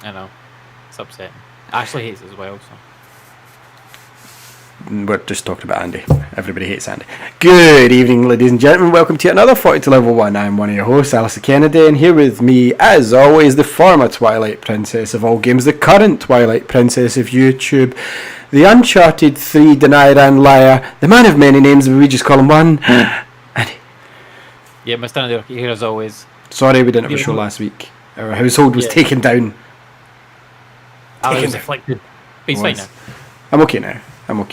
I know. It's upsetting. Ashley hates it as well, so. We're just talking about Andy. Everybody hates Andy. Good evening, ladies and gentlemen. Welcome to another 40 to Level 1. I'm one of your hosts, Alistair Kennedy, and here with me, as always, the former Twilight Princess of all games, the current Twilight Princess of YouTube, the Uncharted 3 denier and liar, the man of many names, but we just call him one, Andy. Yeah, Mr. Andy here as always. Sorry we didn't have a show last week. Our household was taken down. I was afflicted. But he's fine now. I'm okay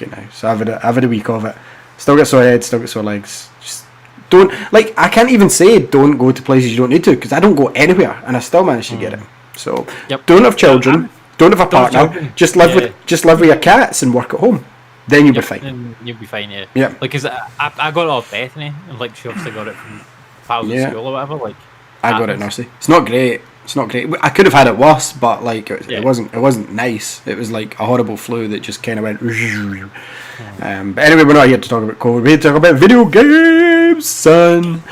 now. So I've had a week of it. Still got sore head, still got sore legs. Just don't, like, I can't even say don't go to places you don't need to, because I don't go anywhere and I still manage to get it. So don't have children, don't have a partner, just live with your cats and work at home. Then you'll be fine. And you'll be fine, yeah. Yeah. Like, cause I got it off Bethany, and like she obviously got it from pals at school or whatever. Like, I got it in Nursery. It's not great. I could have had it worse, but like it wasn't nice. It was like a horrible flu that just kind of went. But anyway, we're not here to talk about COVID. We're here to talk about video games, son.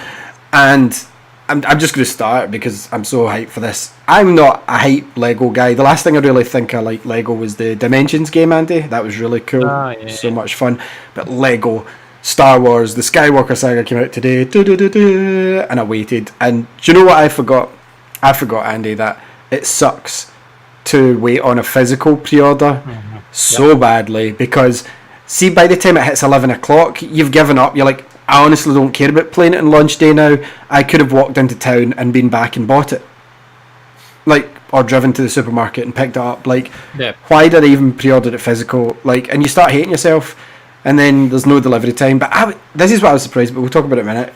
And I'm just going to start because I'm so hyped for this. I'm not a hype Lego guy. The last thing I really think I liked Lego was the Dimensions game, Andy. That was really cool. So much fun. But Lego, Star Wars, the Skywalker Saga came out today, and I waited. And do you know what I forgot? I forgot, Andy, that it sucks to wait on a physical pre-order so badly, because, see, by the time it hits 11 o'clock, you've given up. You're like, I honestly don't care about playing it on launch day now. I could have walked into town and been back and bought it. Like, or driven to the supermarket and picked it up. Like, why did I even pre-order it physical? Like, and you start hating yourself, and then there's no delivery time. But this is what I was surprised, but we'll talk about it in a minute.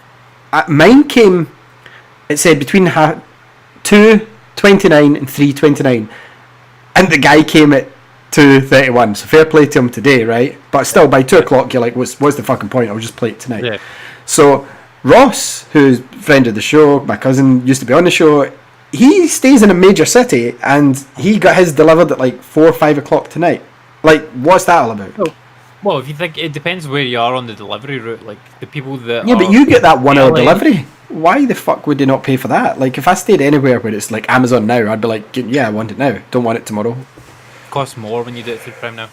Mine came, it said between 2:29 and 3:29, and the guy came at 2:31. So fair play to him today, right? But still, by 2 o'clock, you're like, what's the fucking point? I'll just play it tonight. Yeah. So Ross, who's a friend of the show, my cousin, used to be on the show. He stays in a major city, and he got his delivered at like 4 or 5 o'clock tonight. Like, what's that all about? Well, if you think, it depends where you are on the delivery route. Like, the people that but you get that 1 hour delivery. Why the fuck would they not pay for that? Like, if I stayed anywhere where it's like Amazon now, I'd be like, yeah, I want it now. Don't want it tomorrow. It costs more when you do it through Prime now.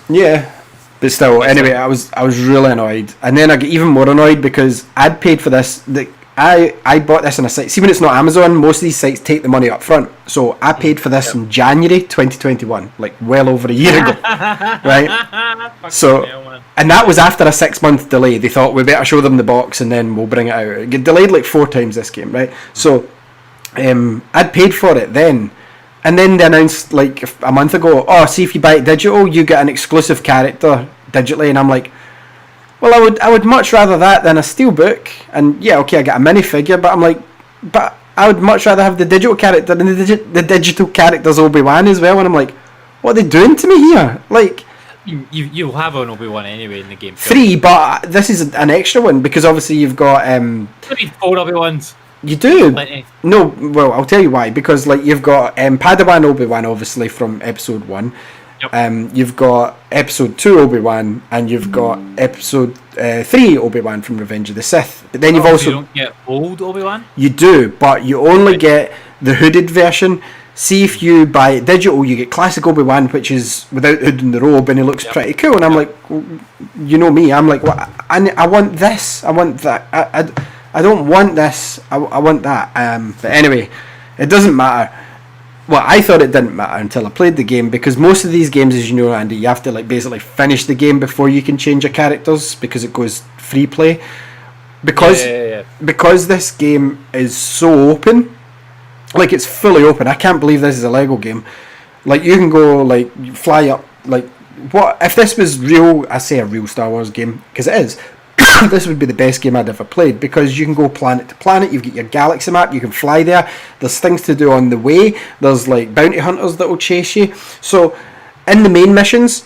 Yeah, but still, anyway, I was really annoyed, and then I get even more annoyed because I'd paid for this. I bought this on a site. See, when it's not Amazon, most of these sites take the money up front. So I paid for this in January 2021, like well over a year ago, right? So, and that was after a 6-month delay. They thought we better show them the box and then we'll bring it out. It get delayed like 4 times this game, right? So, I'd paid for it then, and then they announced like a month ago, oh, see, if you buy it digital, you get an exclusive character digitally, and I'm like, well, I would much rather that than a steelbook. And yeah, okay, I get a minifigure, but I'm like, but I would much rather have the digital character than the digital character's Obi-Wan as well. And I'm like, what are they doing to me here? Like, you'll have an Obi-Wan anyway in the game. 3, but this is an extra one because obviously you've got 4 Obi-Wans. You do? Plenty. No, well, I'll tell you why. Because like you've got Padawan Obi-Wan obviously from Episode 1. You've got Episode 2 Obi-Wan, and you've got Episode 3 Obi-Wan from Revenge of the Sith. But then you've also... You don't get old Obi-Wan? You do, but you only get the hooded version. See, if you buy it digital, you get classic Obi-Wan, which is without the hood and the robe, and he looks pretty cool. And I'm like, you know me, I'm like, well, I want this, I want that. I don't want this, I want that. But anyway, it doesn't matter. Well, I thought it didn't matter until I played the game, because most of these games, as you know, Andy, you have to like basically finish the game before you can change your characters, because it goes free play. Because this game is so open, like it's fully open. I can't believe this is a Lego game. Like you can go like fly up. Like what if this was real? I say a real Star Wars game because it is. This would be the best game I'd ever played, because you can go planet to planet, you've got your galaxy map, you can fly there, there's things to do on the way, there's like bounty hunters that will chase you. So in the main missions,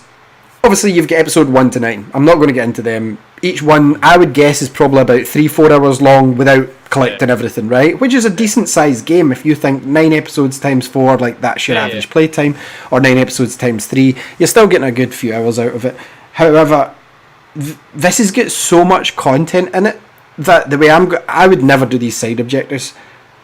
obviously you've got episode 1 to 9. I'm not going to get into them. Each one, I would guess, is probably about 3-4 hours long without collecting everything, right? Which is a decent sized game if you think 9 episodes times 4, like that's your average play time, or 9 episodes times 3, you're still getting a good few hours out of it. However, this has got so much content in it that the way I would never do these side objectives.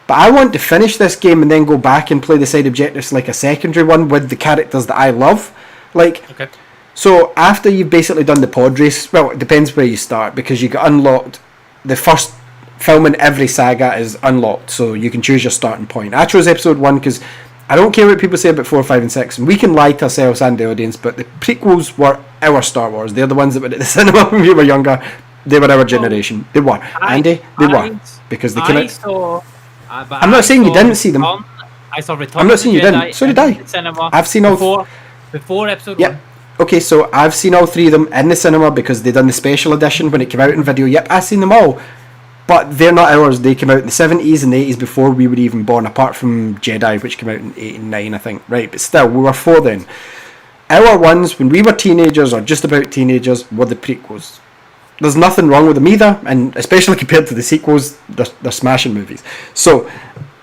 But I want to finish this game and then go back and play the side objectives like a secondary one with the characters that I love. Like, Okay. so after you've basically done the pod race, well, it depends where you start, because you get unlocked. The first film in every saga is unlocked, so you can choose your starting point. I chose episode 1 because I don't care what people say about 4, 5 and 6, and we can lie to ourselves and the audience, but the prequels were our Star Wars. They're the ones that were at the cinema when we were younger. They were our generation. They were. Andy, they were. Because they came out... I'm not saying you didn't see them. I saw Return I'm not of the saying you Jedi didn't. So did I. in the cinema I've seen all... Before episode Yep. 1. Okay, so I've seen all 3 of them in the cinema because they done the special edition when it came out in video. Yep, I've seen them all. But they're not ours. They came out in the 70s and the 80s before we were even born, apart from Jedi, which came out in 8 and 9, I think. Right, but still, we were 4 then. Our ones, when we were teenagers, or just about teenagers, were the prequels. There's nothing wrong with them either, and especially compared to the sequels, they're smashing movies. So,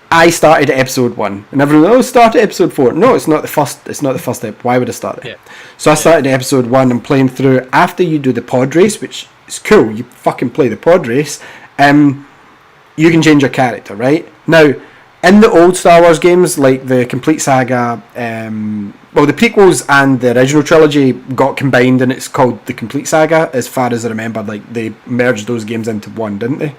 I started at episode 1, and everyone, start at episode 4. No, it's not the first. It's not the first step. Why would I start there? Yeah. So I started at episode 1 and playing through. After you do the pod race, which is cool, you fucking play the pod race. You can change your character, right? Now, in the old Star Wars games, like the Complete Saga, the prequels and the original trilogy got combined, and it's called the Complete Saga. As far as I remember, like they merged those games into one, didn't they?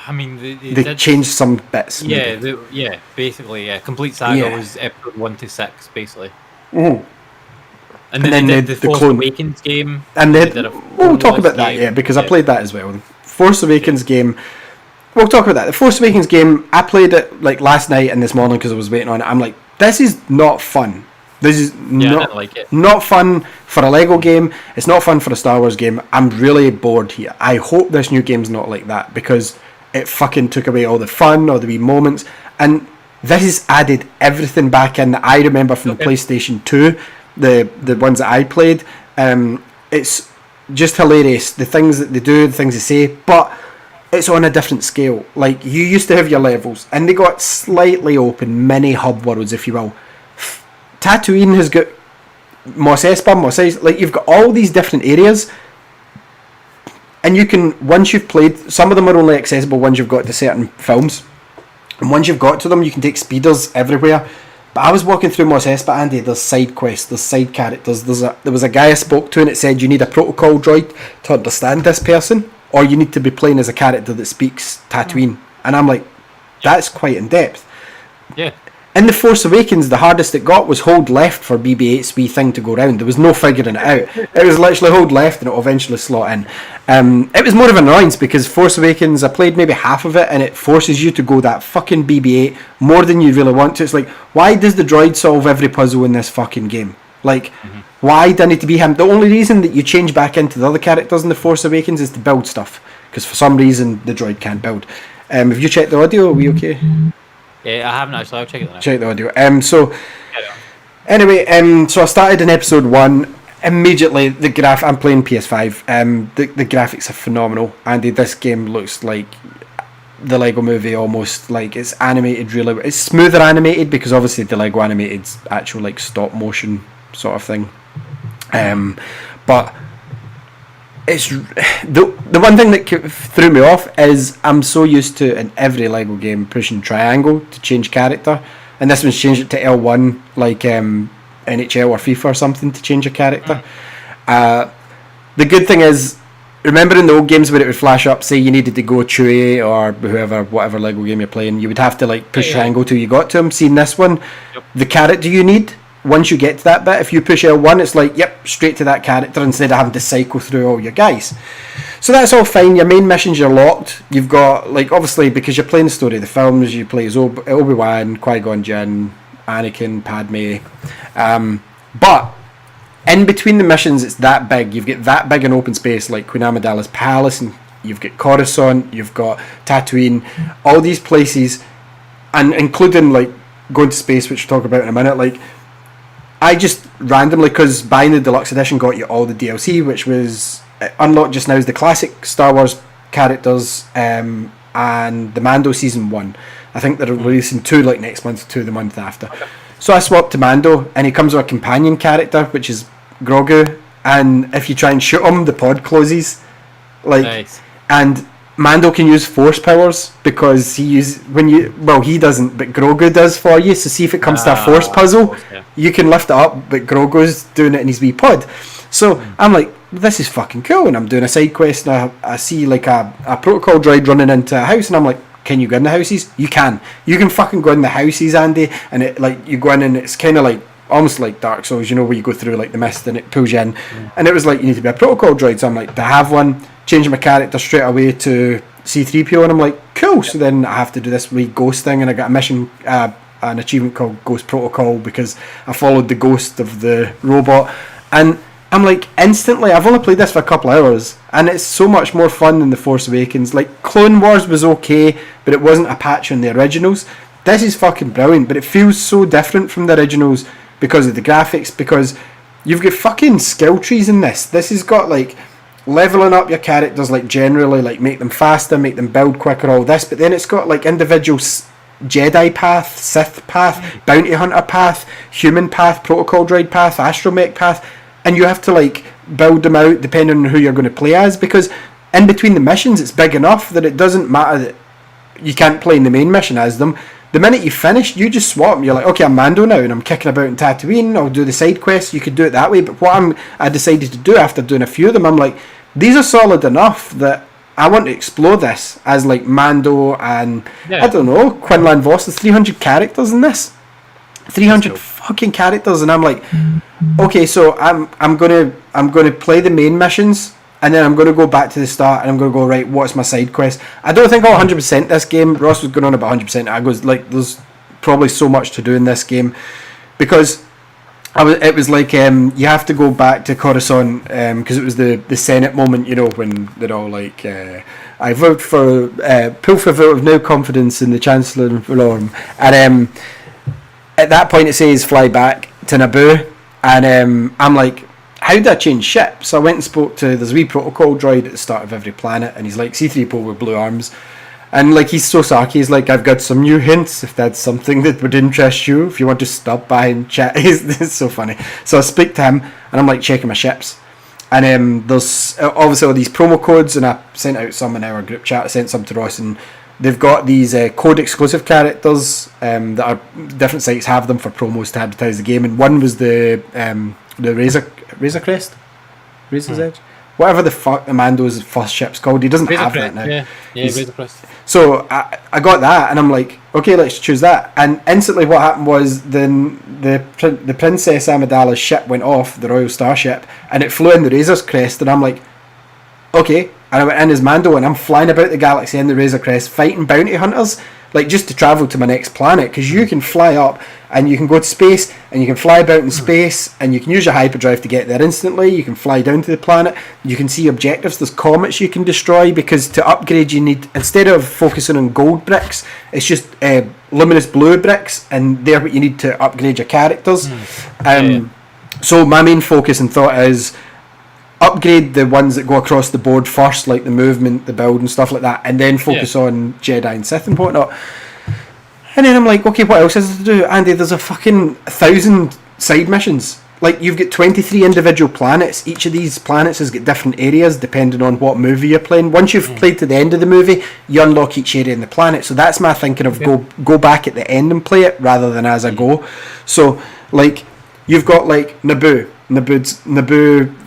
I mean, they changed some bits. Yeah, basically, yeah. Complete Saga was episode 1 to 6, basically. Mm. And then they did the Force Awakens game. And we'll talk about that, yeah, because I played that as well. The Force Awakens game. We'll talk about that. The Force Awakens game, I played it like last night and this morning because I was waiting on it. I'm like, this is not fun. This is I didn't like it. Not fun for a Lego game. It's not fun for a Star Wars game. I'm really bored here. I hope this new game's not like that, because it fucking took away all the fun, all the wee moments. And this has added everything back in that I remember from the PlayStation 2, the ones that I played. It's just hilarious, the things that they do, the things they say, but it's on a different scale. Like, you used to have your levels, and they got slightly open, mini hub worlds, if you will. Tatooine has got Mos Espa, Mos Eisley, like, you've got all these different areas, and you can, once you've played, some of them are only accessible once you've got to certain films, and once you've got to them, you can take speeders everywhere. But I was walking through Mos Espa, Andy, there's side quests, there's side characters, there was a guy I spoke to and it said you need a protocol droid to understand this person, or you need to be playing as a character that speaks Tatooine. And I'm like, that's quite in depth. Yeah. In The Force Awakens, the hardest it got was hold left for BB-8's wee thing to go round. There was no figuring it out. It was literally hold left and it'll eventually slot in. It was more of an annoyance because Force Awakens, I played maybe half of it, and it forces you to go that fucking BB-8 more than you really want to. It's like, why does the droid solve every puzzle in this fucking game? Like, why do I need to be him? The only reason that you change back into the other characters in The Force Awakens is to build stuff, because for some reason the droid can't build. Have you checked the audio? Are we okay? Yeah, I haven't actually. I'll check it now. Check the audio. So I started in episode 1. Immediately, I'm playing PS5. The graphics are phenomenal. Andy, this game looks like the Lego movie almost. Like, it's animated really well. It's smoother animated because obviously the Lego animated's actual like stop motion sort of thing. But it's the one thing that threw me off is I'm so used to, in every Lego game, pushing triangle to change character, and this one's changed it to L1, like NHL or FIFA or something, to change a character. The good thing is, remember in the old games where it would flash up, say you needed to go Chewie or whatever Lego game you're playing, you would have to like push triangle till you got to him. See, in this one, the character you need, once you get to that bit, if you push L1, it's like, yep, straight to that character instead of having to cycle through all your guys. So that's all fine. Your main missions, you're locked. You've got, like, obviously, because you're playing the story of the films, you play as Obi-Wan, Qui-Gon Jinn, Anakin, Padme. But in between the missions, it's that big. You've got that big an open space, like Queen Amidala's palace, and you've got Coruscant, you've got Tatooine, all these places, and including, like, going to space, which we'll talk about in a minute, like, I just randomly, because buying the deluxe edition got you all the DLC, which was unlocked just now, is the classic Star Wars characters, and the Mando season 1. I think they're releasing 2 like next month, 2 the month after. Okay. So I swapped to Mando, and he comes with a companion character, which is Grogu, and if you try and shoot him, the pod closes. Like, nice. And Mando can use force powers because he doesn't, but Grogu does for you. So see if it comes to a force puzzle, you can lift it up, but Grogu's doing it in his wee pod. So I'm like, this is fucking cool, and I'm doing a side quest, and I see like a protocol droid running into a house, and I'm like, can you go in the houses? You can fucking go in the houses, Andy, and it like you go in and it's kind of like almost like Dark Souls, where you go through like the mist and it pulls you in, and it was like you need to be a protocol droid. So I'm like, do I have one? Change my character straight away to C-3PO, and I'm like, cool. So then I have to do this wee ghost thing, and I got a mission, an achievement called Ghost Protocol, because I followed the ghost of the robot, and I'm like, instantly, I've only played this for a couple of hours, and it's so much more fun than The Force Awakens. Like, Clone Wars was okay, but it wasn't a patch on the originals. This is fucking brilliant, but it feels so different from the originals because of the graphics, because you've got fucking skill trees in this. This has got, like, leveling up your characters, like, generally, like, make them faster, make them build quicker, all this, but then it's got, like, individual Jedi path, Sith path, Bounty Hunter path, Human path, Protocol Droid path, Astromech path, and you have to, like, build them out depending on who you're going to play as, because in between the missions it's big enough that it doesn't matter that you can't play in the main mission as them. The minute you finish, you just swap. You're like, okay, I'm Mando now and I'm kicking about in Tatooine, I'll do the side quests. You could do it that way, but what I decided to do after doing a few of them, I'm like, these are solid enough that I want to explore this as like Mando and I don't know, Quinlan Vos. There's 300 characters in this, 300 fucking characters, and I'm like, okay, so I'm gonna play the main missions, and then I'm gonna go back to the start, and I'm gonna go, right, what's my side quest? I don't think I'll 100% this game. Ross was going on about 100%. I was like, there's probably so much to do in this game, because it was like you have to go back to Coruscant, because it was the Senate moment, when they're all like, I vote for pull for a vote of no confidence in the Chancellor and Valorum, and at that point it says fly back to Naboo, and I'm like, how did I change ship? So I went and spoke to, there's a wee protocol droid at the start of every planet, and he's like, C-3PO with blue arms, and like, he's so sarky, he's like, I've got some new hints if that's something that would interest you, if you want to stop by and chat. It's so funny. So I speak to him, and I'm like checking my ships, and there's obviously all these promo codes, and I sent out some in our group chat. I sent some to Ross, and they've got these code exclusive characters that are different sites have them for promos to advertise the game, and one was the Razor Crest, Razor's Edge, whatever the fuck Amando's first ship's called. He doesn't have that now. Yeah, Razor Crest. So I got that, and I'm like, okay, let's choose that. And instantly, what happened was then the Princess Amidala's ship went off, the Royal Starship, and it flew in the Razor's Crest, and I'm like, okay. And I went in as Mando, and I'm flying about the galaxy in the Razor Crest, fighting bounty hunters, like just to travel to my next planet, because you can fly up and you can go to space, and you can fly about in space, and you can use your hyperdrive to get there instantly. You can fly down to the planet, you can see objectives, there's comets you can destroy, because to upgrade you need, instead of focusing on gold bricks, it's just luminous blue bricks, and they're what you need to upgrade your characters. So my main focus and thought is upgrade the ones that go across the board first, like the movement, the build and stuff like that, and then focus on Jedi and Sith and whatnot. And then I'm like, okay, what else is there to do? Andy, there's a fucking 1,000 side missions. Like, you've got 23 individual planets. Each of these planets has got different areas depending on what movie you're playing. Once you've played to the end of the movie, you unlock each area in the planet. So that's my thinking of go back at the end and play it rather than as I go. So, like, you've got, like, Naboo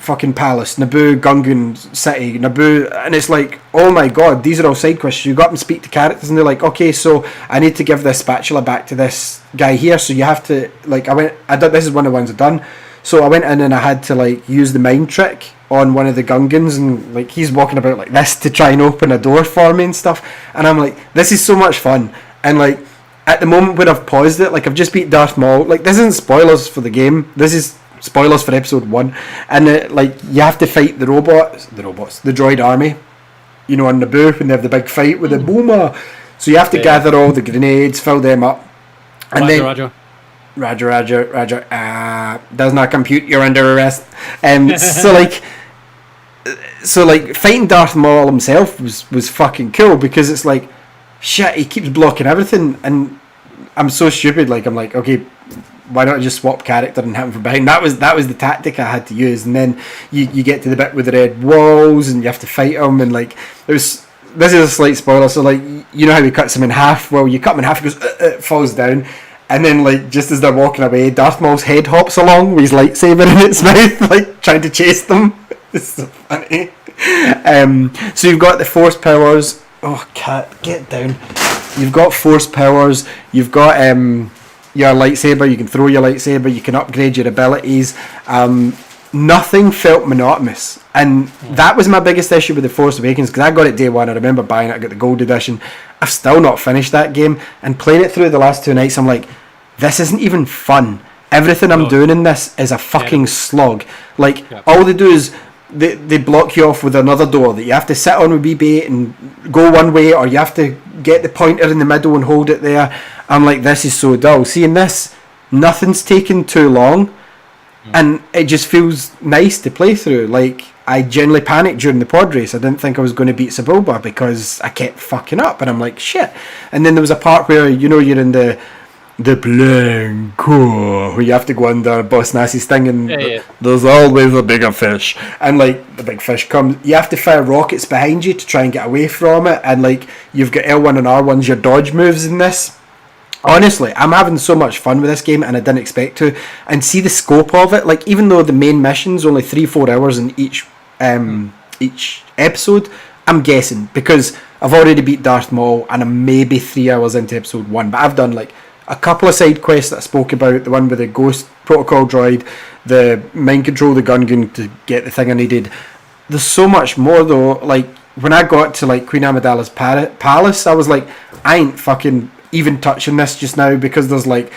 fucking palace, Naboo Gungan city, Naboo, and it's like, oh my god, these are all side quests. You go up and speak to characters, and they're like, okay, so I need to give this spatula back to this guy here, so you have to, like, this is one of the ones I've done. So I went in and I had to, like, use the mind trick on one of the Gungans, and like, he's walking about like this to try and open a door for me and stuff, and I'm like, this is so much fun. And like, at the moment when I've paused it, like, I've just beat Darth Maul. Like, this isn't spoilers for the game, this is spoilers for episode 1, and like, you have to fight the droid army, on Naboo, when they have the big fight with the Boomer. So you have to gather all the grenades, fill them up, and Roger, does not compute, you're under arrest. So like fighting Darth Maul himself was fucking cool, because it's like, shit, he keeps blocking everything, and I'm so stupid, like, I'm like, okay, why not just swap character and hit him from behind? That was the tactic I had to use. And then you get to the bit with the red walls, and you have to fight him, and like, this is a slight spoiler. So like, you know how he cuts him in half? Well, you cut him in half, he goes, it falls down. And then, like, just as they're walking away, Darth Maul's head hops along with his lightsaber in its mouth, like, trying to chase them. It's so funny. So you've got the Force powers. Oh, cat, get down. You've got Force powers. You've got your lightsaber. You can throw your lightsaber. You can upgrade your abilities. Nothing felt monotonous. And that was my biggest issue with The Force Awakens, because I got it day one. I remember buying it. I got the gold edition. I've still not finished that game. And playing it through the last 2 nights, I'm like, this isn't even fun. Everything I'm doing in this is a fucking slog. Like, all they do is they block you off with another door that you have to sit on with BB-8 and go one way, or you have to get the pointer in the middle and hold it there. I'm like, this is so dull. Seeing this, nothing's taken too long, and it just feels nice to play through. Like, I genuinely panicked during the pod race. I didn't think I was going to beat Sebulba because I kept fucking up, and I'm like, shit. And then there was a part where, you know, you're in the Blanco, where you have to go under Boss Nassi's thing, and there's always a bigger fish, and like the big fish comes, you have to fire rockets behind you to try and get away from it, and like you've got L1 and R1's your dodge moves in this. Honestly, I'm having so much fun with this game, and I didn't expect to. And see the scope of it, like even though the main mission's only 3-4 hours in each episode, I'm guessing, because I've already beat Darth Maul and I'm maybe 3 hours into episode 1, but I've done like a couple of side quests that I spoke about, the one with the Ghost Protocol droid, the mind control, the gun to get the thing I needed. There's so much more though. Like when I got to like Queen Amidala's palace, I was like, I ain't fucking even touching this just now, because there's like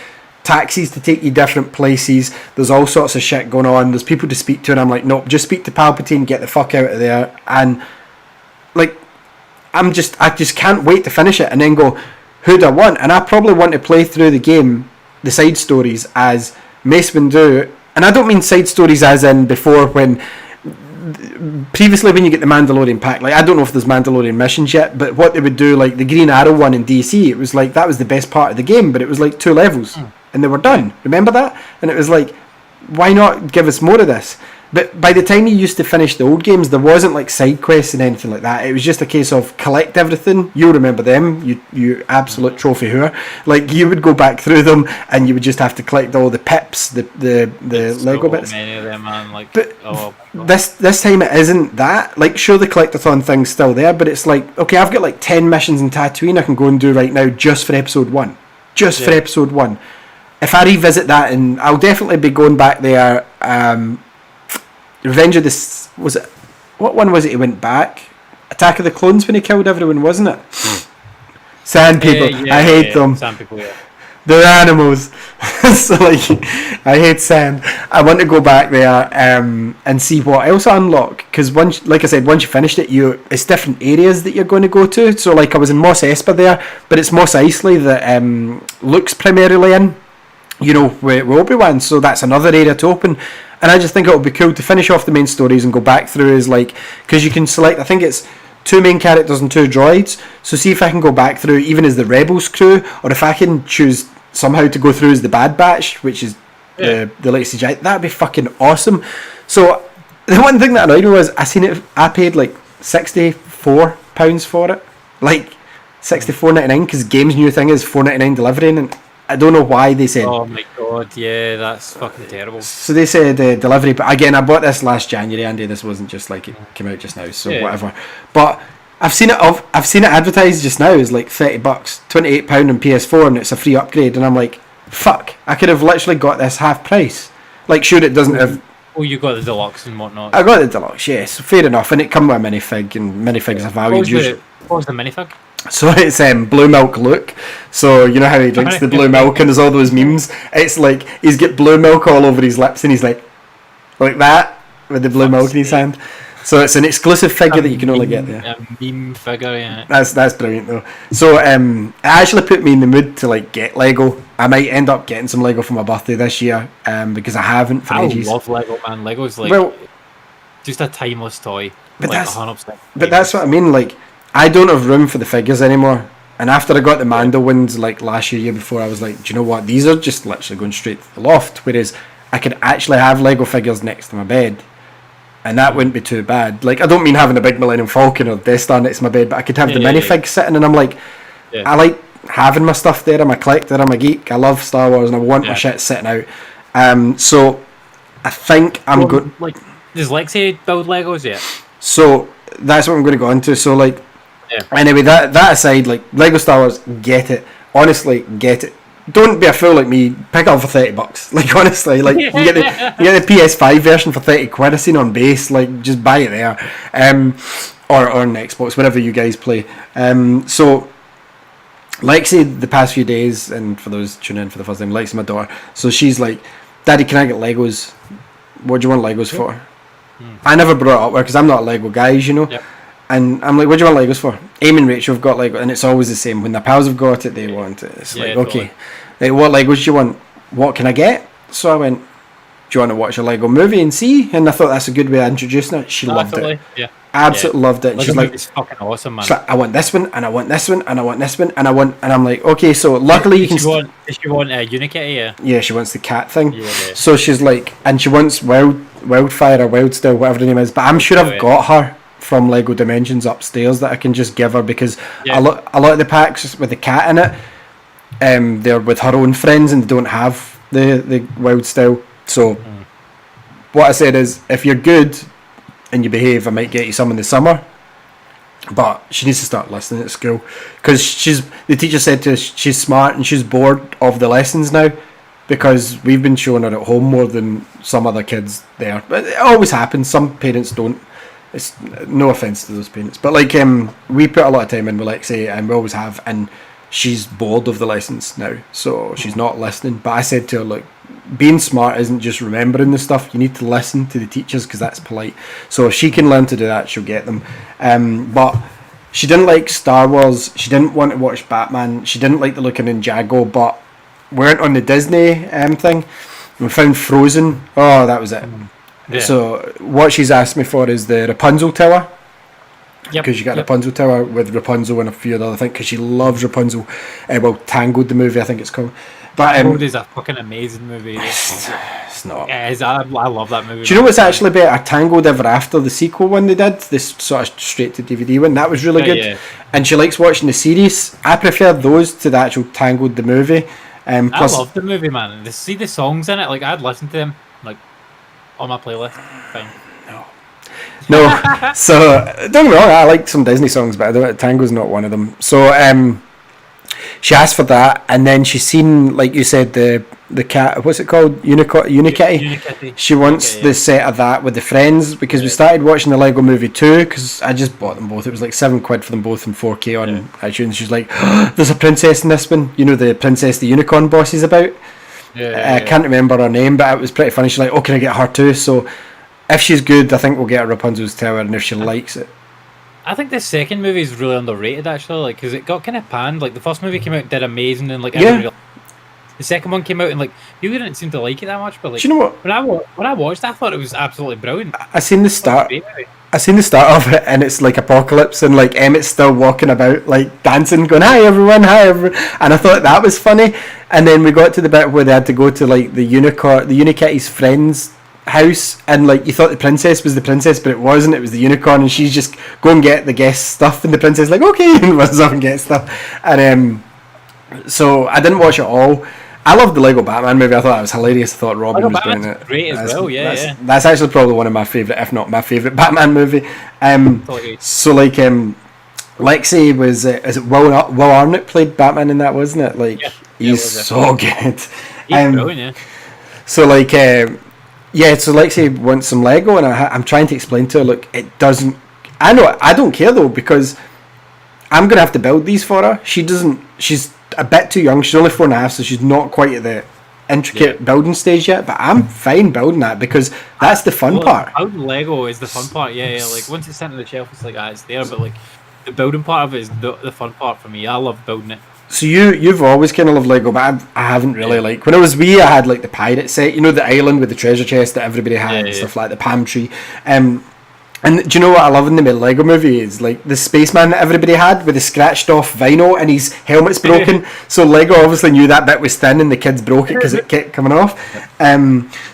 taxis to take you different places, there's all sorts of shit going on, there's people to speak to, and I'm like, nope, just speak to Palpatine, get the fuck out of there. And like I just can't wait to finish it and then go, who'd I want? And I probably want to play through the game, the side stories, as Mace Windu. And I don't mean side stories as in before, when previously when you get the Mandalorian pack, like I don't know if there's Mandalorian missions yet, but what they would do, like the Green Arrow one in DC, it was like that was the best part of the game, but it was like 2 levels and they were done. Remember that? And it was like, why not give us more of this? But by the time you used to finish the old games, there wasn't like side quests and anything like that. It was just a case of collect everything. You'll remember them, you absolute trophy whore. Like you would go back through them and you would just have to collect all the pips, the Lego bits. Many of them, man. Like, but this time it isn't that. Like sure, the collectathon thing's still there, but it's like, okay, I've got like 10 missions in Tatooine I can go and do right now just for episode 1. Just for episode 1. If I revisit that, and I'll definitely be going back there. Revenge of the... was it... what one was it he went back? Attack of the Clones when he killed everyone, wasn't it? Sand people. I hate them. Sand people, yeah. They're animals. So, like, I hate sand. I want to go back there and see what else I unlock. Because, once, like I said, once you finished it, it's different areas that you're going to go to. So, like, I was in Mos Espa there, but it's Mos Eisley that Luke's primarily in, you know, with Obi-Wan. So, that's another area to open. And I just think it would be cool to finish off the main stories and go back through as like, because you can select, I think it's 2 main characters and 2 droids. So see if I can go back through even as the Rebels crew, or if I can choose somehow to go through as the Bad Batch, which is the latest CGI. That'd be fucking awesome. So the one thing that annoyed me was I paid like £64 for it, like $64.99, because Games' new thing is $4.99 delivery, and I don't know why they said. Oh my god, yeah, that's fucking terrible. So they said delivery, but again, I bought this last January, Andy. This wasn't just like it came out just now, so whatever. But I've seen it advertised just now as like £30, £28 on PS4, and it's a free upgrade. And I'm like, fuck! I could have literally got this half price. Like, sure, it doesn't have. Oh, you got the deluxe and whatnot. I got the deluxe, yes, fair enough, and it come with a minifig, and minifigs are valued. What was the minifig? So it's blue milk Luke. So you know how he drinks the blue milk and there's all those memes. It's like he's got blue milk all over his lips and he's like that with the blue milk in his hand. So it's an exclusive figure that you can only get there. A meme figure, yeah. That's brilliant though. So it actually put me in the mood to like get Lego. I might end up getting some Lego for my birthday this year because I haven't for ages. I love Lego, man. Lego's like just a timeless toy. But like that's 100%. But that's what I mean. Like, I don't have room for the figures anymore. And after I got the Mando ones like last year before, I was like, do you know what? These are just literally going straight to the loft. Whereas I could actually have Lego figures next to my bed. and that wouldn't be too bad. Like, I don't mean having a big Millennium Falcon or Death Star next to my bed, but I could have the minifigs sitting, and I'm like, I like having my stuff there. I'm a collector, I'm a geek, I love Star Wars, and I want my shit sitting out. So I think I'm going... Like, does Lexi build Legos yet? So that's what I'm going to go into. So, like, anyway, that aside, like, Lego Star Wars, get it. Honestly, get it. Don't be a fool like me. Pick it up for $30. Like, honestly, like, you get the PS5 version for £30. I seen on base. Like, just buy it there, or on Xbox, whatever you guys play. So Lexi, the past few days, and for those tuning in for the first time, Lexi, my daughter. So she's like, "Daddy, can I get Legos? What do you want Legos for?" I never brought it up because I'm not a Lego guy, you know. Yep. And I'm like, "What do you want Legos for?" Amy and Rachel have got Lego, and it's always the same. When their pals have got it, they want it. It's like, okay, like, what Legos do you want? What can I get? So I went, "Do you want to watch a Lego movie and see?" And I thought that's a good way of introducing it. She loved it. Yeah. Absolutely loved it. And she's like, "It's fucking awesome, man." She's like, "I want this one, and I want this one, and I want this one, and I want," and I'm like, "Okay." So luckily you can. Does she want Unikitty? Yeah. Yeah, she wants the cat thing. Yeah. So she's like, and she wants Wildfire or Wildstill, whatever the name is. But I'm sure I've got her from Lego Dimensions upstairs that I can just give her, because a lot of the packs with the cat in it, they're with her own friends and they don't have the Wildstill. So what I said is, if you're good and you behave, I might get you some in the summer. But she needs to start listening at school, because the teacher said to us she's smart and she's bored of the lessons now, because we've been showing her at home more than some other kids there. But it always happens. Some parents don't. It's no offense to those parents, but like, we put a lot of time in with Lexi, and we always have, and she's bored of the lessons now, so she's not listening. But I said to her, look, being smart isn't just remembering the stuff. You need to listen to the teachers, because that's polite. So if she can learn to do that, she'll get them. But she didn't like Star Wars. She didn't want to watch Batman. She didn't like the look of Ninjago. But we went on the Disney thing. We found Frozen. Oh, that was it. Yeah. So what she's asked me for is the Rapunzel Tower. Because you got Rapunzel Tower with Rapunzel and a few other things, because she loves Rapunzel. Tangled, the movie, I think it's called. But Tangled is a fucking amazing movie. It's not. Yeah, I love that movie. Do you know what's actually better? Tangled Ever After, the sequel one they did, this sort of straight to DVD one, that was really good. Yeah. And she likes watching the series. I prefer those to the actual Tangled the movie. Plus, I love the movie, man. To see the songs in it, like, I'd listen to them, like, on my playlist. Fine. No. So don't get me wrong, I like some Disney songs, but Tango's not one of them. So she asked for that, and then she's seen, like you said, the cat. What's it called? Unikitty. She wants the set of that with the friends, because we started watching the Lego Movie 2, because I just bought them both. It was like £7 for them both in 4K on iTunes. She's like, oh, "There's a princess in this one. You know, the princess the unicorn boss is about." I can't remember her name, but it was pretty funny. She's like, "Oh, can I get her too?" So if she's good, I think we'll get a Rapunzel's Tower, and if she likes it. I think the second movie is really underrated, actually, like, because it got kind of panned. Like, the first movie came out and did amazing, and like, the second one came out and like, people didn't seem to like it that much. But like, do you know what? When I watched, I thought it was absolutely brilliant. I seen the start of it, and it's like apocalypse, and like Emmett's still walking about, like, dancing, going, hi everyone, and I thought that was funny. And then we got to the bit where they had to go to, like, the Unikitty's friends' house, and like, you thought the princess was the princess, but it wasn't. It was the unicorn, and she's just go and get the guest stuff, and the princess like, okay, and runs off and gets stuff. And so I didn't watch it all. I loved the Lego Batman movie. I thought that was hilarious. I thought Robin was doing it great as well. That's actually probably one of my favourite, if not my favourite, Batman movie. So like, Lexi was, is it Will Arnett played Batman in that, wasn't it? Like, he's so good. He's brilliant. So like, so Lexi wants some Lego, and I'm trying to explain to her, look, it doesn't. I know, I don't care though, because I'm gonna have to build these for her. She doesn't. She's a bit too young. She's only 4.5, so she's not quite at the intricate building stage yet. But I'm fine building that, because that's the fun part. Building Lego is the fun part. Yeah. Like, once it's sent on the shelf, it's like, it's there. But like, the building part of it is the fun part for me. I love building it. So you've always kind of loved Lego, but I haven't really like. When I was wee, I had like the pirate set, you know, the island with the treasure chest that everybody had and stuff like the palm tree. And do you know what I love in the Lego movie is like the spaceman that everybody had with the scratched off vinyl and his helmet's broken. So Lego obviously knew that bit was thin, and the kids broke it because it kept coming off.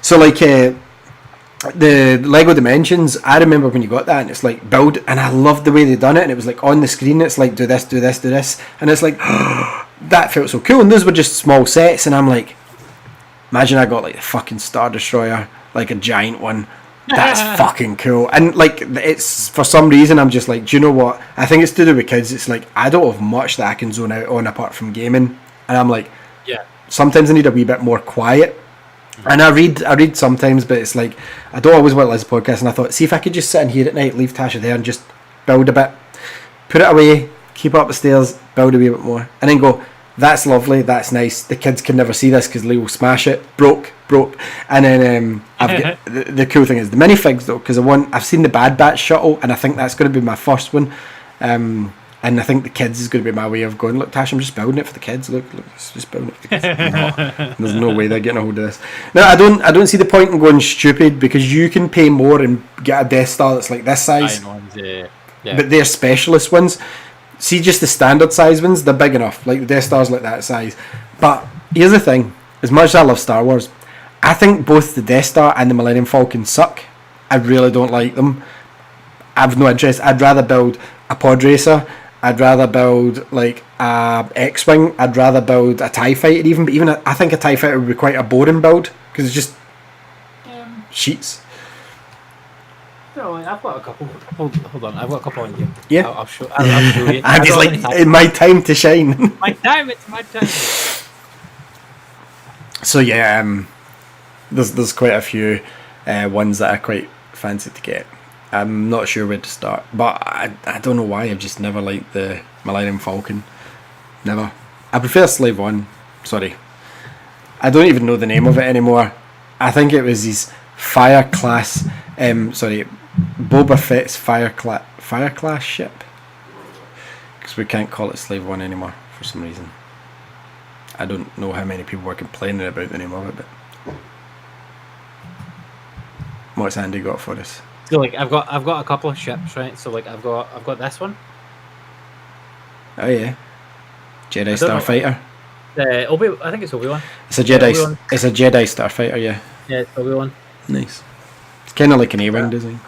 So like, the Lego Dimensions, I remember when you got that and it's like build, and I loved the way they done it, and it was like on the screen it's like do this, do this, do this, and it's like that felt so cool. And those were just small sets, and I'm like, imagine I got like the fucking Star Destroyer, like a giant one. That's fucking cool. And like, it's for some reason I'm just like, do you know what, I think it's to do with kids. It's like I don't have much that I can zone out on apart from gaming, and I'm like, Yeah. sometimes I need a wee bit more quiet. And I read sometimes, but it's like I don't always want to listen to podcasts, and I thought, see if I could just sit in here at night, leave Tasha there and just build a bit, put it away, keep it up the stairs, build a wee bit more, and then go, that's lovely, that's nice, the kids can never see this because Lee will smash it, broke, and then the cool thing is the minifigs though, because I've seen the Bad Batch shuttle, and I think that's going to be my first one, and I think the kids is going to be my way of going, look Tash, I'm just building it for the kids, look it's just building it for the kids. No, there's no way they're getting a hold of this. No, I don't see the point in going stupid, because you can pay more and get a Death Star that's like this size, but they're specialist ones. See, just the standard size ones, they're big enough, like the Death Star's like that size. But here's the thing, as much as I love Star Wars, I think both the Death Star and the Millennium Falcon suck. I really don't like them. I've no interest. I'd rather build a pod racer, I'd rather build like a X-Wing, I'd rather build a TIE Fighter even, but even I think a TIE Fighter would be quite a boring build, because it's just sheets. No, I've got a couple. Hold on, I've got a couple on you. Yeah. I'll show you. And he's like, in my time to shine. My time, it's my time. So yeah, there's quite a few ones that I quite fancy to get. I'm not sure where to start, but I don't know why I've just never liked the Millennium Falcon. Never. I prefer Slave One. Sorry, I don't even know the name of it anymore. I think it was his Fire Class. Boba Fett's Fire Class ship, because we can't call it Slave One anymore for some reason. I don't know how many people were complaining about the name of it, but what's Andy got for us? So like I've got a couple of ships, right? So like I've got this one. Oh yeah, Jedi Starfighter. I think it's Obi-Wan. It's a Jedi. Obi-Wan. It's a Jedi Starfighter. Yeah. Yeah, it's Obi-Wan. Nice. It's kind of like an A-wing design.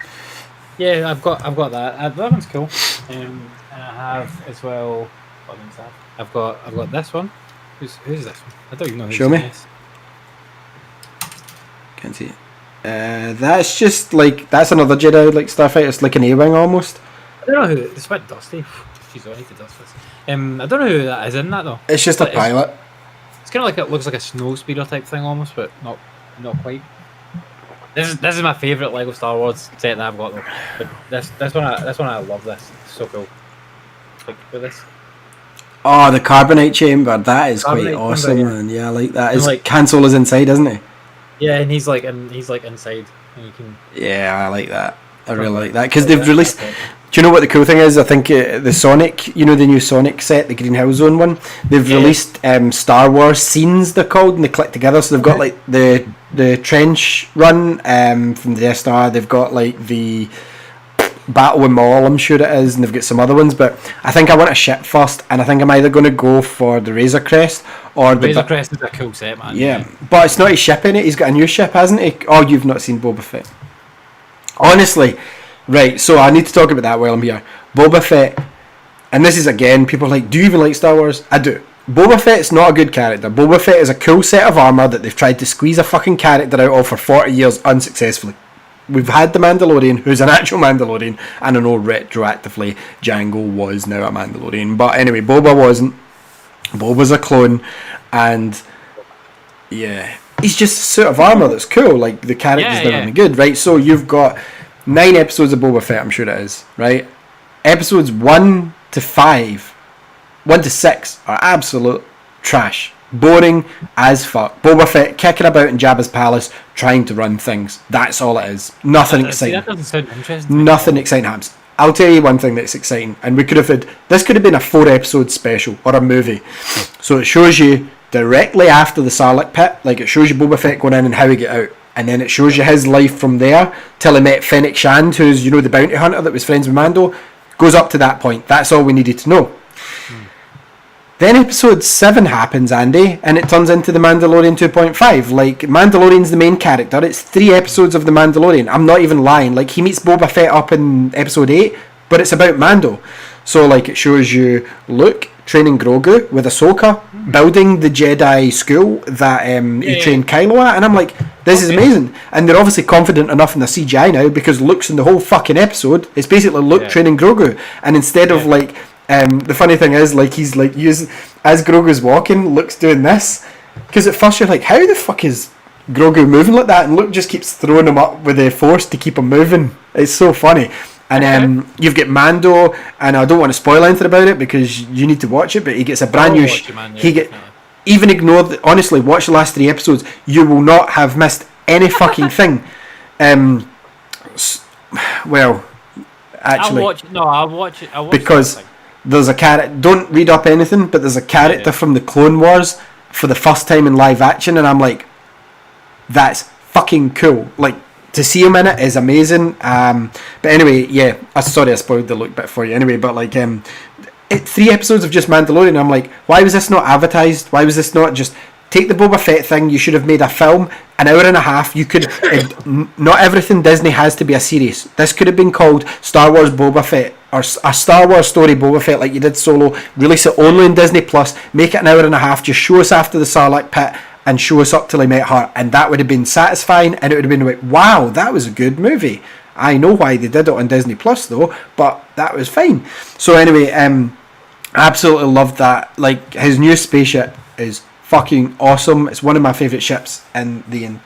Yeah, I've got that. That one's cool. And I have as well. What one's that? I've got this one. Who's this one? I don't even know. Show me. Can't see it. That's just like, that's another Jedi like Starfighter. It's like an A-wing almost. I don't know who. It's a bit dusty. Jeez, I need to dust this. I don't know who that is in that though. It's just a pilot. It's kind of like, it looks like a snow speeder type thing almost, but not quite. This is my favourite Lego Star Wars set that I've got though. But this one I love this. It's so cool. Like with this. Oh, the Carbonate Chamber. That is Carbonate quite awesome, chamber, man. Yeah, I like that. His like, console is inside, isn't he? Yeah, and he's like inside, and you can. Yeah, I like that. I really like that, because they've released. Do you know what the cool thing is? I think the Sonic, the new Sonic set, the Green Hill Zone one, they've released Star Wars scenes, they're called, and they click together. So they've got like the trench run from the Death Star. They've got like the Battle with Maul, I'm sure it is, and they've got some other ones. But I think I want a ship first, and I think I'm either going to go for the Razor Crest or the Razor Crest is a cool set, man. Yeah, but it's not his ship in it. He's got a new ship, hasn't he? Oh, you've not seen Boba Fett. Honestly. Right, so I need to talk about that while I'm here. Boba Fett, and this is again, people are like, do you even like Star Wars? I do. Boba Fett's not a good character. Boba Fett is a cool set of armour that they've tried to squeeze a fucking character out of for 40 years unsuccessfully. We've had the Mandalorian, who's an actual Mandalorian, and I know retroactively Jango was now a Mandalorian. But anyway, Boba wasn't. Boba's a clone, and yeah, he's just a suit of armour that's cool. Like, the character's really good, right? So you've got 9 episodes of Boba Fett, I'm sure it is, right? Episodes 1 to 6 are absolute trash. Boring as fuck. Boba Fett kicking about in Jabba's palace, trying to run things. That's all it is. Nothing exciting. That doesn't sound interesting. Nothing exciting happens. I'll tell you one thing that's exciting, and we could have had, this could have been a 4-episode special, or a movie. So it shows you directly after the Sarlacc pit, like it shows you Boba Fett going in and how he get out. And then it shows you his life from there till he met Fennec Shand, who's, the bounty hunter that was friends with Mando. Goes up to that point. That's all we needed to know. Then episode 7 happens, Andy, and it turns into The Mandalorian 2.5. Like, Mandalorian's the main character. It's 3 episodes of The Mandalorian. I'm not even lying. Like, he meets Boba Fett up in episode 8, but it's about Mando. So, like, it shows you Luke training Grogu with Ahsoka, building the Jedi school that he trained Kylo at, and I'm like, this is amazing. And they're obviously confident enough in the CGI now, because Luke's in the whole fucking episode. It's basically Luke training Grogu, and instead of, like... the funny thing is, like, he's like as Grogu's walking, Luke's doing this, because at first you're like, how the fuck is Grogu moving like that? And Luke just keeps throwing him up with the Force to keep him moving. It's so funny. And you've got Mando, and I don't want to spoil anything about it because you need to watch it, but he gets a brand new. Even ignore honestly, watch the last 3 episodes. You will not have missed any fucking thing. Well, actually, I'll watch it. Because there's a character. Don't read up anything, but there's a character from the Clone Wars for the first time in live action, and I'm like, that's fucking cool. Like, to see him in it is amazing. But anyway, yeah. Sorry, I spoiled the look bit for you. Anyway, but like, 3 episodes of just Mandalorian. I'm like, why was this not advertised? Why was this not just take the Boba Fett thing? You should have made a film, an hour and a half. You could. Not everything Disney has to be a series. This could have been called Star Wars Boba Fett, or a Star Wars story Boba Fett, like you did Solo. Release it only in Disney Plus. Make it an hour and a half. Just show us after the Sarlacc pit and show us up till he met her, and that would have been satisfying. And it would have been like, wow, that was a good movie. I know why they did it on Disney Plus though, but that was fine. So anyway, absolutely loved that. Like, his new spaceship is fucking awesome. It's one of my favourite ships in the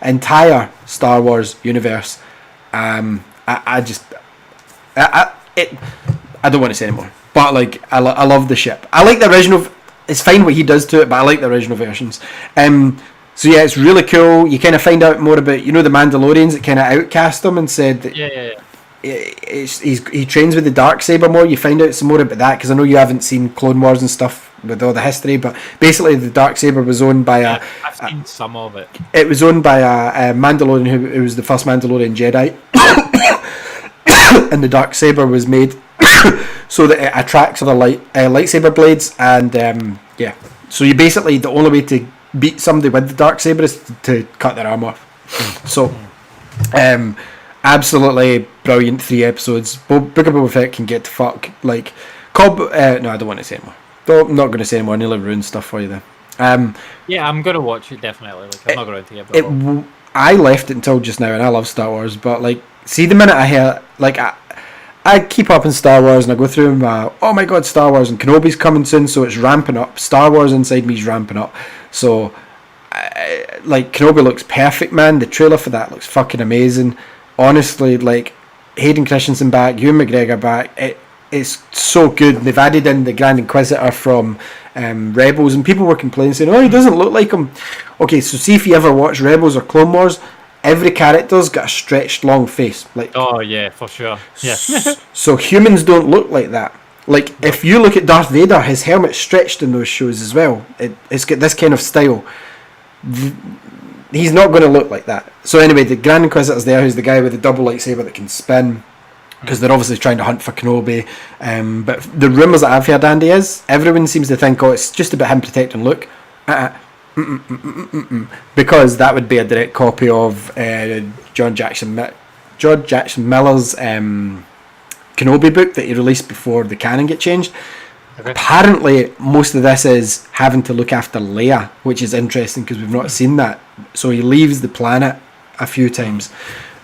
entire Star Wars universe. I don't want to say anymore, but like, I love the ship. I like the original. It's fine what he does to it, but I like the original versions. So yeah, it's really cool. You kind of find out more about, the Mandalorians that kind of outcast him and said that he trains with the Darksaber more. You find out some more about that, because I know you haven't seen Clone Wars and stuff with all the history, but basically the Darksaber was owned by I've seen some of it. It was owned by a Mandalorian who was the first Mandalorian Jedi, and the Darksaber was made so that it attracts other lightsaber blades, and so you basically, the only way to beat somebody with the Darksaber is to cut their arm off. So absolutely brilliant 3 episodes. Book of Boba Fett can get to fuck. Like, no, I don't want to say anymore. I'm not going to say anymore. I nearly ruined stuff for you then. I'm going to watch it, definitely. Like, I'm not going to get it. I left it until just now, and I love Star Wars, but like, see, the minute I hear, like, I keep up in Star Wars, and I go through my, oh my god, Star Wars, and Kenobi's coming soon, so it's ramping up. Star Wars inside me is ramping up. So, like, Kenobi looks perfect, man. The trailer for that looks fucking amazing. Honestly, like, Hayden Christensen back, Ewan McGregor back, it's so good. They've added in the Grand Inquisitor from Rebels, and people were complaining, saying, oh, he doesn't look like him. Okay, so see if you ever watch Rebels or Clone Wars, every character's got a stretched long face. Like, oh yeah, for sure. Yeah. So humans don't look like that. Like, if you look at Darth Vader, his helmet's stretched in those shows as well. It's got this kind of style. He's not going to look like that. So anyway, the Grand Inquisitor's there, who's the guy with the double lightsaber that can spin, because they're obviously trying to hunt for Kenobi. But the rumours that I've heard, Andy, is everyone seems to think, oh, it's just about him protecting Luke. Because that would be a direct copy of George Jackson Miller's Kenobi book that he released before the canon get changed. Okay. Apparently, most of this is having to look after Leia, which is interesting because we've not seen that. So he leaves the planet a few times.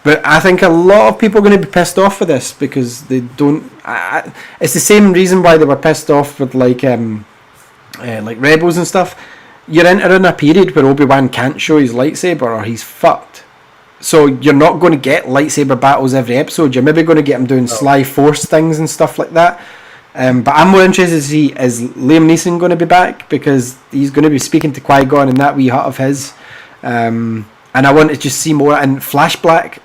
But I think a lot of people are going to be pissed off for this because they don't. It's the same reason why they were pissed off with like Rebels and stuff. You're entering a period where Obi-Wan can't show his lightsaber or he's fucked. So you're not going to get lightsaber battles every episode. You're maybe going to get him doing sly force things and stuff like that. But I'm more interested to see, is Liam Neeson going to be back? Because he's going to be speaking to Qui-Gon in that wee hut of his. And I want to just see more and flashbacks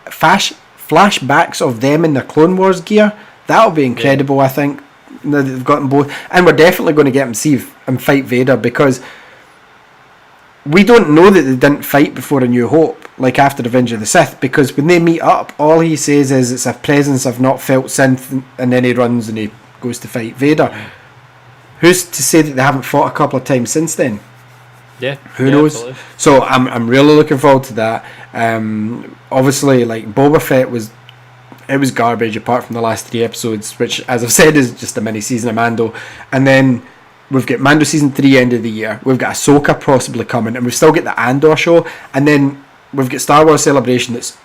of them in their Clone Wars gear. That'll be incredible, I think. They've got them both. And we're definitely going to get them see and fight Vader, because we don't know that they didn't fight before A New Hope, like after Revenge of the Sith, because when they meet up, all he says is it's a presence I've not felt since, and then he runs and he goes to fight Vader. who's to say that they haven't fought a couple of times since then? Yeah. Who knows? Absolutely. So I'm really looking forward to that. Obviously, like Boba Fett was garbage apart from the last 3 episodes, which, as I've said, is just a mini season of Mando. And then we've got Mando season 3 end of the year. We've got Ahsoka possibly coming, and we've still got the Andor show. And then we've got Star Wars Celebration that's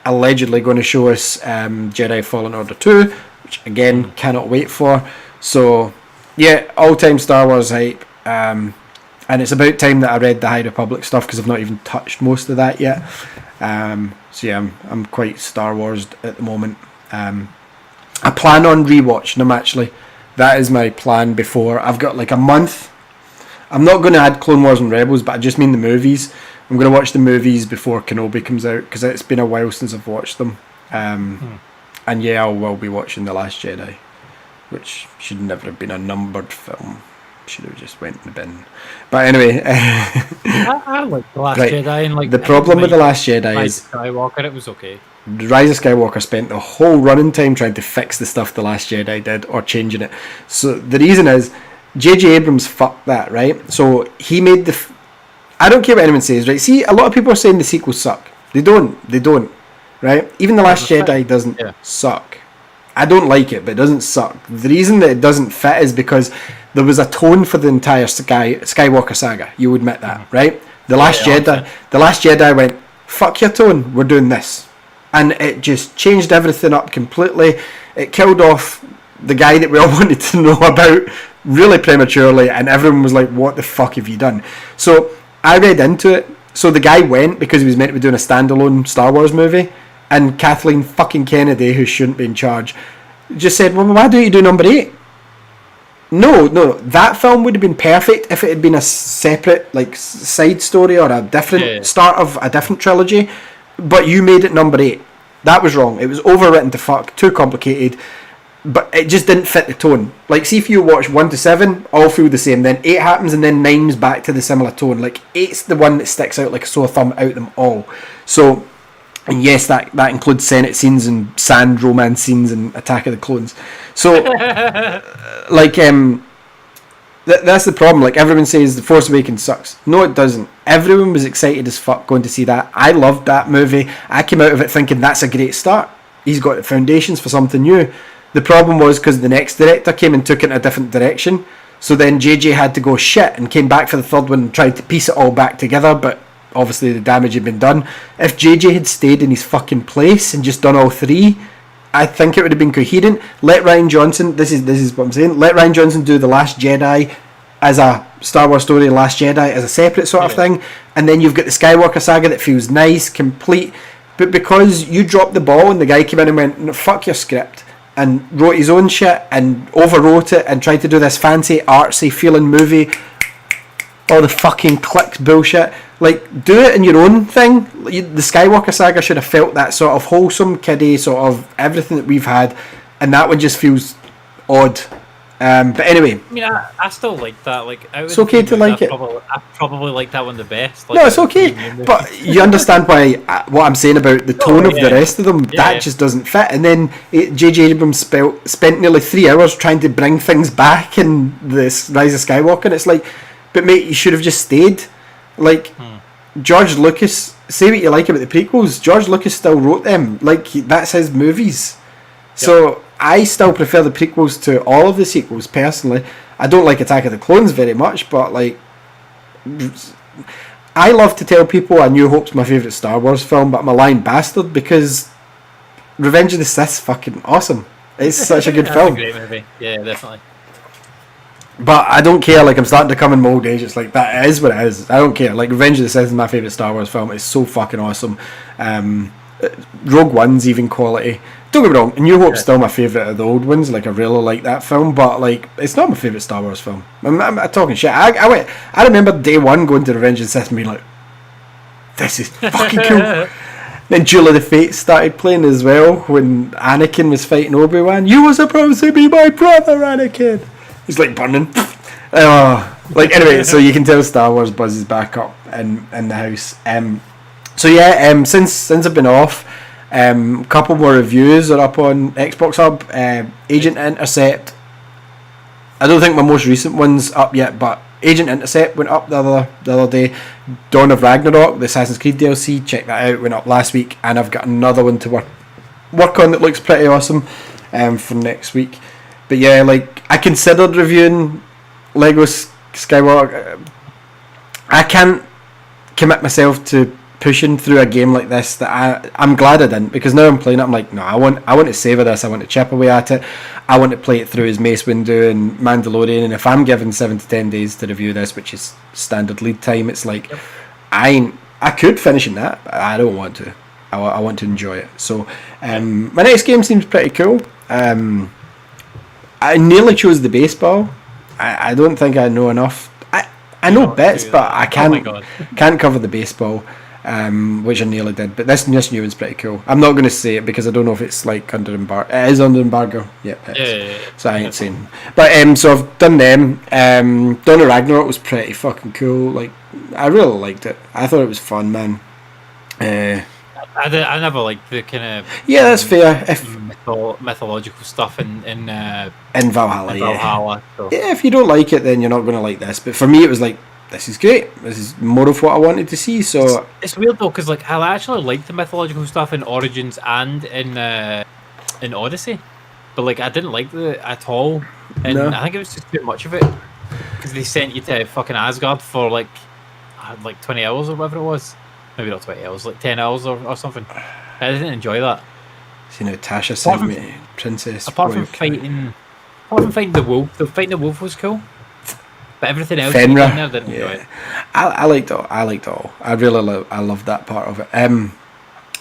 allegedly going to show us Jedi Fallen Order 2, which again cannot wait for. So yeah, all-time Star Wars hype. And it's about time that I read the High Republic stuff, because I've not even touched most of that yet. So yeah, I'm quite Star Wars at the moment. I plan on rewatching them, actually. That is my plan before. I've got like a month. I'm not going to add Clone Wars and Rebels, but I just mean the movies. I'm going to watch the movies before Kenobi comes out, because it's been a while since I've watched them. And yeah, I will be watching The Last Jedi, which should never have been a numbered film. Should have just went in the bin. But anyway, I like The Last Jedi, and like the problem with The Last Jedi is Skywalker. It was okay. Rise of Skywalker spent the whole running time trying to fix the stuff The Last Jedi did, or changing it. So the reason is J.J. Abrams fucked that, right? So he made I don't care what anyone says, right? See, a lot of people are saying the sequels suck. They don't, right? Even The Last Jedi doesn't suck. I don't like it, but it doesn't suck. The reason that it doesn't fit is because there was a tone for the entire Skywalker Saga. You would admit that, right? The Last Jedi went, fuck your tone, we're doing this. And it just changed everything up completely. It killed off the guy that we all wanted to know about really prematurely, and everyone was like, what the fuck have you done? So I read into it. So the guy went because he was meant to be doing a standalone Star Wars movie, and Kathleen fucking Kennedy, who shouldn't be in charge, just said, well, why don't you do number 8? No, that film would have been perfect if it had been a separate, like, side story or a different start of a different trilogy, but you made it number 8. That was wrong. It was overwritten to fuck, too complicated, but it just didn't fit the tone. Like, see if you watch 1 to 7, all feel the same, then 8 happens, and then 9's back to the similar tone. Like, 8's the one that sticks out like a sore thumb out of them all. So, and yes, that includes Senate scenes and sand romance scenes and Attack of the Clones. So, like, that's the problem. Like, everyone says The Force Awakens sucks. No, it doesn't. Everyone was excited as fuck going to see that. I loved that movie. I came out of it thinking that's a great start. He's got the foundations for something new. The problem was because the next director came and took it in a different direction. So then JJ had to go shit and came back for the third one and tried to piece it all back together, but obviously the damage had been done. If JJ had stayed in his fucking place and just done all 3, I think it would have been coherent. Let Rian Johnson, this is what I'm saying, let Rian Johnson do The Last Jedi as a Star Wars story, Last Jedi as a separate sort of thing, and then you've got the Skywalker Saga that feels nice, complete, but because you dropped the ball and the guy came in and went, no, fuck your script, and wrote his own shit and overwrote it and tried to do this fancy, artsy feeling movie, all the fucking clicks bullshit. Like, do it in your own thing. The Skywalker Saga should have felt that sort of wholesome, kiddie, sort of everything that we've had, and that one just feels odd. But anyway, I mean, I still like that. Like, it's okay to like it. I probably like that one the best. Like, no, it's okay, but you understand why what I'm saying about the tone of the rest of them. That just doesn't fit. And then J.J. Abrams spent nearly 3 hours trying to bring things back in this Rise of Skywalker. And it's like, but mate, you should have just stayed. Like, George Lucas, say what you like about the prequels, George Lucas still wrote them. Like, that's his movies. So I still prefer the prequels to all of the sequels, personally. I don't like Attack of the Clones very much, but, like, I love to tell people A New Hope's my favourite Star Wars film, but I'm a lying bastard, because Revenge of the Sith's fucking awesome. It's such a good film. A great movie. Yeah, definitely. But I don't care, like, I'm starting to come in my old age. It's like, that is what it is. I don't care. Like, Revenge of the Sith is my favourite Star Wars film. It's so fucking awesome. Rogue One's even quality. Don't get me wrong, New Hope's still my favourite of the old ones. Like, I really like that film, but, like, it's not my favourite Star Wars film. I'm talking shit. I remember day one going to Revenge of the Sith and being like, this is fucking cool. Then Duel of the Fates started playing as well when Anakin was fighting Obi-Wan. You were supposed to be my brother, Anakin. He's like burning. Like, anyway, so you can tell Star Wars buzz is back up in the house. So yeah, since I've been off, a couple more reviews are up on Xbox Hub. Agent Intercept, I don't think my most recent one's up yet, but Agent Intercept went up the other day. Dawn of Ragnarok, the Assassin's Creed DLC, check that out, went up last week, and I've got another one to work on that looks pretty awesome for next week. But yeah, like, I considered reviewing Lego Skywalker. I can't commit myself to pushing through a game like this that I'm glad I didn't, because now I'm playing it, I'm like, no, I want to savour this, I want to chip away at it, I want to play it through as Mace Windu and Mandalorian, and if I'm given 7 to 10 days to review this, which is standard lead time, it's like, I could finish in that, but I don't want to. I want to enjoy it. So my next game seems pretty cool. I nearly chose the baseball. I don't think I know enough. I know bits, but I can't cover the baseball, which I nearly did. But this new one's pretty cool. I'm not going to say it because I don't know if it's like under embargo. It is under embargo. Yeah. So I ain't saying. But so I've done them. Dawn of Ragnarok was pretty fucking cool. Like, I really liked it. I thought it was fun, man. I never liked the kind of that's fair. If mythological stuff in Valhalla, Valhalla. So. Yeah, if you don't like it, then you're not going to like this. But for me, it was like, this is great. This is more of what I wanted to see. So it's weird though, because like I actually like the mythological stuff in Origins and in Odyssey, but like I didn't like it at all, and I think it was just too much of it because they sent you to fucking Asgard for like 20 hours or whatever it was. Maybe not 20 hours, like 10 hours or something. I didn't enjoy that. See, now Tasha sent me Princess. Apart from fighting the wolf, fighting the wolf was cool. But everything else Fenrir, I didn't enjoy it. I liked it all. I loved that part of it.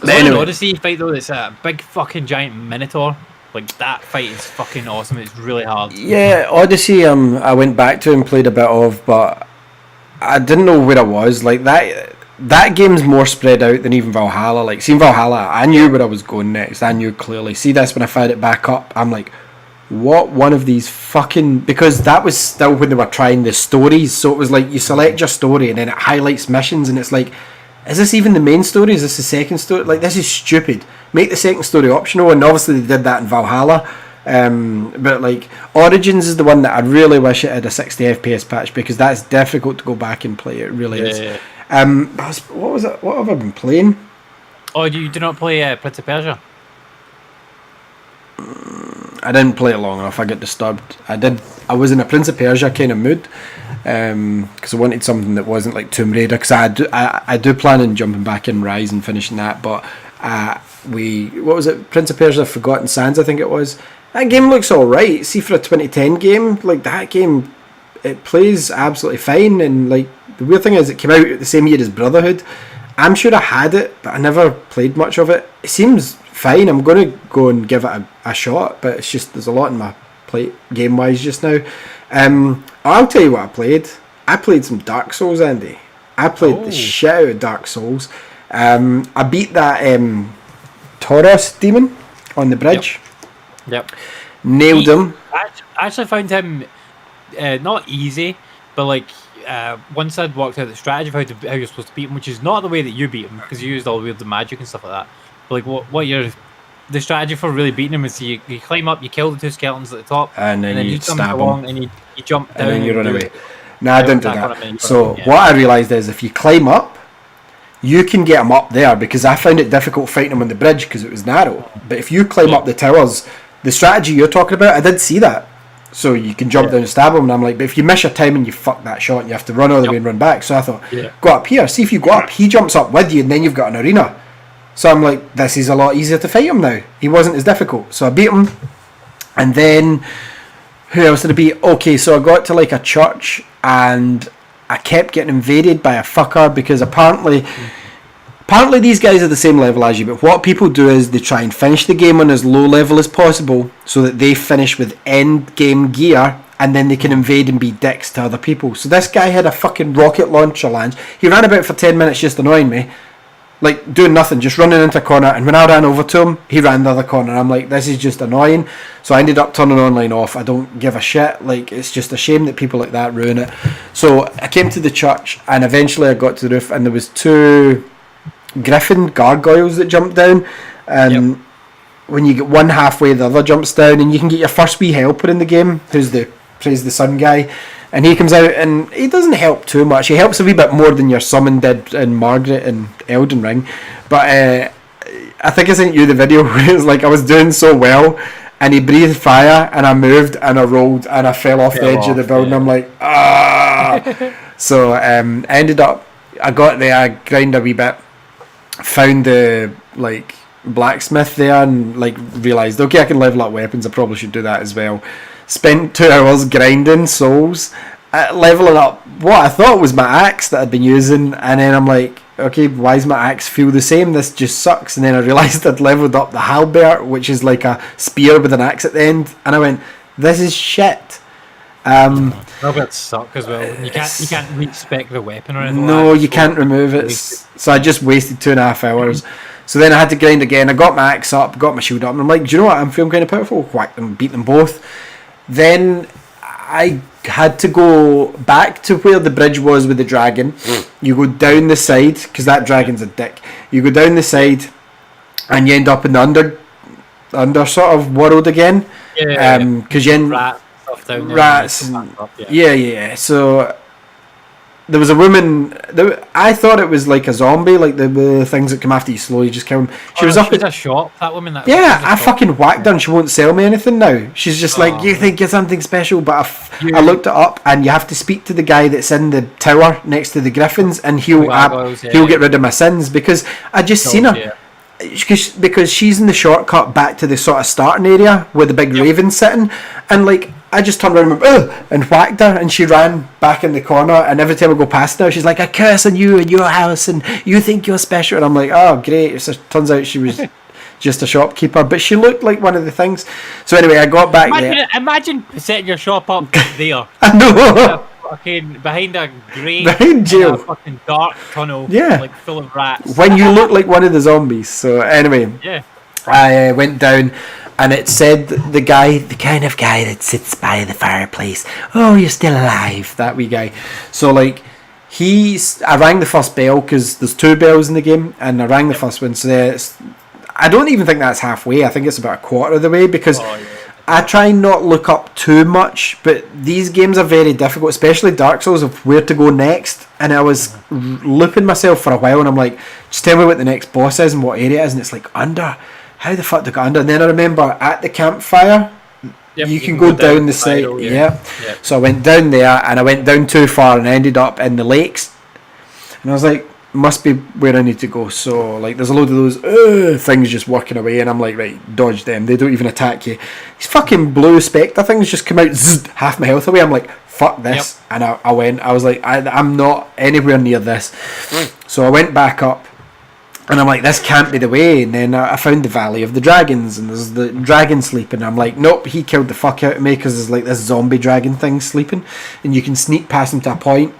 But anyway, Odyssey fight though, it's a big fucking giant minotaur. Like, that fight is fucking awesome. It's really hard. Yeah, Odyssey. I went back to and played a bit of, but I didn't know where I was. Like that game's more spread out than even Valhalla. Like, seeing Valhalla, I knew where I was going next. I knew clearly. See this, when I fired it back up, I'm like, what one of these fucking... Because that was still when they were trying the stories, so it was like, you select your story and then it highlights missions, and it's like, is this even the main story? Is this the second story? Like, this is stupid. Make the second story optional, and obviously they did that in Valhalla. But like, Origins is the one that I really wish it had a 60 FPS patch, because that's difficult to go back and play. It really is. Yeah. What was it? What have I been playing? Oh, you do not play Prince of Persia? I didn't play it long enough. I got disturbed. I was in a Prince of Persia kind of mood, because I wanted something that wasn't like Tomb Raider. Because I do plan on jumping back in Rise and finishing that. But what was it? Prince of Persia: Forgotten Sands, I think it was. That game looks alright. See, for a 2010 game, like, that game, it plays absolutely fine. And like, the weird thing is, it came out the same year as Brotherhood. I'm sure I had it, but I never played much of it. It seems fine. I'm going to go and give it a shot, but it's just, there's a lot in my plate game-wise just now. I'll tell you what I played. I played some Dark Souls, Andy. I played the shit out of Dark Souls. I beat that Tauros demon on the bridge. Yep. Nailed him. I actually found him not easy, but like, once I'd worked out the strategy of how you're supposed to beat him, which is not the way that you beat him, because you used all the weird magic and stuff like that. But like, the strategy for really beating him is you climb up, you kill the two skeletons at the top, and then you stab along, him, and you jump down, and then you run away. No, I didn't do that. So yeah. What I realised is, if you climb up, you can get him up there, because I found it difficult fighting him on the bridge because it was narrow. But if you climb up the towers, the strategy you're talking about, I did see that. So you can jump down and stab him, and I'm like, but if you miss your time and you fuck that shot, and you have to run all the way and run back. So I thought, go up here. See, if you go up, he jumps up with you, and then you've got an arena. So I'm like, this is a lot easier to fight him now. He wasn't as difficult. So I beat him. And then, who else did I beat? Okay, so I got to like a church, and I kept getting invaded by a fucker, because apparently these guys are the same level as you, but what people do is they try and finish the game on as low level as possible, so that they finish with end game gear, and then they can invade and be dicks to other people. So this guy had a fucking rocket launcher launch. He ran about for 10 minutes just annoying me, like doing nothing, just running into a corner, and when I ran over to him, he ran the other corner. I'm like, this is just annoying. So I ended up turning online off. I don't give a shit. Like, it's just a shame that people like that ruin it. So I came to the church, and eventually I got to the roof, and there was two griffin gargoyles that jumped down, and when you get one halfway, the other jumps down, and you can get your first wee helper in the game, who's the plays the sun guy, and he comes out and he doesn't help too much. He helps a wee bit more than your summon did in Margaret and Elden Ring, but I think I sent you the video where it was like I was doing so well, and he breathed fire, and I moved, and I rolled, and I fell off the edge of the building. I'm like, ah. So I ended up, I got there, I grind a wee bit, found the like blacksmith there, and like realised, okay, I can level up weapons. I probably should do that as well. Spent 2 hours grinding souls, leveling up what I thought was my axe that I'd been using, and then I'm like, okay, why does my axe feel the same? This just sucks. And then I realised I'd leveled up the halberd, which is like a spear with an axe at the end, and I went, this is shit. Halberds suck as well. You can't respec the weapon or anything. No, like that. you can't remove it. So I just wasted 2.5 hours. So then I had to grind again. I got my axe up, got my shield up, and I'm like, do you know what? I'm feeling kind of powerful. Whack them, beat them both. Then I had to go back to where the bridge was with the dragon. You go down the side, because that dragon's a dick. You go down the side, and you end up in the under sort of world again. Yeah. Because you end rats. Yeah. So there was a woman. I thought it was like a zombie, like the things that come after you slowly just kill them. She was up at a shop. That woman. I fucking whacked her, and she won't sell me anything now. She's just like, you think you're something special, but I looked it up, and you have to speak to the guy that's in the tower next to the griffins, and he'll get rid of my sins, because I just seen her. Yeah. Because she's in the shortcut back to the sort of starting area where the big raven's sitting, and like I just turned around and whacked her, and she ran back in the corner, and every time I go past her she's like, I curse on you and your house, and you think you're special, and I'm like, oh great. So it turns out she was just a shopkeeper, but she looked like one of the things. So anyway, I got back there. Imagine setting your shop up there. I know. Fucking behind a grate, behind jail, a fucking dark tunnel, like full of rats. When you look like one of the zombies. So anyway, I went down, and it said the kind of guy that sits by the fireplace. Oh, you're still alive, that wee guy. So like, I rang the first bell, because there's 2 bells in the game, and I rang the first one. So I don't even think that's halfway. I think it's about a quarter of the way, because I try not look up too much, but these games are very difficult, especially Dark Souls, of where to go next. And I was looping myself for a while, and I'm like, just tell me what the next boss is and what area it is. And it's like, under. How the fuck do I go under? And then I remember at the campfire, you can go down the side. So I went down there, and I went down too far and ended up in the lakes. And I was like, must be where I need to go. So like, there's a load of those things just working away, and I'm like, right, dodge them. They don't even attack you. These fucking blue spectre things just come out, half my health away. I'm like, fuck this. And I was like, I'm not anywhere near this. So I went back up, and I'm like, this can't be the way. And then I found the Valley of the Dragons, and there's the dragon sleeping. I'm like, nope, he killed the fuck out of me, because there's like this zombie dragon thing sleeping, and you can sneak past him to a point.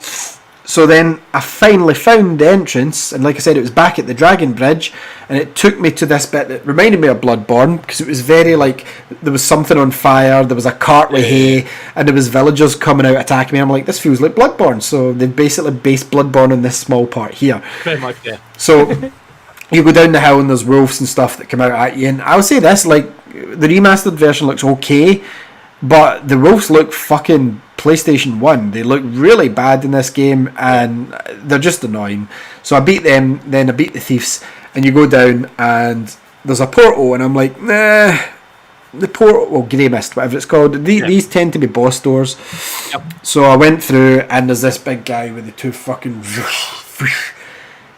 So then I finally found the entrance, and like I said, it was back at the Dragon Bridge, and it took me to this bit that reminded me of Bloodborne, because it was very like, there was something on fire, there was a cart with hay, and there was villagers coming out attacking me. I'm like, this feels like Bloodborne. So they've basically based Bloodborne on this small part here. Pretty much, yeah. So you go down the hill, and there's wolves and stuff that come out at you, and I'll say this, like, the remastered version looks okay, but the wolves look fucking PlayStation 1. They look really bad in this game, and they're just annoying. So I beat them, then I beat the thieves, and you go down, and there's a portal, and I'm like, nah, the portal, well, Grey Mist, whatever it's called, these tend to be boss doors. So I went through, and there's this big guy with the 2 fucking...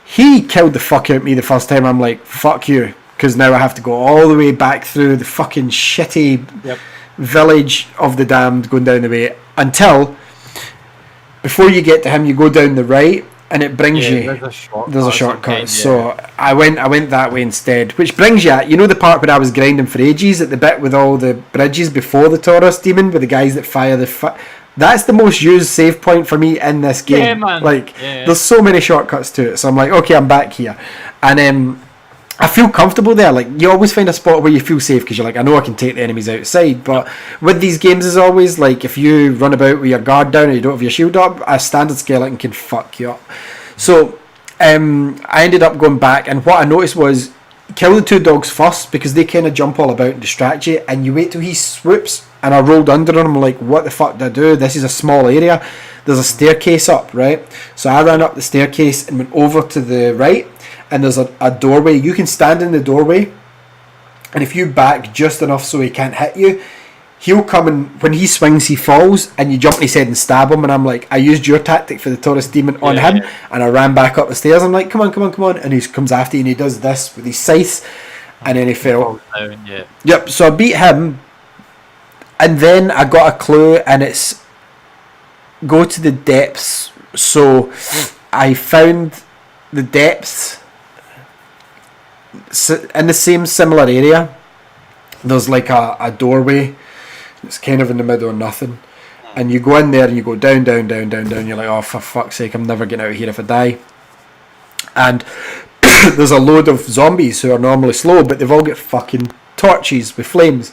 He killed the fuck out of me the first time. I'm like, fuck you, because now I have to go all the way back through the fucking shitty village of the damned, going down the way, until before you get to him, you go down the right, and it brings you. There's a shortcut. So I went that way instead, which brings you at, you know, the part where I was grinding for ages, at the bit with all the bridges before the Taurus demon, with the guys that fire the. That's the most used save point for me in this game. Yeah, man. Like, there's so many shortcuts to it. So I'm like, okay, I'm back here, and I feel comfortable there. Like, you always find a spot where you feel safe, because you're like, I know I can take the enemies outside. But with these games, as always, like, if you run about with your guard down and you don't have your shield up, a standard skeleton can fuck you up. So I ended up going back, and what I noticed was, kill the 2 dogs first, because they kind of jump all about and distract you, and you wait till he swoops and I rolled under and I'm like, what the fuck did I do? This is a small area. There's a staircase up, right? So I ran up the staircase and went over to the right, and there's a doorway. You can stand in the doorway, and if you back just enough so he can't hit you, he'll come, and when he swings he falls, and you jump on his head and stab him. And I'm like, I used your tactic for the Taurus demon on him, and I ran back up the stairs. I'm like, come on, and he comes after you and he does this with his scythe, and then he fell. Yep, so I beat him, and then I got a clue, and it's go to the depths. So I found the depths in the same similar area. There's like a doorway. It's kind of in the middle of nothing, and you go in there and you go down. You're like, oh, for fuck's sake, I'm never getting out of here if I die. And there's a load of zombies who are normally slow, but they've all got fucking torches with flames,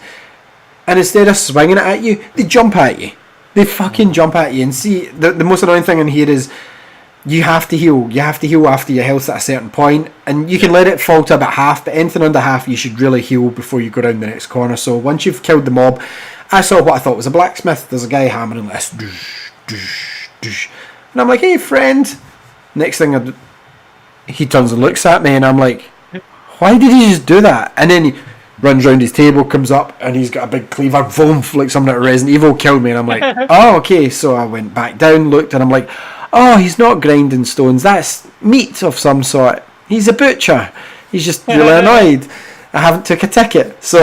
and instead of swinging it at you, they jump at you. They fucking jump at you. And see, the most annoying thing in here is you have to heal. You have to heal after your health's at a certain point, and you can let it fall to about half, but anything under half you should really heal before you go around the next corner. So once you've killed the mob, I saw what I thought was a blacksmith. There's a guy hammering this, and I'm like, hey friend. Next thing he turns and looks at me, and I'm like, why did he just do that? And then he runs round his table, comes up, and he's got a big cleaver, boom, like something at Resident Evil, killed me. And I'm like, oh, okay. So I went back down, looked, and I'm like, oh, he's not grinding stones, that's meat of some sort. He's a butcher. He's just really annoyed I haven't took a ticket. So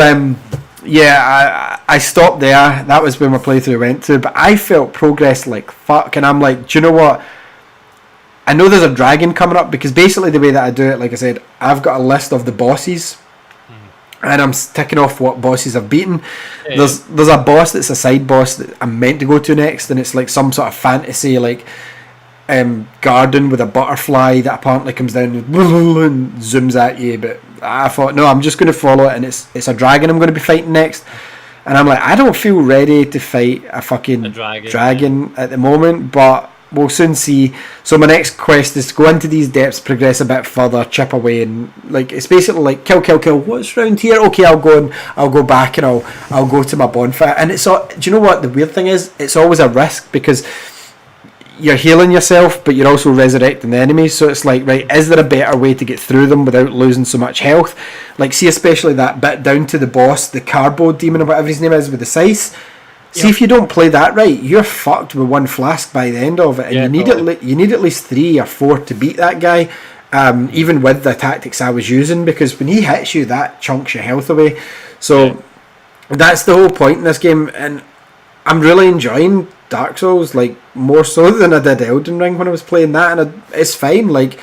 I stopped there. That was where my playthrough went to, but I felt progress like fuck, and I'm like, do you know what, I know there's a dragon coming up, because basically the way that I do it, like I said, I've got a list of the bosses, and I'm ticking off what bosses I've beaten. There's a boss that's a side boss that I'm meant to go to next, and it's like some sort of fantasy like garden with a butterfly that apparently comes down and zooms at you. But I thought, no, I'm just going to follow it, and it's a dragon I'm going to be fighting next. And I'm like, I don't feel ready to fight a fucking dragon at the moment, but we'll soon see. So my next quest is to go into these depths, progress a bit further, chip away, and like it's basically like kill. What's round here? Okay, I'll go back and I'll go to my bonfire. And it's all, do you know what the weird thing is? It's always a risk, because you're healing yourself, but you're also resurrecting the enemies. So it's like, right, is there a better way to get through them without losing so much health? Like, see, especially that bit down to the boss, the Carbo demon or whatever his name is with the scythe. See, if you don't play that right, you're fucked with one flask by the end of it, and you need at least 3 or 4 to beat that guy. Even with the tactics I was using, because when he hits you, that chunks your health away. So that's the whole point in this game, and I'm really enjoying Dark Souls, like more so than I did Elden Ring when I was playing that, and it's fine. Like,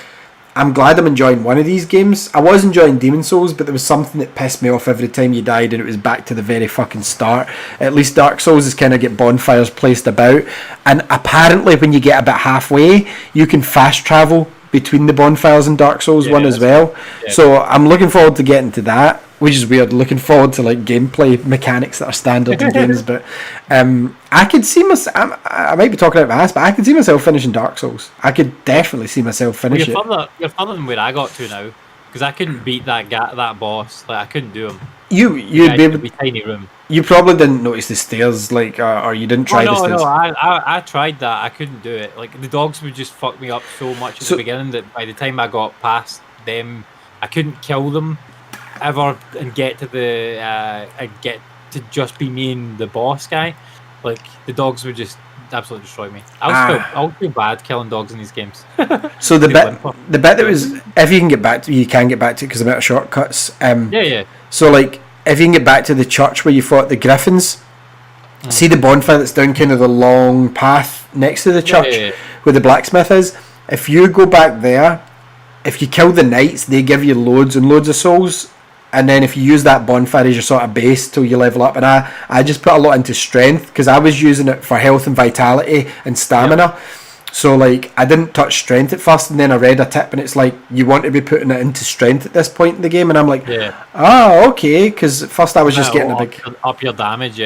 I'm glad I'm enjoying one of these games. I was enjoying Demon Souls, but there was something that pissed me off every time you died, and it was back to the very fucking start. At least Dark Souls is kind of get bonfires placed about, and apparently when you get about halfway, you can fast travel between the bonfires in Dark Souls 1 as well. So I'm looking forward to getting to that, which is weird, looking forward to like gameplay mechanics that are standard in games. But I could see myself, I might be talking out my ass, but I could see myself finishing Dark Souls. I could definitely see myself finish it. You're further than where I got to now, because I couldn't beat that boss. Like, I couldn't do him. You'd be able to tiny room. You probably didn't notice the stairs, like, or you didn't try the stairs. No, I tried that. I couldn't do it. Like, the dogs would just fuck me up so much at the beginning that by the time I got past them, I couldn't kill them ever and get to just be me and the boss guy. Like, the dogs would just absolutely destroy me. I would feel bad killing dogs in these games. So the bit that was, if you can get back to, you can get back to it because I'm out of shortcuts. So like, if you can get back to the church where you fought the griffins, see the bonfire that's down kind of the long path next to the church where the blacksmith is. If you go back there, if you kill the knights, they give you loads and loads of souls. And then if you use that bonfire as your sort of base till you level up, and I just put a lot into strength because I was using it for health and vitality and stamina. So like I didn't touch strength at first, and then I read a tip, and it's like you want to be putting it into strength at this point in the game, and I'm like, okay, because at first I was just getting a big up your damage,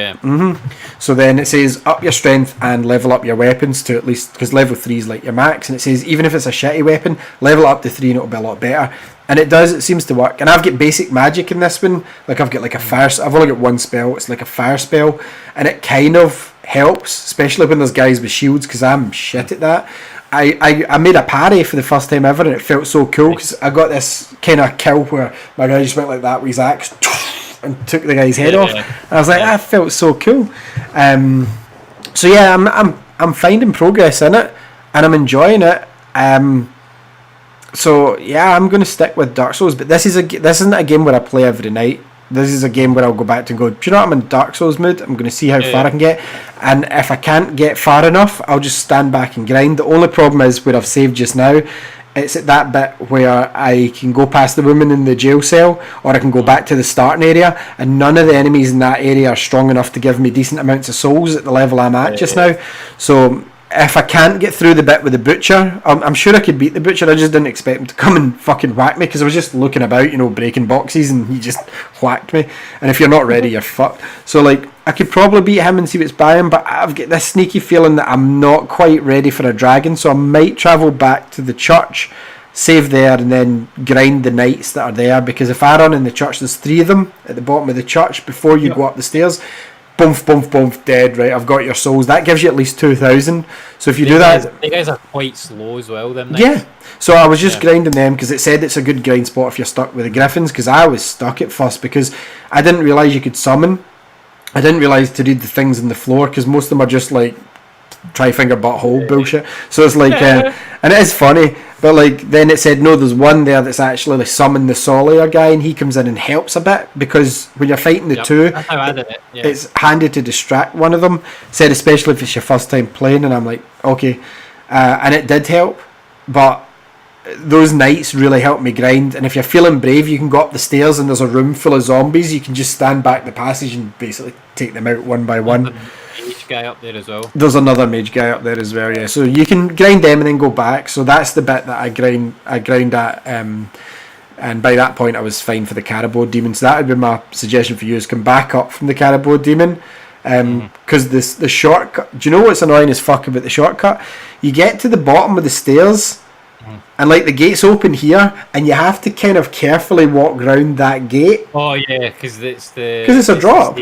So then it says up your strength and level up your weapons to at least, because level 3 is like your max, and it says even if it's a shitty weapon, level it up to 3 and it'll be a lot better. And it does, it seems to work. And I've got basic magic in this one. Like I've got like a fire, I've only got one spell, it's like a fire spell, and it kind of helps, especially when there's guys with shields, because I'm shit at that. I made a parry for the first time ever, and it felt so cool because I got this kind of kill where my guy just went like that with his axe and took the guy's head off. And I was like, that felt so cool. So yeah, I'm finding progress in it, and I'm enjoying it. So yeah, I'm going to stick with Dark Souls, but this isn't a game where I play every night. This is a game where I'll go back to and go, do you know what, I'm in Dark Souls mood, I'm going to see how far I can get, and if I can't get far enough, I'll just stand back and grind. The only problem is where I've saved just now, it's at that bit where I can go past the woman in the jail cell, or I can go back to the starting area, and none of the enemies in that area are strong enough to give me decent amounts of souls at the level I'm at just now. So if I can't get through the bit with the butcher, I'm sure I could beat the butcher. I just didn't expect him to come and fucking whack me, because I was just looking about, breaking boxes, and he just whacked me. And if you're not ready, you're fucked. So like, I could probably beat him and see what's by him, but I've got this sneaky feeling that I'm not quite ready for a dragon, so I might travel back to the church, save there, and then grind the knights that are there, because if I run in the church, there's 3 of them at the bottom of the church before you go up the stairs. Boom, dead, right, I've got your souls. That gives you at least 2,000. So if you do that... The guys are quite slow as well, them knights. Yeah, so I was just grinding them, because it said it's a good grind spot if you're stuck with the griffins, because I was stuck at first, because I didn't realise you could summon. I didn't realise to read the things in the floor, because most of them are just like try-finger butthole bullshit. So it's like, and it is funny, but like then it said no, there's one there that's actually like summon the Solier guy, and he comes in and helps a bit, because when you're fighting the two, that's how I did it. It's handy to distract one of them. It said especially if it's your first time playing, and I'm like, okay, and it did help, but those knights really helped me grind. And if you're feeling brave, you can go up the stairs and there's a room full of zombies, you can just stand back the passage and basically take them out one by one. Mage guy up there as well. There's another mage guy up there as well, yeah. So you can grind them and then go back. So that's the bit that I grind at, and by that point I was fine for the Caribou demon. So that would be my suggestion for you, is come back up from the Caribou demon. Because the shortcut, do you know what's annoying as fuck about the shortcut? You get to the bottom of the stairs, and like the gate's open here, and you have to kind of carefully walk round that gate. Oh yeah, because it's a drop.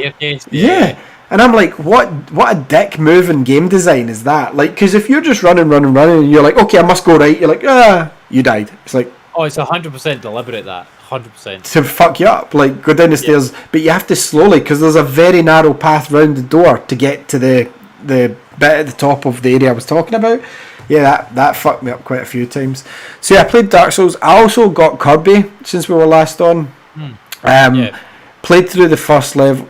Yeah. And I'm like, what a dick move in game design is that? Like, because if you're just running, and you're like, okay, I must go right, you're like, you died. It's like, oh, it's 100% deliberate, that 100% to fuck you up. Like, go down the stairs, but you have to slowly, because there's a very narrow path round the door to get to the bit at the top of the area I was talking about. Yeah, that fucked me up quite a few times. So yeah, I played Dark Souls. I also got Kirby since we were last on. Played through the first level,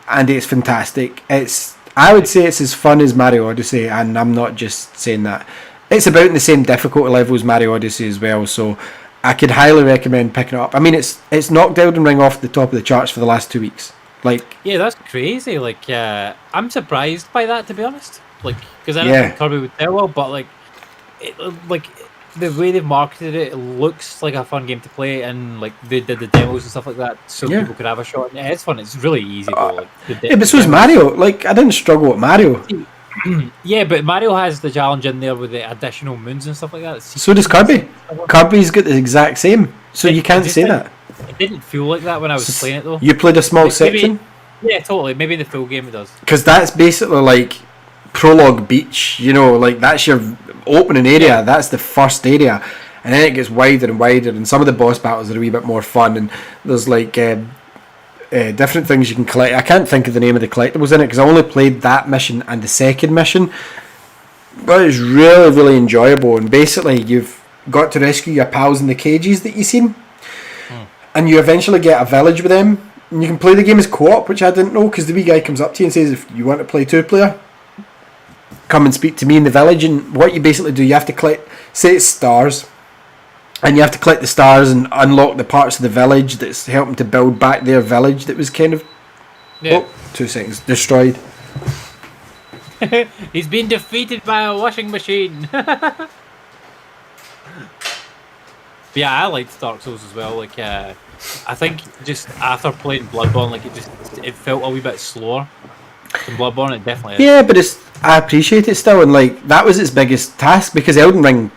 and it's fantastic. I would say it's as fun as Mario Odyssey, and I'm not just saying that. It's about in the same difficulty level as Mario Odyssey as well, so I could highly recommend picking it up. I mean, it's knocked Elden Ring off the top of the charts for the last 2 weeks. Like, yeah, that's crazy. Like, I'm surprised by that, to be honest. Like, because I don't think Kirby would sell well, but like the way they've marketed it, it looks like a fun game to play, and like they did the demos and stuff like that, so people could have a shot. And it's fun. It's really easy. Though, like, but so is Mario. Like, I didn't struggle with Mario. Yeah, but Mario has the challenge in there with the additional moons and stuff like that. So does Kirby. Kirby's got the exact same. So you can't say that. It didn't feel like that when I was playing it though. You played a small section? Yeah, totally. Maybe in the full game it does. Because that's basically like Prologue Beach, like that's your opening area, that's the first area, and then it gets wider and wider, and some of the boss battles are a wee bit more fun, and there's like different things you can collect. I can't think of the name of the collectibles in it because I only played that mission and the second mission, but it's really, really enjoyable. And basically you've got to rescue your pals in the cages that you've seen, and you eventually get a village with them, and you can play the game as co-op, which I didn't know, because the wee guy comes up to you and says, if you want to play 2-player, come and speak to me in the village. And what you basically do, you have to collect, say it's stars, and you have to collect the stars and unlock the parts of the village that's helping to build back their village that was kind of 2 seconds destroyed. He's been defeated by a washing machine. But yeah, I liked Dark Souls as well. Like, I think just after playing Bloodborne, like it felt a wee bit slower than Bloodborne. It definitely is. Yeah, but I appreciate it still, and like that was its biggest task because Elden Ring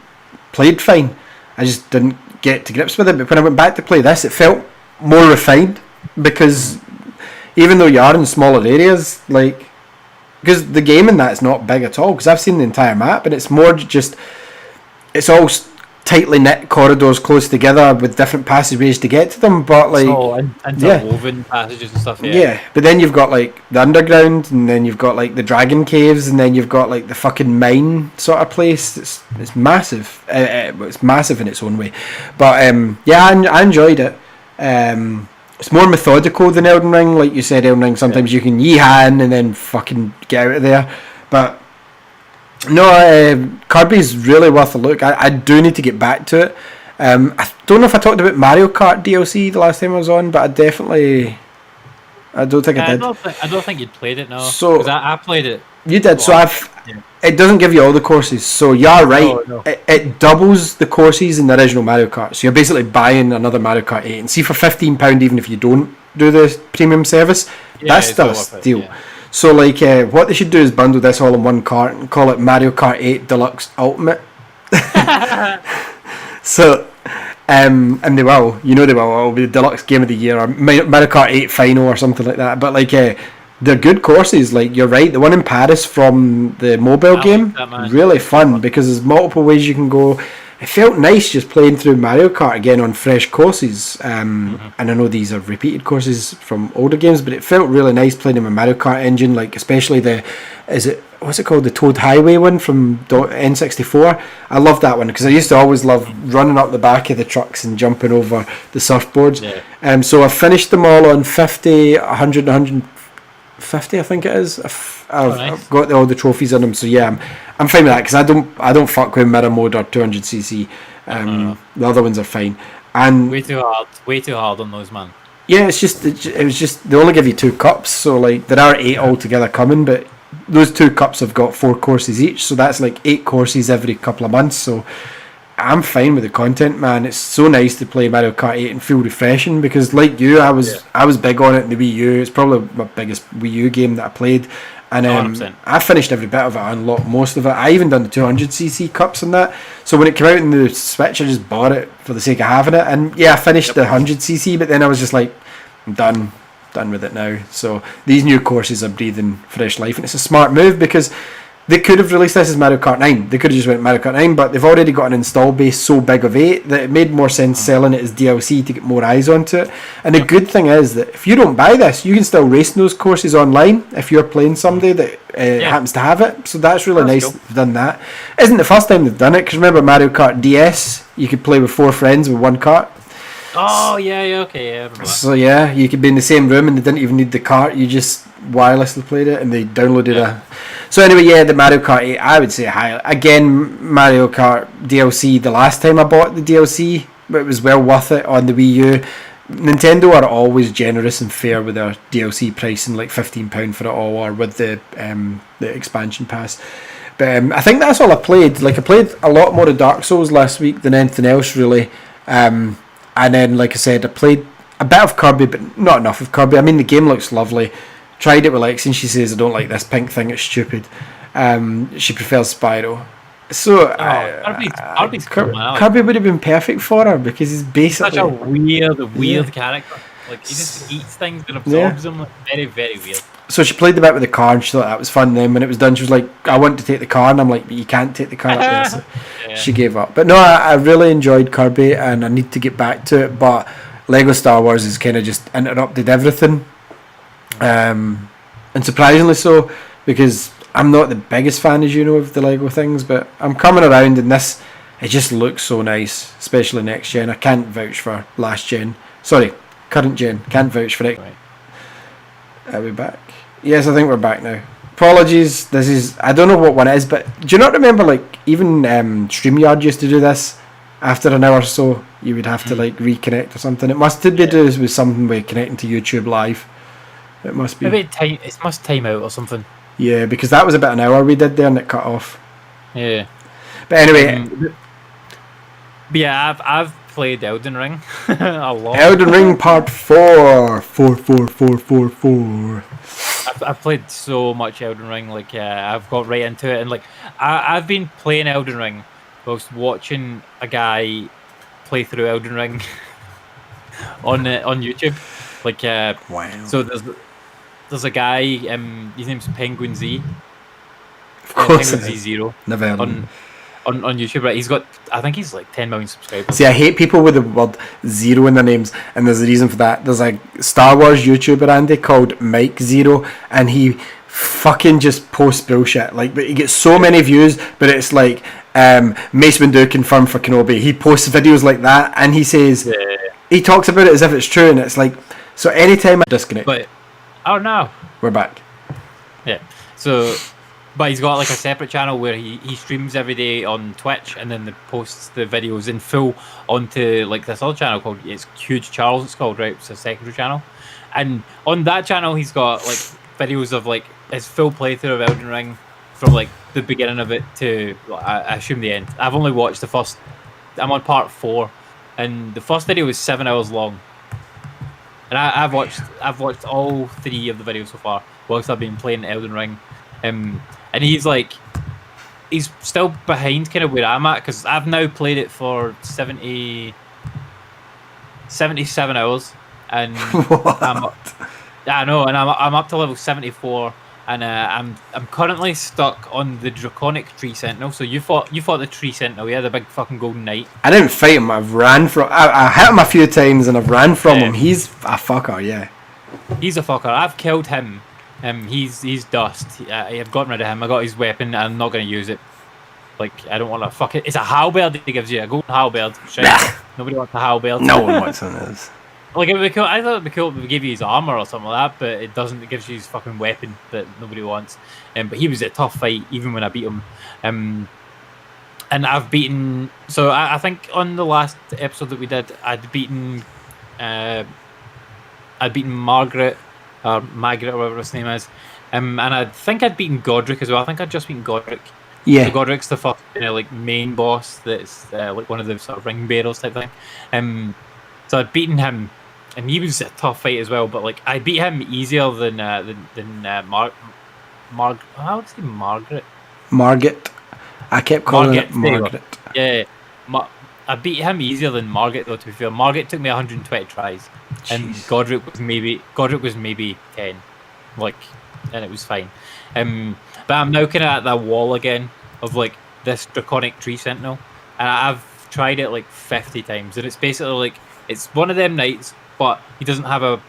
played fine. I just didn't get to grips with it. But when I went back to play this, it felt more refined because even though you are in smaller areas, like because the game in that is not big at all. Because I've seen the entire map, and it's more just it's all tightly knit corridors close together with different passageways to get to them, but like interwoven passages and stuff. Yeah, but then you've got like the underground, and then you've got like the dragon caves, and then you've got like the fucking mine sort of place. It's massive. It's massive in its own way, but yeah, I enjoyed it. It's more methodical than Elden Ring, like you said. Elden Ring sometimes you can yeehan and then fucking get out of there, but. No, Kirby's really worth a look. I do need to get back to it. I don't know if I talked about Mario Kart DLC the last time I was on, but I don't think I did. I don't think you'd played it, no. So I played it. You did. So it doesn't give you all the courses. So you're right. No. It doubles the courses in the original Mario Kart. So you're basically buying another Mario Kart 8. And see, for £15, even if you don't do the premium service, that's still a steal. Yeah. So like what they should do is bundle this all in one cart and call it Mario Kart 8 Deluxe Ultimate. So and they will, they will. It'll be the Deluxe Game of the Year or Mario Kart 8 Final or something like that. But like they're good courses. Like you're right, the one in Paris from the mobile game, really fun because there's multiple ways you can go. It felt nice just playing through Mario Kart again on fresh courses. And I know these are repeated courses from older games, but it felt really nice playing in my Mario Kart engine, like especially what's it called, the Toad Highway one from N64. I love that one because I used to always love running up the back of the trucks and jumping over the surfboards. Yeah. So I finished them all on 50, 100, 150, I think it is. I've got all the trophies on them, so yeah, I'm fine with that because I don't fuck with mirror mode or 200cc. The other ones are fine. And way too hard on those, man. Yeah, it was just they only give you 2 cups, so like there are 8 altogether coming, but those 2 cups have got 4 courses each, so that's like 8 courses every couple of months. So I'm fine with the content, man. It's so nice to play Mario Kart 8 and feel refreshing because, like you, I was big on it in the Wii U. It's probably my biggest Wii U game that I played, and I finished every bit of it. I unlocked most of it. I even done the 200cc cups and that. So when it came out in the Switch, I just bought it for the sake of having it. And yeah, I finished the 100cc, but then I was just like, I'm done with it now. So these new courses are breathing fresh life, and it's a smart move because they could have released this as Mario Kart 9. They could have just went Mario Kart 9, but they've already got an install base so big of 8 that it made more sense selling it as DLC to get more eyes onto it. And the good thing is that if you don't buy this, you can still race those courses online if you're playing somebody that happens to have it. So that's really nice that they've done that. Isn't the first time they've done it, because remember Mario Kart DS, you could play with 4 friends with one cart. Oh, yeah, okay, yeah. I remember that. So yeah, you could be in the same room and they didn't even need the cart, you just wirelessly played it and they downloaded So anyway, yeah, the Mario Kart 8, I would say high. Again, Mario Kart DLC, the last time I bought the DLC, but it was well worth it on the Wii U. Nintendo are always generous and fair with their DLC pricing, like £15 for it all, or with the expansion pass. But I think that's all I played. Like I played a lot more of Dark Souls last week than anything else really. And then, like I said, I played a bit of Kirby, but not enough of Kirby. I mean, the game looks lovely. Tried it with Lexi and she says, I don't like this pink thing, it's stupid. She prefers Spyro. So Kirby would have been perfect for her because he's basically such a weird character. Like he just eats things and absorbs them. Like, very, very weird. So she played the bit with the car and she thought that was fun. Then when it was done, she was like, I want to take the car, and I'm like, but you can't take the car up there. So she gave up. But no, I really enjoyed Kirby and I need to get back to it, but Lego Star Wars has kind of just interrupted everything. And surprisingly so, because I'm not the biggest fan, as you know, of the Lego things, but I'm coming around, and this, it just looks so nice, especially next gen. I can't vouch for last gen. Sorry, current gen. Can't vouch for it. Right. Are we back? Yes, I think we're back now. Apologies, this is, I don't know what one it is, but do you not remember, like, even StreamYard used to do this? After an hour or so, you would have to, like, reconnect or something. It must have to do with something with connecting to YouTube Live. It must be. Maybe it must time out or something. Yeah, because that was about an hour we did there and it cut off. Yeah. But anyway, but yeah, I've played Elden Ring a lot. Elden Ring Part 4. 4. I've played so much Elden Ring, like I've got right into it, and like I've been playing Elden Ring whilst watching a guy play through Elden Ring on YouTube. Like Wow. So there's a guy, his name's Penguin Z. Of course Penguin it Z is. Zero Never heard of him. on YouTube. Right, I think he's like 10 million subscribers. See, I hate people with the word zero in their names, and there's a reason for that. There's a Star Wars YouTuber, Andy, called Mike Zero, and he fucking just posts bullshit. Like, but he gets so many views, but it's like Mace Windu confirmed for Kenobi. He posts videos like that, and he says he talks about it as if it's true, and it's like, so anytime I disconnect, But oh no, we're back. yeah. So. But he's got like a separate channel where he streams every day on Twitch, and then posts the videos in full onto like this other channel called Huge Charles. It's called, right? It's a secondary channel, and on that channel he's got like videos of like his full playthrough of Elden Ring from like the beginning of it to I assume the end. I've only watched the first. I'm on part 4, and the first video is 7 hours long, and I've watched all 3 of the videos so far whilst I've been playing Elden Ring. And he's still behind kind of where I'm at, because I've now played it for 77 hours, and I know, and I'm up to level 74, and I'm currently stuck on the Draconic Tree Sentinel. So you fought the Tree Sentinel, yeah, the big fucking golden knight. I didn't fight him. I've ran from. I hit him a few times and I've ran from him. He's a fucker, yeah. He's a fucker. I've killed him. He's dust. I've gotten rid of him. I got his weapon. I'm not going to use it. Like, I don't want to fuck it. It's a halberd he gives you, a golden halberd. Nobody wants a halberd. No one wants one of those. Like, it'd be cool. I thought it'd be cool if we give you his armor or something like that, but it doesn't. It gives you his fucking weapon that nobody wants. But he was a tough fight, even when I beat him. And I've beaten. So I think on the last episode that we did, I'd beaten Margaret. Or Margaret, or whatever his name is, and I think I'd beaten Godric as well. I think I'd just beaten Godric. Yeah. So Godric's the first like main boss. That's like one of the sort of ring bearers type thing. So I'd beaten him, and he was a tough fight as well. But like I beat him easier than how would I say Margaret? Margaret. I kept calling it Margaret. Yeah. I beat him easier than Margaret, though. To be fair, Margaret took me 120 tries, and Godric was maybe 10, like, and it was fine. But I'm now kind of at that wall again of like this Draconic Tree Sentinel, and I've tried it like 50 times, and it's basically like it's one of them knights, but he doesn't have the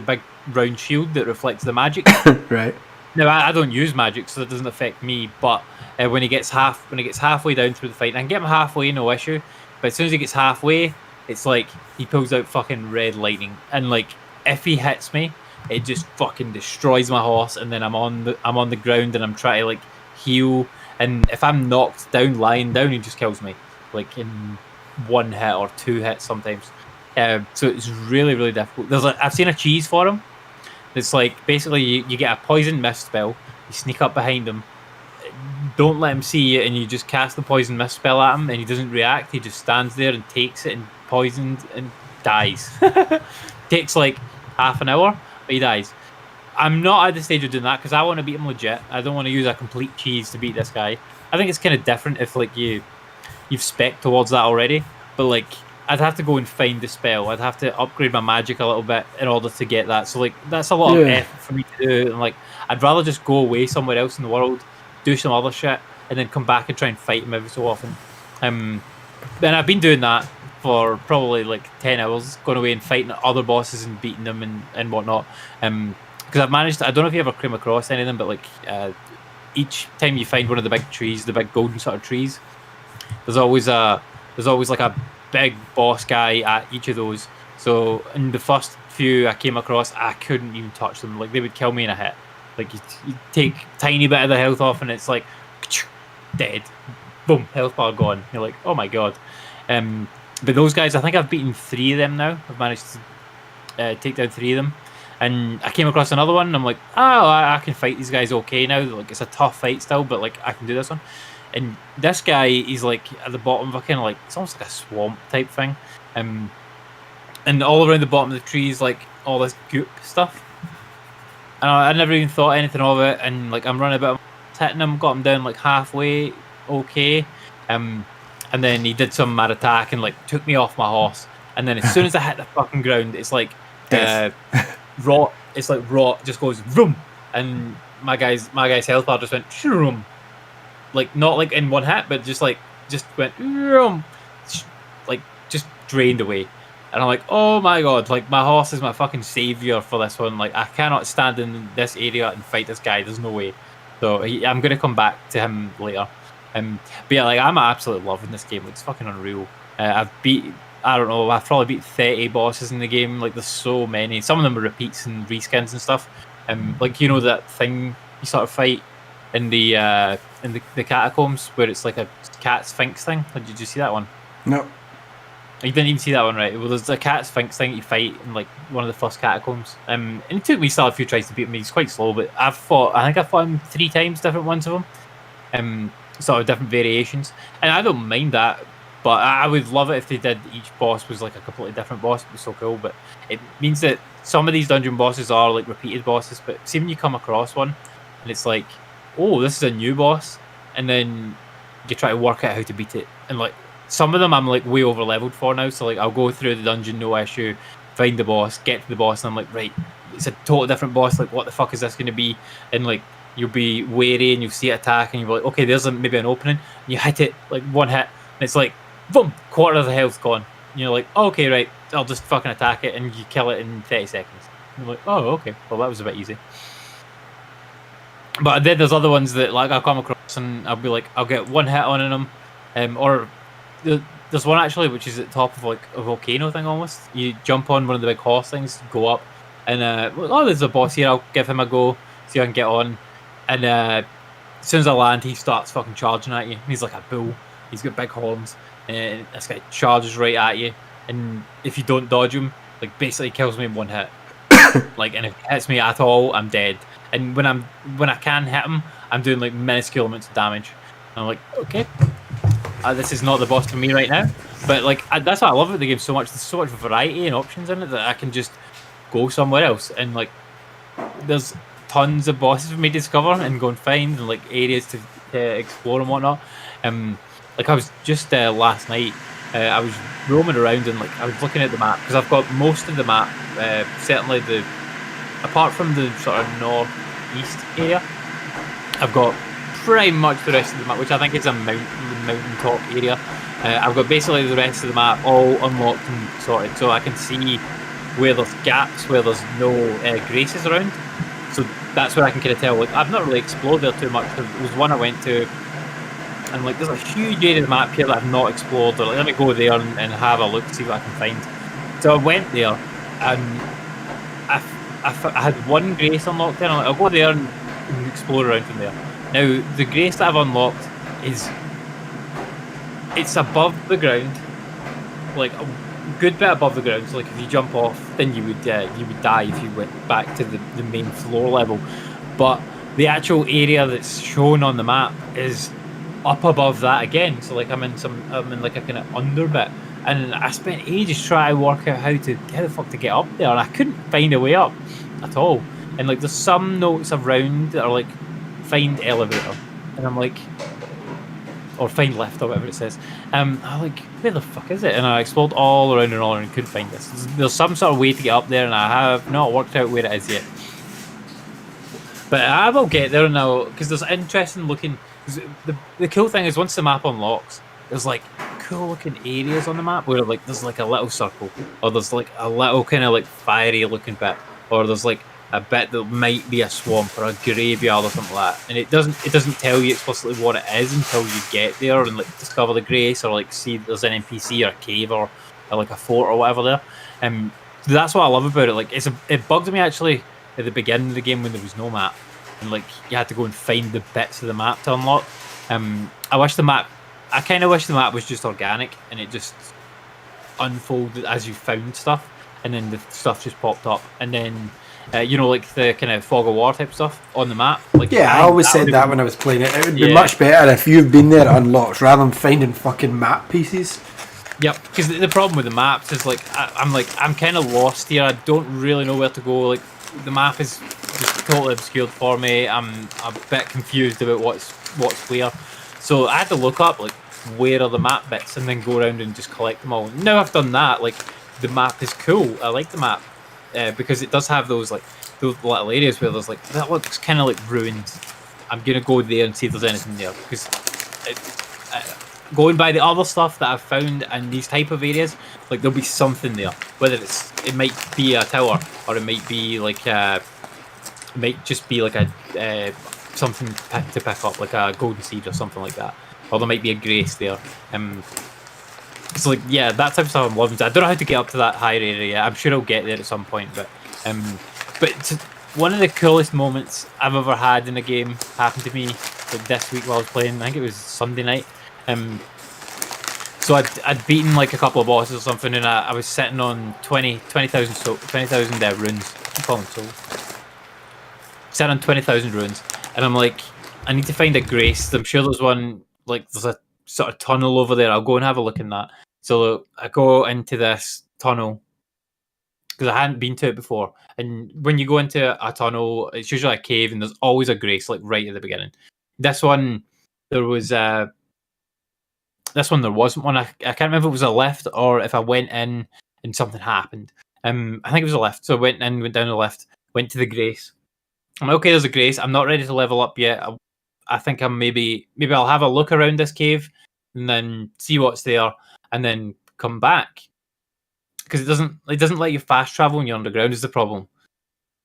big round shield that reflects the magic. Right. Now I don't use magic, so that doesn't affect me. But when he gets halfway down through the fight, I can get him halfway, no issue. But as soon as he gets halfway, it's like he pulls out fucking red lightning, and like if he hits me, it just fucking destroys my horse, and then I'm on the ground, and I'm trying to like heal, and if I'm knocked down, lying down, he just kills me, like in 1 hit or 2 hits sometimes. So it's really, really difficult. I've seen a cheese for him. It's like basically you get a poison mist spell, you sneak up behind him, don't let him see you, and you just cast the poison mist spell at him, and he doesn't react. He just stands there and takes it and poisoned and dies. Takes like half an hour, but he dies. I'm not at the stage of doing that because I want to beat him legit. I don't want to use a complete cheese to beat this guy. I think it's kind of different if like you've spec towards that already, but like I'd have to go and find the spell. I'd have to upgrade my magic a little bit in order to get that. So like that's a lot of effort for me to do. And like I'd rather just go away somewhere else in the world, do some other shit, and then come back and try and fight him every so often. And I've been doing that for probably like 10 hours, going away and fighting other bosses and beating them and whatnot. Because I've managed to, I don't know if you ever came across any of them, but like each time you find one of the big trees, the big golden sort of trees, there's always like a big boss guy at each of those. So in the first few I came across, I couldn't even touch them. Like they would kill me in a hit. Like you take tiny bit of the health off, and it's like dead. Boom, health bar gone. You're like, oh my god. But those guys, I think I've beaten 3 of them now. I've managed to take down 3 of them. And I came across another one, and I'm like, oh, I can fight these guys okay now. Like, it's a tough fight still, but like I can do this one. And this guy, he's like at the bottom of a kind of like, it's almost like a swamp type thing. And all around the bottom of the trees, like all this goop stuff. And I never even thought anything of it. And like I'm running about, hitting him, got him down like halfway, okay. And then he did some mad attack and like took me off my horse. And then as soon as I hit the fucking ground, it's like rot. It's like rot just goes vroom, and my guy's health bar just went shroom. Like not like in one hit, but just went vroom, like just drained away. And I'm like, oh my god, like my horse is my fucking savior for this one. Like I cannot stand in this area and fight this guy. There's no way. So I'm gonna come back to him later. But yeah, like I'm absolutely loving this game. It's fucking unreal. I've probably beat 30 bosses in the game. Like there's so many. Some of them are repeats and reskins and stuff. Like you know that thing you sort of fight in the catacombs where it's like a cat sphinx thing. Did you see that one? No. You didn't even see that one, right? Well, there's a cat sphinx thing you fight in like one of the first catacombs. And it took me still a few tries to beat him. He's quite slow, but I think I fought him 3 times, different ones of them. Sort of different variations. And I don't mind that, but I would love it if they did each boss was like a completely different boss. It'd be so cool. But it means that some of these dungeon bosses are like repeated bosses, but see when you come across one and it's like, oh, this is a new boss, and then you try to work out how to beat it, and like some of them I'm like way over leveled for now, so like I'll go through the dungeon no issue, find the boss, get to the boss, and I'm like, right, it's a totally different boss, like what the fuck is this going to be? And like you'll be wary and you'll see it attack and you'll be like, okay, there's maybe an opening, and you hit it like one hit and it's like boom, quarter of the health gone, and you're like, oh, okay, right, I'll just fucking attack it, and you kill it in 30 seconds. And you're like, oh, okay, well that was a bit easy. But then there's other ones that like I'll come across and I'll be like, I'll get one hit on them, or there's one actually which is at the top of like a volcano thing almost. You jump on one of the big horse things, go up, and there's a boss here. I'll give him a go, see if I can get on. And as soon as I land, he starts fucking charging at you. He's like a bull. He's got big horns, and this guy charges right at you. And if you don't dodge him, like basically kills me in one hit. Like, and if he hits me at all, I'm dead. And when I can hit him, I'm doing like minuscule amounts of damage. And I'm like, okay, this is not the boss for me right now. But like that's what I love about the game so much. There's so much variety and options in it that I can just go somewhere else. And like there's tons of bosses for me to discover and go and find, and like areas to explore and whatnot. Like I was just last night, I was roaming around and like I was looking at the map because I've got most of the map, certainly apart from the sort of northeast area, I've got pretty much the rest of the map, which I think is a mountaintop area. I've got basically the rest of the map all unlocked and sorted, so I can see where there's gaps, where there's no graces around. So that's where I can kind of tell. Like I've not really explored there too much. There was one I went to, and like there's a huge area of the map here that I've not explored. Or like, let me go there and have a look, see what I can find. So I went there, and I had one grace unlocked there. And I'm like, I'll go there and explore around from there. Now the grace that I've unlocked it's above the ground, like a good bit above the ground. So like if you jump off, then you would die if you went back to the main floor level. But the actual area that's shown on the map is up above that again. So like I'm in like a kind of under bit, and I spent ages trying to work out how the fuck to get up there, and I couldn't find a way up at all. And like there's some notes around that are like find elevator, and I'm like, or find lift or whatever it says. I'm like, where the fuck is it? And I explored all around and couldn't find this. There's some sort of way to get up there, and I have not worked out where it is yet. But I will get there now, because there's interesting looking. The cool thing is once the map unlocks, there's like cool looking areas on the map where like there's like a little circle, or there's like a little kind of like fiery looking bit, or there's like a bit that might be a swamp or a graveyard or something like that. And it doesn't tell you explicitly what it is until you get there and like discover the grace, or like see there's an NPC or a cave or like a fort or whatever there. So that's what I love about it. Like it bugged me actually at the beginning of the game when there was no map, and like you had to go and find the bits of the map to unlock. I kind of wish the map was just organic and it just unfolded as you found stuff, and then the stuff just popped up. And then like the kind of fog of war type stuff on the map. Like, Yeah, I always said that when I was playing it. It would be much better if you've been there at unlocks rather than finding fucking map pieces. Yep, because the problem with the maps is like I'm kind of lost here. I don't really know where to go. Like the map is just totally obscured for me. I'm a bit confused about what's where. So I had to look up like where are the map bits and then go around and just collect them all. Now I've done that. Like the map is cool. I like the map because it does have those little areas where there's like that looks kind of like ruined. I'm gonna go there and see if there's anything there because. Going by the other stuff that I've found in these type of areas, like there'll be something there. Whether it might be a tower, or it might be like it might just be like a something to pick up, like a golden seed or something like that. Or there might be a grace there. So like that type of stuff I'm loving. I don't know how to get up to that higher area yet. I'm sure I'll get there at some point, but one of the coolest moments I've ever had in a game happened to me like this week while I was playing. I think it was Sunday night. So I'd beaten like a couple of bosses or something, and I was sitting on 20,000 runes. I call them souls. Sitting on 20,000 runes, and I'm like, I need to find a grace. I'm sure there's one, like there's a sort of tunnel over there. I'll go and have a look in that. So I go into this tunnel because I hadn't been to it before. And when you go into a tunnel, it's usually a cave, and there's always a grace like right at the beginning. This one, there was This one there wasn't one. I can't remember if it was a lift or if I went in and something happened. I think it was a lift. So I went in, went down the lift, went to the grace. I'm like, okay, there's a grace. I'm not ready to level up yet. I think I'm maybe I'll have a look around this cave and then see what's there and then come back. Because it doesn't let you fast travel when you're underground is the problem.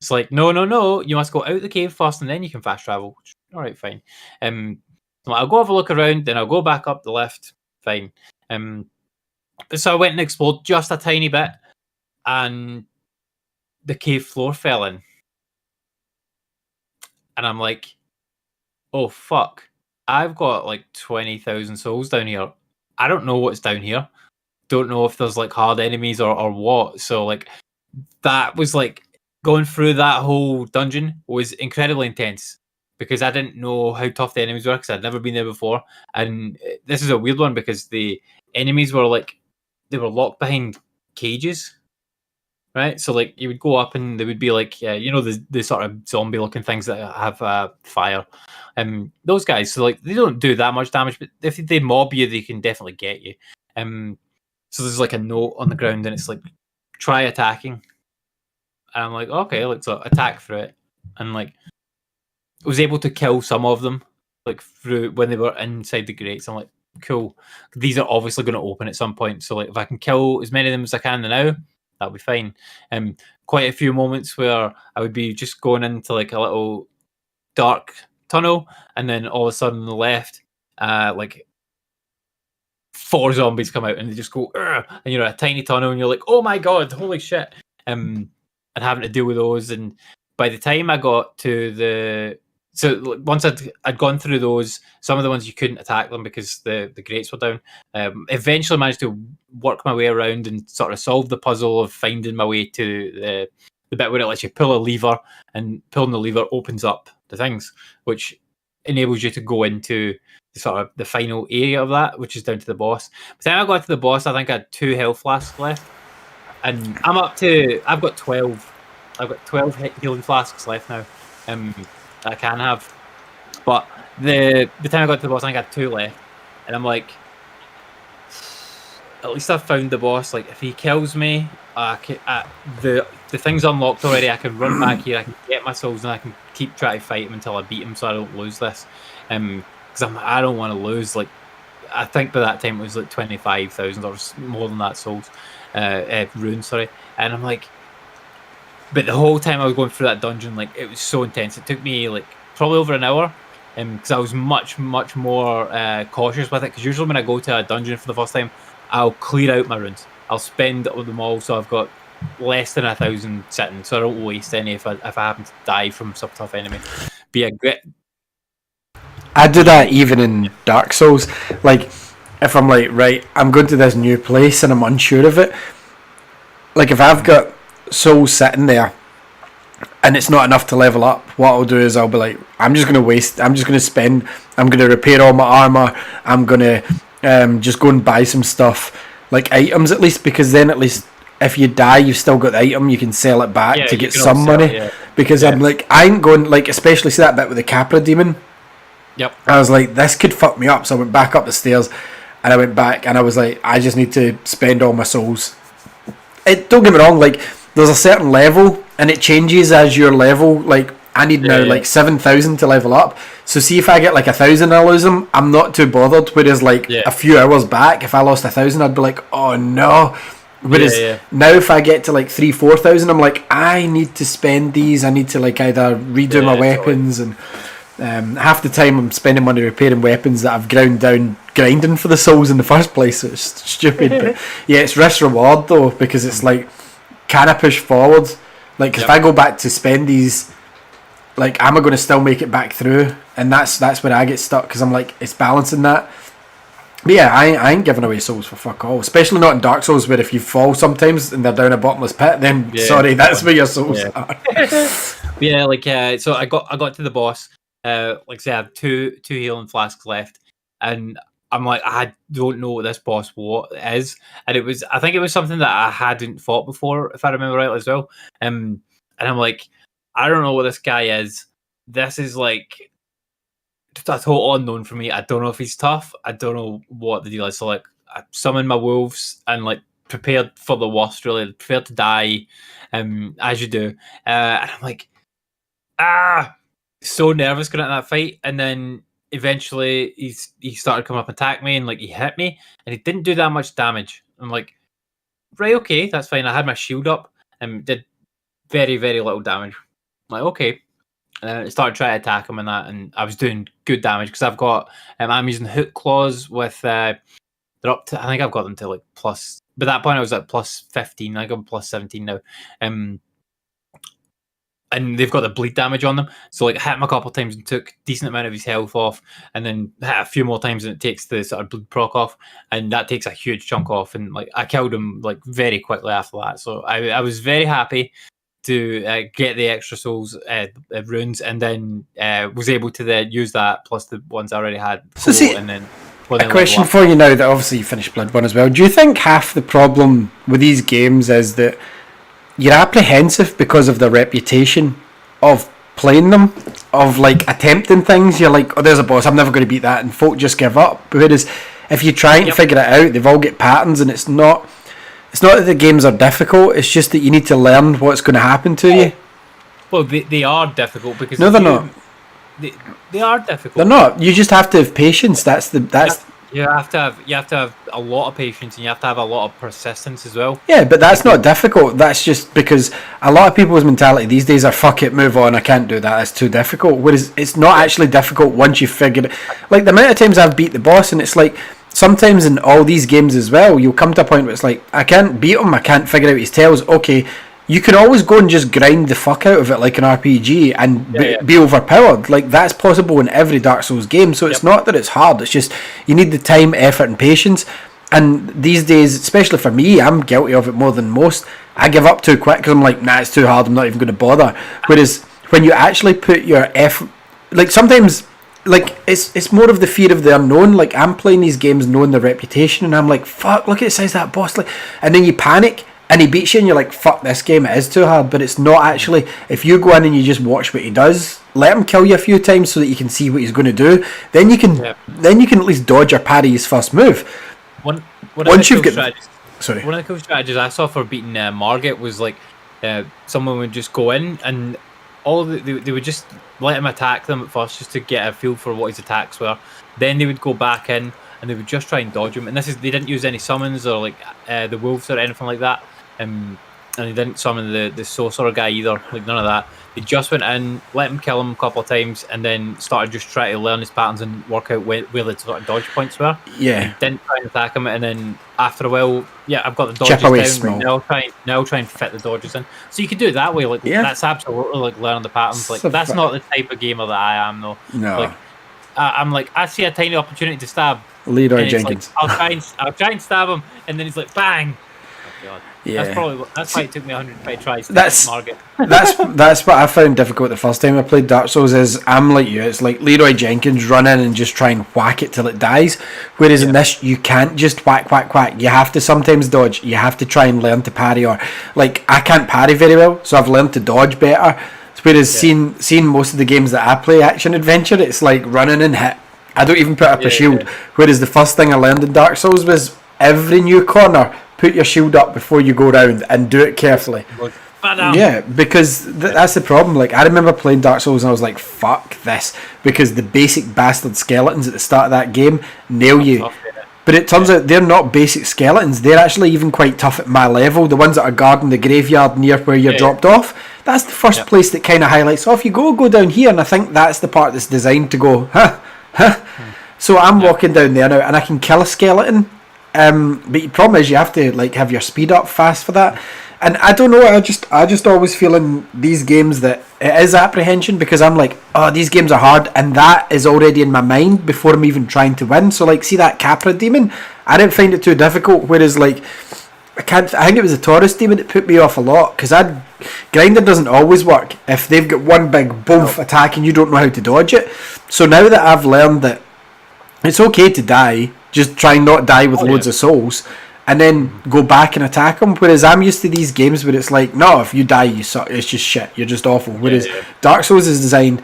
It's like, no, you must go out the cave first and then you can fast travel. All right, fine. So I'll go have a look around, then I'll go back up the lift. Fine. So I went and explored just a tiny bit, and the cave floor fell in. And I'm like, oh fuck. I've got like 20,000 souls down here. I don't know what's down here. Don't know if there's like hard enemies or what. So like that was like going through that whole dungeon was incredibly intense. Because I didn't know how tough the enemies were because I'd never been there before. And this is a weird one because the enemies were like, they were locked behind cages, right? So like you would go up and they would be like, the sort of zombie looking things that have fire. Those guys, so like they don't do that much damage, but if they mob you, they can definitely get you. So there's like a note on the ground and it's like, try attacking. And I'm like, okay, let's attack through it. And like, was able to kill some of them, like through when they were inside the grates. I'm like, cool. These are obviously going to open at some point. So like, if I can kill as many of them as I can now, that'll be fine. Quite a few moments where I would be just going into like a little dark tunnel, and then all of a sudden on the left, like 4 zombies come out, and they just go, "Urgh!" And you're in a tiny tunnel, and you're like, oh my god, holy shit! And having to deal with those, and by the time I got to once I'd gone through those, some of the ones you couldn't attack them because the grates were down. Eventually managed to work my way around and sort of solve the puzzle of finding my way to the bit where it lets you pull a lever, and pulling the lever opens up the things, which enables you to go into the sort of the final area of that, which is down to the boss. By the time I got to the boss, I think I had 2 health flasks left, and I've got 12. I've got 12 healing flasks left now. I can have, but the time I got to the boss, I think I had 2 left, and I'm like, at least I've found the boss. Like, if he kills me, the thing's unlocked already. I can run back here, I can get my souls, and I can keep trying to fight him until I beat him, so I don't lose this. Because I don't want to lose. Like, I think by that time it was like 25,000 or more than that souls, runes. Sorry, and I'm like. But the whole time I was going through that dungeon, like, it was so intense. It took me like probably over an hour, because I was much more cautious with it. Because usually when I go to a dungeon for the first time, I'll clear out my runes. I'll spend them all, so I've got less than 1,000 sitting, so I don't waste any if I happen to die from some tough enemy. Be a great. I do that even in Dark Souls. Like, if I'm like, right, I'm going to this new place and I'm unsure of it. Like, if I've got souls sitting there and it's not enough to level up, what I'll do is I'll be like, I'm just going to spend, I'm going to repair all my armour, I'm going to just go and buy some stuff, like items at least, because then at least if you die, you've still got the item, you can sell it back to get some money. Because I'm like, I ain't going, like, especially see that bit with the Capra demon. Yep. I was like, this could fuck me up, so I went back up the stairs, and I went back, and I was like, I just need to spend all my souls. Don't get me wrong, like, there's a certain level, and it changes as your level. Like, I need now like 7,000 to level up. So see if I get like 1,000, I lose them, I'm not too bothered. Whereas like a few hours back, if I lost 1,000, I'd be like, oh no. Whereas now if I get to like 3,000-4,000, I'm like, I need to spend these. I need to like either redo my weapons, and half the time I'm spending money repairing weapons that I've ground down grinding for the souls in the first place. So it's stupid. But yeah, it's risk reward though, because it's like, can I push forward? Like, cause if I go back to spend these, like, am I going to still make it back through? And that's where I get stuck, because I'm like, it's balancing that. But yeah, I ain't giving away souls for fuck all, especially not in Dark Souls, where if you fall sometimes and they're down a bottomless pit, then sorry, that's where your souls are. Yeah, like so I got to the boss. Like I say, I have two healing flasks left, and I'm like, I don't know what this boss is, and I think it was something that I hadn't fought before, if I remember right as well. And I'm like, I don't know what this guy is. This is like a total unknown for me. I don't know if he's tough. I don't know what the deal is. So like, I summoned my wolves and like prepared for the worst, really prepared to die, as you do. And I'm like, so nervous going into that fight, and then eventually he started coming up and attack me, and like he hit me, and he didn't do that much damage. I'm like, right, okay, that's fine. I had my shield up and did very, very little damage. I'm like, okay. And then I started trying to attack him and that, and I was doing good damage because I've got I'm using hook claws with they're up to, I think I've got them to like plus, but at that point I was at plus 15. I got plus 17 now. And they've got the bleed damage on them, so like hit him a couple of times and took decent amount of his health off, and then hit a few more times and it takes the sort of bleed proc off, and that takes a huge chunk off, and like I killed him like very quickly after that. So I was very happy to get the extra souls runes, and then was able to then use that plus the ones I already had. So see, and then a question for you now that obviously you finished Bloodborne as well. Do you think half the problem with these games is that you're apprehensive because of the reputation of playing them, of like attempting things? You're like, oh, there's a boss, I'm never going to beat that, and folk just give up. Whereas if you try and figure it out, they've all got patterns, and it's not that the games are difficult, it's just that you need to learn what's going to happen to you. Well, they are difficult because no, they're not. They are difficult. They're not. You just have to have patience. You have to have a lot of patience, and you have to have a lot of persistence as well. Yeah, but that's not difficult. That's just because a lot of people's mentality these days are fuck it, move on, I can't do that, it's too difficult. Whereas it's not actually difficult once you figure it. Like the amount of times I've beat the boss, and it's like sometimes in all these games as well, you'll come to a point where it's like, I can't beat him, I can't figure out his tails. Okay, you can always go and just grind the fuck out of it like an RPG and be overpowered. Like, that's possible in every Dark Souls game, so it's not that it's hard, it's just you need the time, effort and patience. And these days, especially for me, I'm guilty of it more than most. I give up too quick because I'm like, nah, it's too hard, I'm not even going to bother. Whereas when you actually put your effort, like sometimes, like it's more of the fear of the unknown. Like, I'm playing these games knowing the reputation, and I'm like, fuck, look at the size of that boss, like, and then you panic and he beats you and you're like, fuck this game, it is too hard. But it's not actually. If you go in and you just watch what he does, let him kill you a few times so that you can see what he's going to do, then you can at least dodge or parry his first move. Once you've got one of the cool strategies I saw for beating Margit was like someone would just go in and they would just let him attack them at first just to get a feel for what his attacks were. Then they would go back in and they would just try and dodge him. And they didn't use any summons or like the wolves or anything like that. And they didn't summon the sorcerer guy either, like none of that. They just went in, let him kill him a couple of times, and then started just trying to learn his patterns and work out where the sort of dodge points were. Yeah. And didn't try and attack him, and then after a while, I've got the dodges down. Now try and fit the dodges in. So you can do it that way. Like that's absolutely like learning the patterns. Like that's not the type of gamer that I am, though. No. Like I'm like, I see a tiny opportunity to stab Leroy Jenkins. Like, I'll try and stab him, and then he's like, bang. God. Yeah. That's why it took me 120 tries to That's- Margit. That's what I found difficult the first time I played Dark Souls. Is I'm like you. It's like Leroy Jenkins, run in and just try and whack it till it dies. Whereas in this, you can't just whack. You have to sometimes dodge. You have to try and learn to parry. Or like I can't parry very well, so I've learned to dodge better. Whereas seeing most of the games that I play action adventure, it's like running and hit. I don't even put up a shield. Yeah. Whereas the first thing I learned in Dark Souls was every new corner, put your shield up before you go round and do it carefully. Yeah, because that's the problem. Like I remember playing Dark Souls and I was like, "Fuck this," because the basic bastard skeletons at the start of that game nail you. But it turns out they're not basic skeletons. They're actually even quite tough at my level. The ones that are guarding the graveyard near where you're dropped off. That's the first place that kind of highlights. So if you go down here, and I think that's the part that's designed to go, So I'm walking down there now, and I can kill a skeleton. But the problem is you have to like have your speed up fast for that. And I don't know. I just always feel in these games that it is apprehension because I'm like, oh, these games are hard, and that is already in my mind before I'm even trying to win. So like, see that Capra demon? I didn't find it too difficult. Whereas like, I think it was the Taurus demon that put me off a lot because grinder doesn't always work if they've got one big boom attack and you don't know how to dodge it. So now that I've learned that it's okay to die, just try and not die with loads of souls. And then go back and attack them. Whereas I'm used to these games where it's like, no, if you die, you suck. It's just shit. You're just awful. Whereas Dark Souls is designed.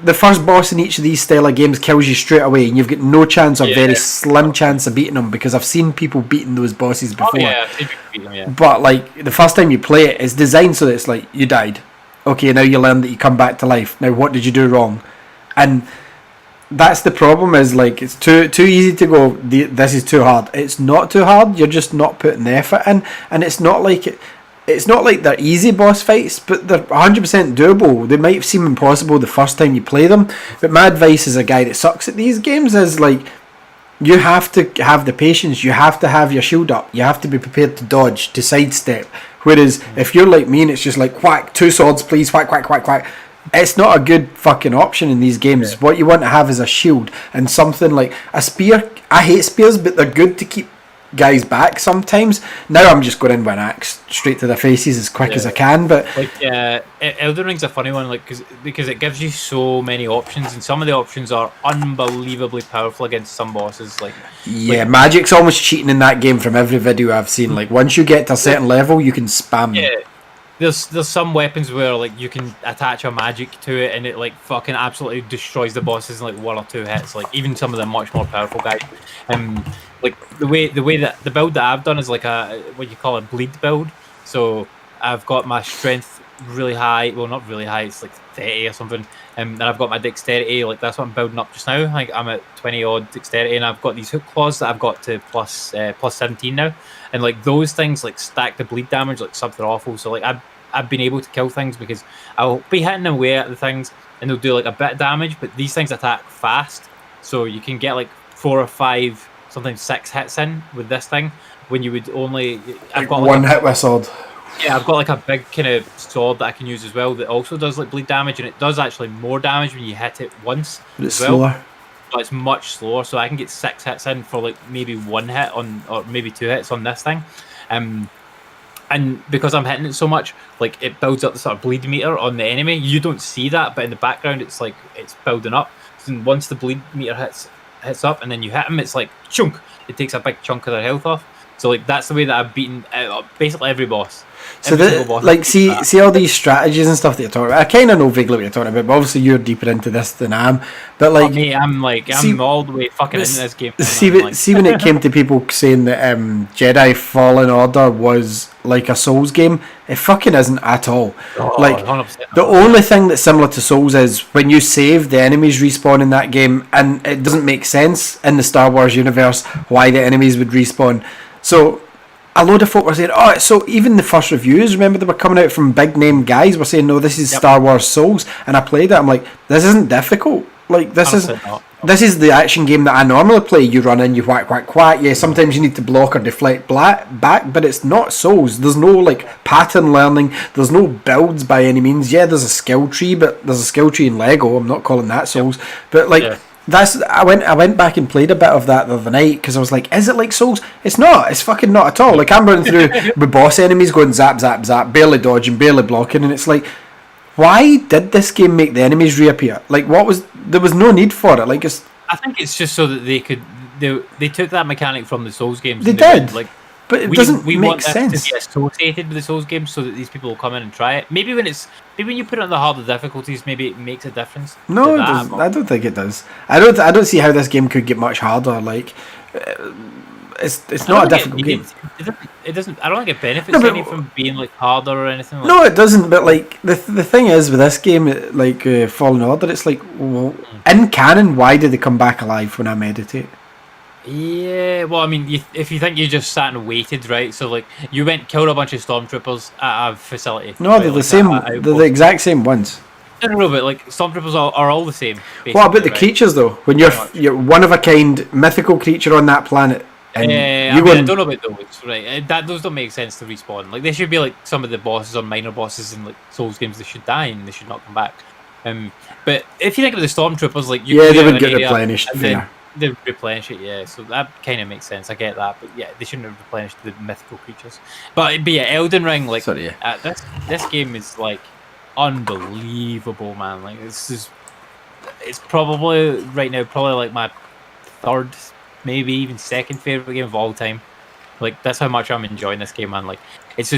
The first boss in each of these style of games kills you straight away, and you've got no chance or very slim chance of beating them because I've seen people beating those bosses before. But like the first time you play it, it's designed so that it's like you died. Okay, now you learn that you come back to life. Now what did you do wrong? And that's the problem. Is like it's too easy to go. This is too hard. It's not too hard. You're just not putting the effort in, and it's not like it's not like they're easy boss fights, but they're 100% doable. They might seem impossible the first time you play them, but my advice as a guy that sucks at these games is like you have to have the patience. You have to have your shield up. You have to be prepared to dodge, to sidestep. Whereas if you're like me and it's just like whack, 2 swords please, whack. It's not a good fucking option in these games. Yeah. What you want to have is a shield and something like a spear. I hate spears, but they're good to keep guys back sometimes. Now I'm just going in with an axe straight to their faces as quick as I can. But like, Elden Ring's a funny one, like because it gives you so many options, and some of the options are unbelievably powerful against some bosses. Like magic's almost cheating in that game from every video I've seen. Like once you get to a certain level, you can spam. Yeah. There's some weapons where like you can attach a magic to it and it like fucking absolutely destroys the bosses in like 1 or 2 hits. Like even some of the much more powerful guys. Like the way that the build that I've done is like a what you call a bleed build. So I've got my strength really high. Well, not really high. It's like 30 or something. And I've got my dexterity. Like that's what I'm building up just now. Like I'm at 20 odd dexterity, and I've got these hook claws that I've got to plus 17 now. And like those things like stack the bleed damage like something awful. So like I've been able to kill things because I'll be hitting away at the things and they'll do like a bit of damage, but these things attack fast. So you can get like 4 or 5, sometimes 6 hits in with this thing when you would only I've got one hit with a sword. Yeah, I've got like a big kind of sword that I can use as well that also does like bleed damage, and it does actually more damage when you hit it once. But it's slower. But it's much slower, so I can get 6 hits in for like maybe 1 hit on, or maybe 2 hits on this thing. And because I'm hitting it so much, like it builds up the sort of bleed meter on the enemy. You don't see that, but in the background, it's like it's building up. And once the bleed meter hits up, and then you hit them, it's like chunk. It takes a big chunk of their health off. So like that's the way that I've beaten basically every boss. So see all these strategies and stuff that you're talking about. I kind of know vaguely what you're talking about, but obviously you're deeper into this than I am. But like, I'm all the way fucking into this game. See when it came to people saying that Jedi Fallen Order was like a Souls game, it fucking isn't at all. Like 100%. The only thing that's similar to Souls is when you save, the enemies respawn in that game, and it doesn't make sense in the Star Wars universe why the enemies would respawn. So a load of folk were saying, so even the first reviews, remember they were coming out from big name guys, were saying, no, this is Star Wars Souls, and I played it, I'm like, this isn't difficult. Like this is the action game that I normally play. You run in, you whack. Yeah, sometimes you need to block or deflect back, but it's not Souls. There's no like pattern learning. There's no builds by any means. Yeah, there's a skill tree, but there's a skill tree in Lego. I'm not calling that Souls, but like I went back and played a bit of that the other night because I was like, is it like Souls? It's not. It's fucking not at all. Like I'm running through with boss enemies going zap zap zap, barely dodging, barely blocking, and it's like, why did this game make the enemies reappear? Like there was no need for it. Like I think it's just so that they took that mechanic from the Souls games. They and did. Went, like, but it doesn't we make want sense. This to be associated with the Souls games so that these people will come in and try it. Maybe when you put it on the harder difficulties, maybe it makes a difference. No, it doesn't. I don't think it does. I don't see how this game could get much harder. Like, it's not a difficult game. It doesn't. I don't think it benefits any from being like harder or anything. Like no, it doesn't. But like the thing is with this game, like Fallen Order, it's like, well, in canon, why did they come back alive when I meditate? Yeah, well, I mean, if you think you just sat and waited, right? So, like, you went killed a bunch of stormtroopers at a facility. No, right? they're the like same. They're the exact same ones. No, but like stormtroopers are all the same. What about the creatures though? When you're one of a kind mythical creature on that planet, and I don't know about those, right? Those don't make sense to respawn. Like, they should be like some of the bosses or minor bosses in like Souls games. They should die and they should not come back. But if you think of the stormtroopers, like they would get replenished. They replenish it, yeah. So that kind of makes sense. I get that, but yeah, they shouldn't have replenished the mythical creatures. But yeah, Elden Ring, like, this game is like unbelievable, man. Like, it's probably right now like my third, maybe even second favorite game of all time. Like, that's how much I'm enjoying this game, man. Like, it's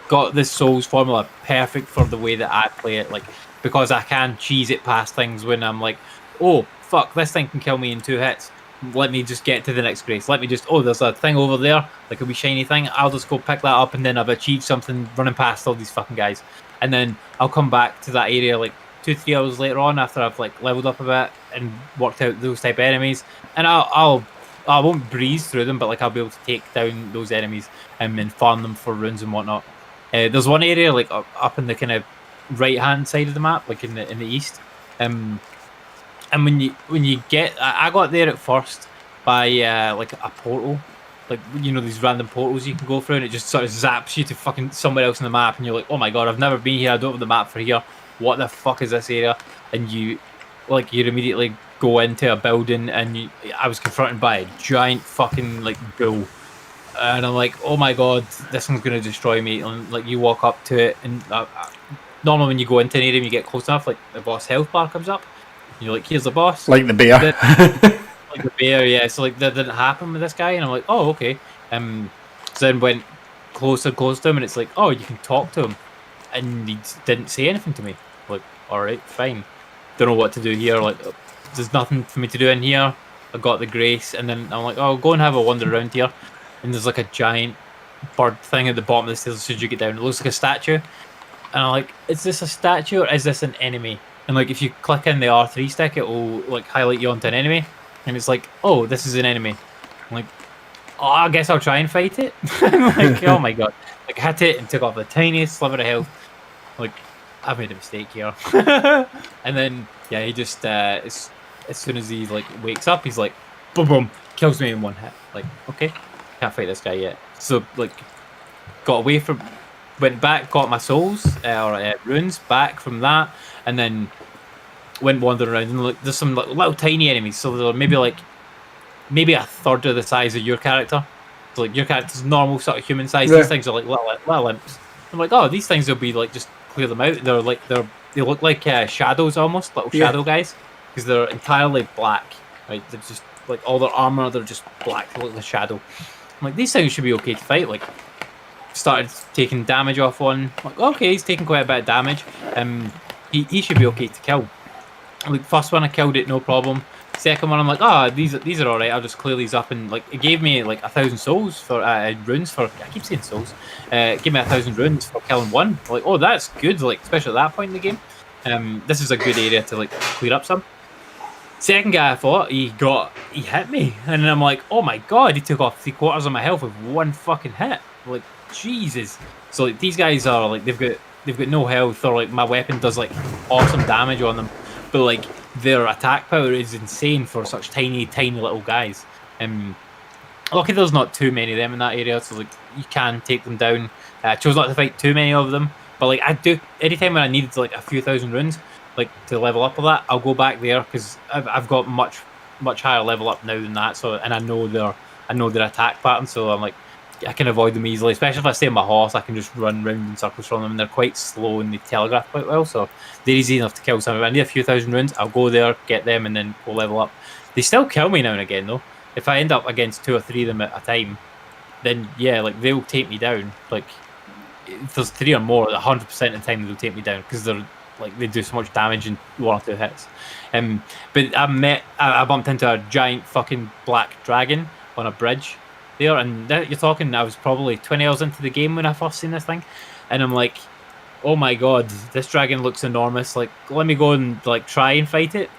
got this Souls formula perfect for the way that I play it. Like, because I can cheese it past things when I'm like, oh fuck, this thing can kill me in 2 hits. Let me just get to the next grace. Let me just, there's a thing over there, like a wee shiny thing. I'll just go pick that up, and then I've achieved something running past all these fucking guys. And then I'll come back to that area like 2-3 hours later on after I've like leveled up a bit and worked out those type of enemies. And I won't breeze through them, but like I'll be able to take down those enemies and farm them for runes and whatnot. There's one area like up in the kind of right hand side of the map, like in the east. And when you get, I got there at first by like a portal, like, you know, these random portals you can go through, and it just sort of zaps you to fucking somewhere else on the map, and you're like, oh my god, I've never been here, I don't have the map for here, what the fuck is this area? And you immediately go into a building, and I was confronted by a giant fucking like bull, and I'm like, oh my god, this one's gonna destroy me. And like, you walk up to it, and normally when you go into an area and you get close enough, like the boss health bar comes up. You're like, here's the boss. Like the bear. Like the bear, yeah. So like that didn't happen with this guy, and I'm like, oh, okay. So then went closer to him, and it's like, oh, you can talk to him, and he didn't say anything to me. Like, all right, fine. Don't know what to do here. Like, there's nothing for me to do in here. I got the grace, and then I'm like, oh, go and have a wander around here. And there's like a giant bird thing at the bottom of the stairs. Should you get down? It looks like a statue, and I'm like, is this a statue or is this an enemy? And like, if you click in the R3 stick, it will like highlight you onto an enemy, and it's like, oh, this is an enemy. I'm like, oh, I guess I'll try and fight it. Like, oh my god, like, hit it and took off the tiniest sliver of health. Like, I've made a mistake here. And then yeah, he just as soon as he like wakes up, he's like, boom, boom, kills me in 1 hit. Like, okay, can't fight this guy yet. So like, went back, got my souls or runes back from that, and then went wandering around, and like, there's some like, little tiny enemies. So they're maybe a third of the size of your character. So like, your character's normal sort of human size. Yeah. These things are like little imps. I'm like, oh, these things will be like, just clear them out. They look like shadows almost, little shadow guys, because they're entirely black. Right, they're just like, all their armor, they're just black, they look like a shadow. I'm like, these things should be okay to fight. Like, started taking damage off one. Like, okay, he's taking quite a bit of damage. He should be okay to kill. Like, first one I killed it, no problem. Second one I'm like, these are alright, I'll just clear these up. And like, it gave me like 1,000 souls for runes for, I keep saying souls, give me 1,000 runes for killing one. Like, oh, that's good, like, especially at that point in the game. This is a good area to like clear up some. Second guy I fought, he hit me, and I'm like, oh my god, he took off 3/4 of my health with one fucking hit. Like, Jesus. So like, these guys are like, they've got no health, or like, my weapon does like awesome damage on them, but like, their attack power is insane for such tiny little guys. Lucky there's not too many of them in that area, so like, you can take them down. I chose not to fight too many of them, but like, I do, anytime when I needed like a few thousand runes, like to level up all that, I'll go back there because I've got much higher level up now than that. So and I know their attack pattern, so I'm like I can avoid them easily. Especially if I stay on my horse, I can just run round in circles from them, and they're quite slow and they telegraph quite well. So they're easy enough to kill. So if I need a few thousand runes, I'll go there, get them, and then go level up. They still kill me now and again though. If I end up against 2 or 3 of them at a time, then yeah, like they'll take me down. Like if there's 3 or more, 100% of the time they'll take me down because they're like they do so much damage in 1 or 2 hits. But I bumped into a giant fucking black dragon on a bridge there, and you're talking. I was probably 20 hours into the game when I first seen this thing, and I'm like, oh my god, this dragon looks enormous. Like let me go and like try and fight it,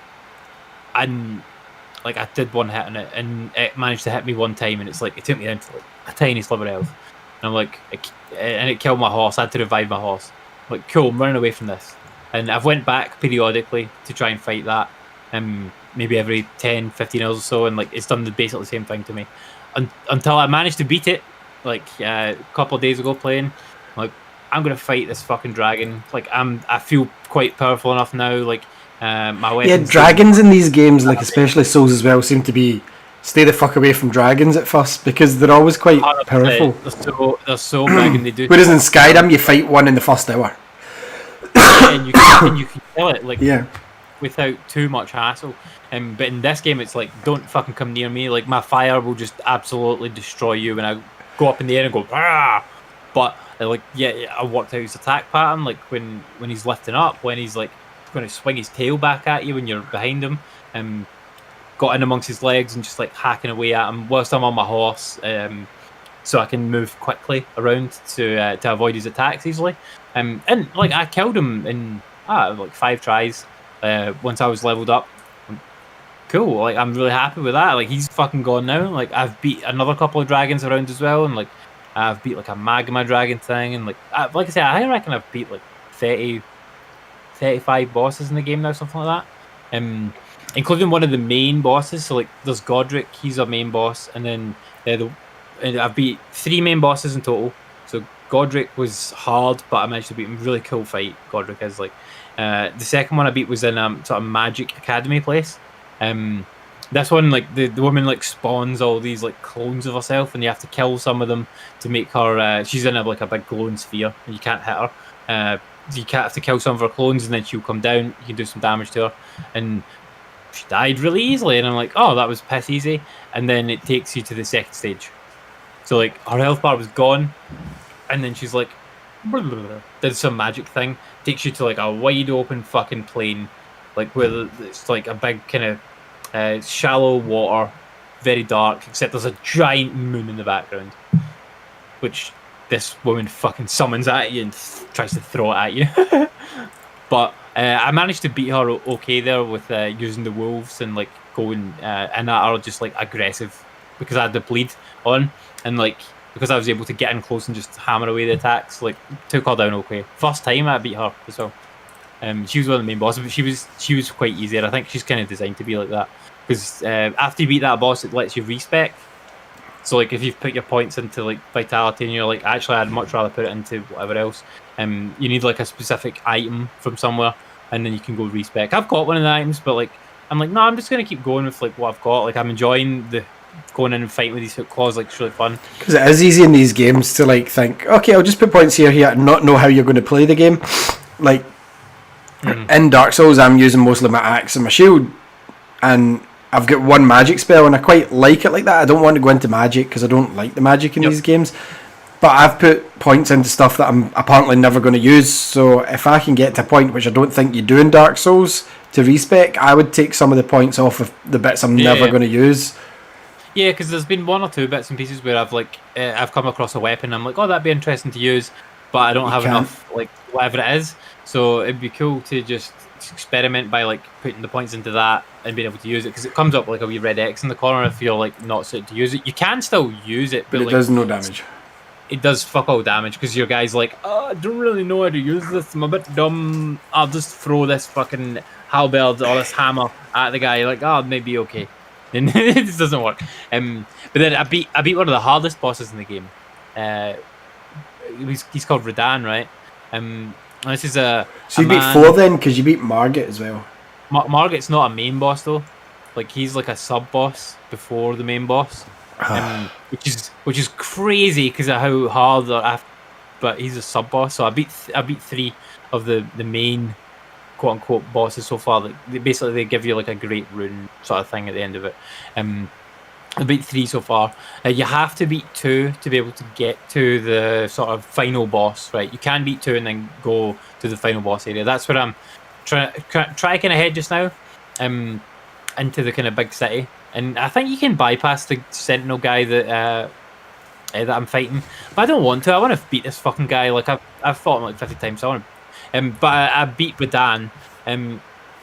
and like I did one hit on it, and it managed to hit me one time, and it's like it took me down to like a tiny sliver of health, and I'm like, and it killed my horse. I had to revive my horse. I'm like cool, I'm running away from this, and I've went back periodically to try and fight that, maybe every 10, 15 hours or so, and like it's done basically the same thing to me, until I managed to beat it, like a couple of days ago playing. I'm like I'm gonna fight this fucking dragon. Like I feel quite powerful enough now. Like. My weapons dragons in these games, like especially Souls as well, seem to be stay the fuck away from dragons at first because they're always quite powerful. They're so big and they do. Whereas in Skyrim, you fight one in the first hour, and you can kill it like without too much hassle. But in this game, it's like don't fucking come near me. Like my fire will just absolutely destroy you when I go up in the air and go. Rah! But like I worked out his attack pattern. Like when he's lifting up, when he's like going to swing his tail back at you when you're behind him, got in amongst his legs and just like hacking away at him whilst I'm on my horse, so I can move quickly around to avoid his attacks easily. And like I killed him in like 5 tries once I was leveled up. Cool, like I'm really happy with that. Like he's fucking gone now. Like I've beat another couple of dragons around as well, and like I've beat like a magma dragon thing, and like I say, I reckon I've beat like 35 bosses in the game now, something like that, including one of the main bosses. So like there's Godric, he's a main boss, and then and I've beat 3 main bosses in total. So Godric was hard, but I managed to beat him. Really cool fight. Godric is like the second one I beat was in sort of magic academy place. This one, like the woman like spawns all these like clones of herself, and you have to kill some of them to make her. She's in like a big glowing sphere, and you can't hit her. You can't have to kill some of her clones, and then she'll come down. You can do some damage to her, and she died really easily. And I'm like, oh, that was piss easy. And then it takes you to the second stage. So like her health bar was gone, and then she's like, did some magic thing, takes you to like a wide open fucking plain, like where it's like a big kind of shallow water, very dark, except there's a giant moon in the background, which this woman fucking summons at you and tries to throw it at you. But I managed to beat her okay there with using the wolves and like going in at her just like aggressive because I had the bleed on, and like because I was able to get in close and just hammer away the attacks, like took her down okay. First time I beat her as well. She was one of the main bosses, but she was quite easier. I think she's kind of designed to be like that because after you beat that boss, it lets you respec. So like if you've put your points into like vitality and you're like, actually I'd much rather put it into whatever else, you need like a specific item from somewhere, and then you can go respec. I've got one of the items, but like I'm like, no, I'm just gonna keep going with like what I've got. Like I'm enjoying the going in and fighting with these hook claws. Like it's really fun. Because it is easy in these games to like think, okay, I'll just put points here and not know how you're going to play the game. Like in Dark Souls, I'm using mostly my axe and my shield, and I've got one magic spell, and I quite like it like that. I don't want to go into magic because I don't like the magic in these games. But I've put points into stuff that I'm apparently never going to use. So if I can get to a point, which I don't think you do in Dark Souls, to respec, I would take some of the points off of the bits I'm never going to use. Yeah, because there's been 1 or 2 bits and pieces where I've like I've come across a weapon. I'm like, oh, that'd be interesting to use, but I don't have enough like whatever it is. So it'd be cool to just experiment by like putting the points into that and being able to use it, because it comes up like a wee red X in the corner if you're like not suited to use it. You can still use it, but it like, does no damage. It does fuck all damage because your guy's like, oh, I don't really know how to use this. I'm a bit dumb. I'll just throw this fucking halberd or this hammer at the guy. Like, oh, maybe okay. And this doesn't work. But then I beat one of the hardest bosses in the game. He's called Radan, right? This is a So you beat man. 4 then, because you beat Margit as well. Margit's not a main boss though. Like he's like a sub boss before the main boss, which is crazy because of how hard they're after. But he's a sub boss, so I beat 3 of the main quote unquote bosses so far. Like they give you like a great rune sort of thing at the end of it. I beat 3 so far. You have to beat 2 to be able to get to the sort of final boss, right? You can beat 2 and then go to the final boss area. That's what I'm trying kind of head just now, into the kind of big city. And I think you can bypass the Sentinel guy that I'm fighting, but I don't want to. I want to beat this fucking guy. Like I've fought him like 50 times. So I want to, but I beat Radan.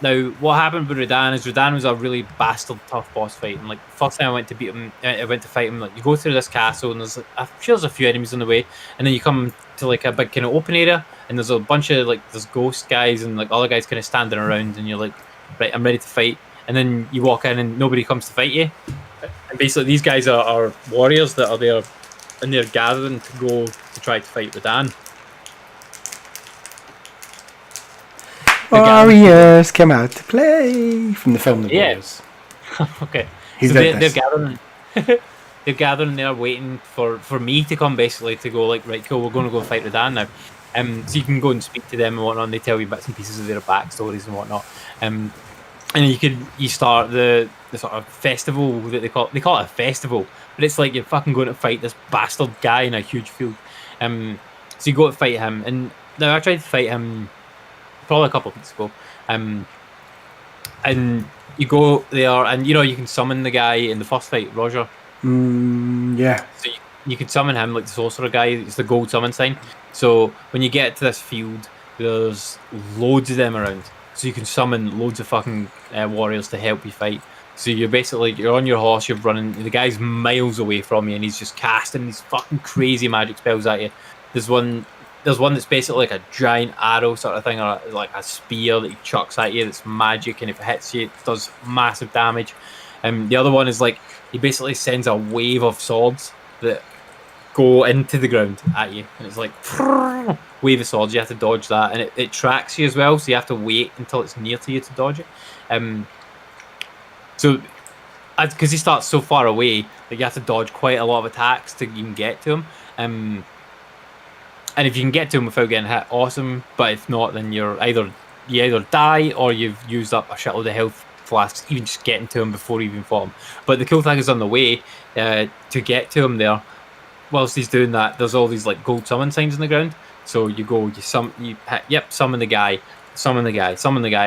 Now, what happened with Radan is Radan was a really bastard tough boss fight. And like first time I went to beat him, I went to fight him. Like you go through this castle and there's like, I'm sure there's a few enemies on the way, and then you come to like a big kind of open area, and there's a bunch of like there's ghost guys and like other guys kind of standing around, and you're like, right, I'm ready to fight. And then you walk in and nobody comes to fight you. And basically these guys are warriors that are there, and they're gathering to go to try to fight Radan. Warriors come out to play from the film The Warriors. Okay. He's so they're gathering. They're gathering there, waiting for me to come, basically to go like, right, cool, we're going to go fight Radan now. So you can go and speak to them and whatnot. And they tell you bits and pieces of their backstories and whatnot. And you start the sort of festival that they call it a festival, but it's like you're fucking going to fight this bastard guy in a huge field. So you go to fight him, and now I tried to fight him probably a couple of weeks ago. And you go there, and you can summon the guy in the first fight, Roger. Yeah. So you can summon him, like the sorcerer guy. It's the gold summon sign. So when you get to this field, there's loads of them around. So you can summon loads of fucking warriors to help you fight. So you're on your horse, you're running. The guy's miles away from you, and he's just casting these fucking crazy magic spells at you. There's one that's basically like a giant arrow sort of thing, or like a spear that he chucks at you that's magic, and if it hits you, it does massive damage. The other one is like he basically sends a wave of swords that go into the ground at you, and it's like wave of swords. You have to dodge that, and it tracks you as well, so you have to wait until it's near to you to dodge it. So because he starts so far away, like you have to dodge quite a lot of attacks to even get to him. And if you can get to him without getting hit, awesome. But if not, then you either die or you've used up a shitload of health flasks, even just getting to him before you even fought him. But the cool thing is on the way to get to him there, whilst he's doing that, there's all these like gold summon signs on the ground. So you go, summon the guy,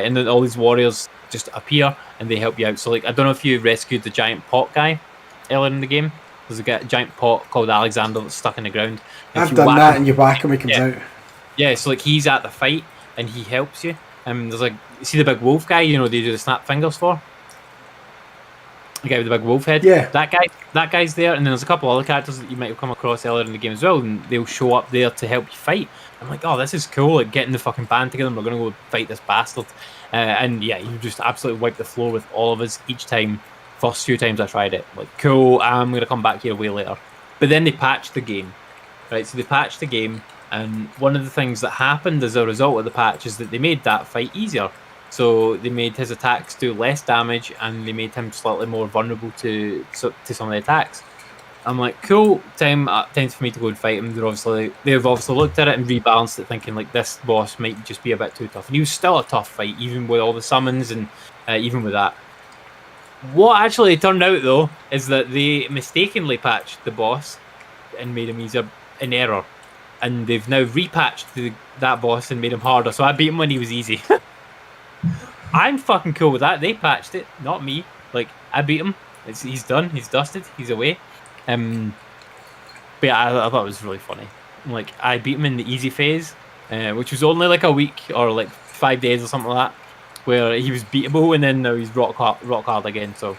and then all these warriors just appear and they help you out. So like I don't know if you rescued the giant pot guy earlier in the game. There's a giant pot called Alexander that's stuck in the ground. I've done that, and you whack him, he comes out. Yeah, so like he's at the fight and he helps you. There's like, see the big wolf guy, they do the snap fingers for? The guy with the big wolf head? Yeah. That guy's there, and then there's a couple other characters that you might have come across earlier in the game as well, and they'll show up there to help you fight. I'm like, oh, this is cool, like getting the fucking band together, and we're going to go fight this bastard. And yeah, you just absolutely wipe the floor with all of us each time. First few times I tried it, like, cool, I'm going to come back here way later. But then they patched the game, right? So they patched the game, and one of the things that happened as a result of the patch is that they made that fight easier. So they made his attacks do less damage, and they made him slightly more vulnerable to some of the attacks. I'm like, cool, time for me to go and fight him. They've obviously looked at it and rebalanced it, thinking like this boss might just be a bit too tough. And he was still a tough fight, even with all the summons and even with that. What actually turned out though is that they mistakenly patched the boss and made him easier in error, and they've now repatched that boss and made him harder. So I beat him when he was easy. I'm fucking cool with that. They patched it, not me. Like I beat him. He's done. He's dusted. He's away. But yeah, I thought it was really funny. Like I beat him in the easy phase, which was only like a week or like 5 days or something like that, where he was beatable, and then now he's rock hard again. So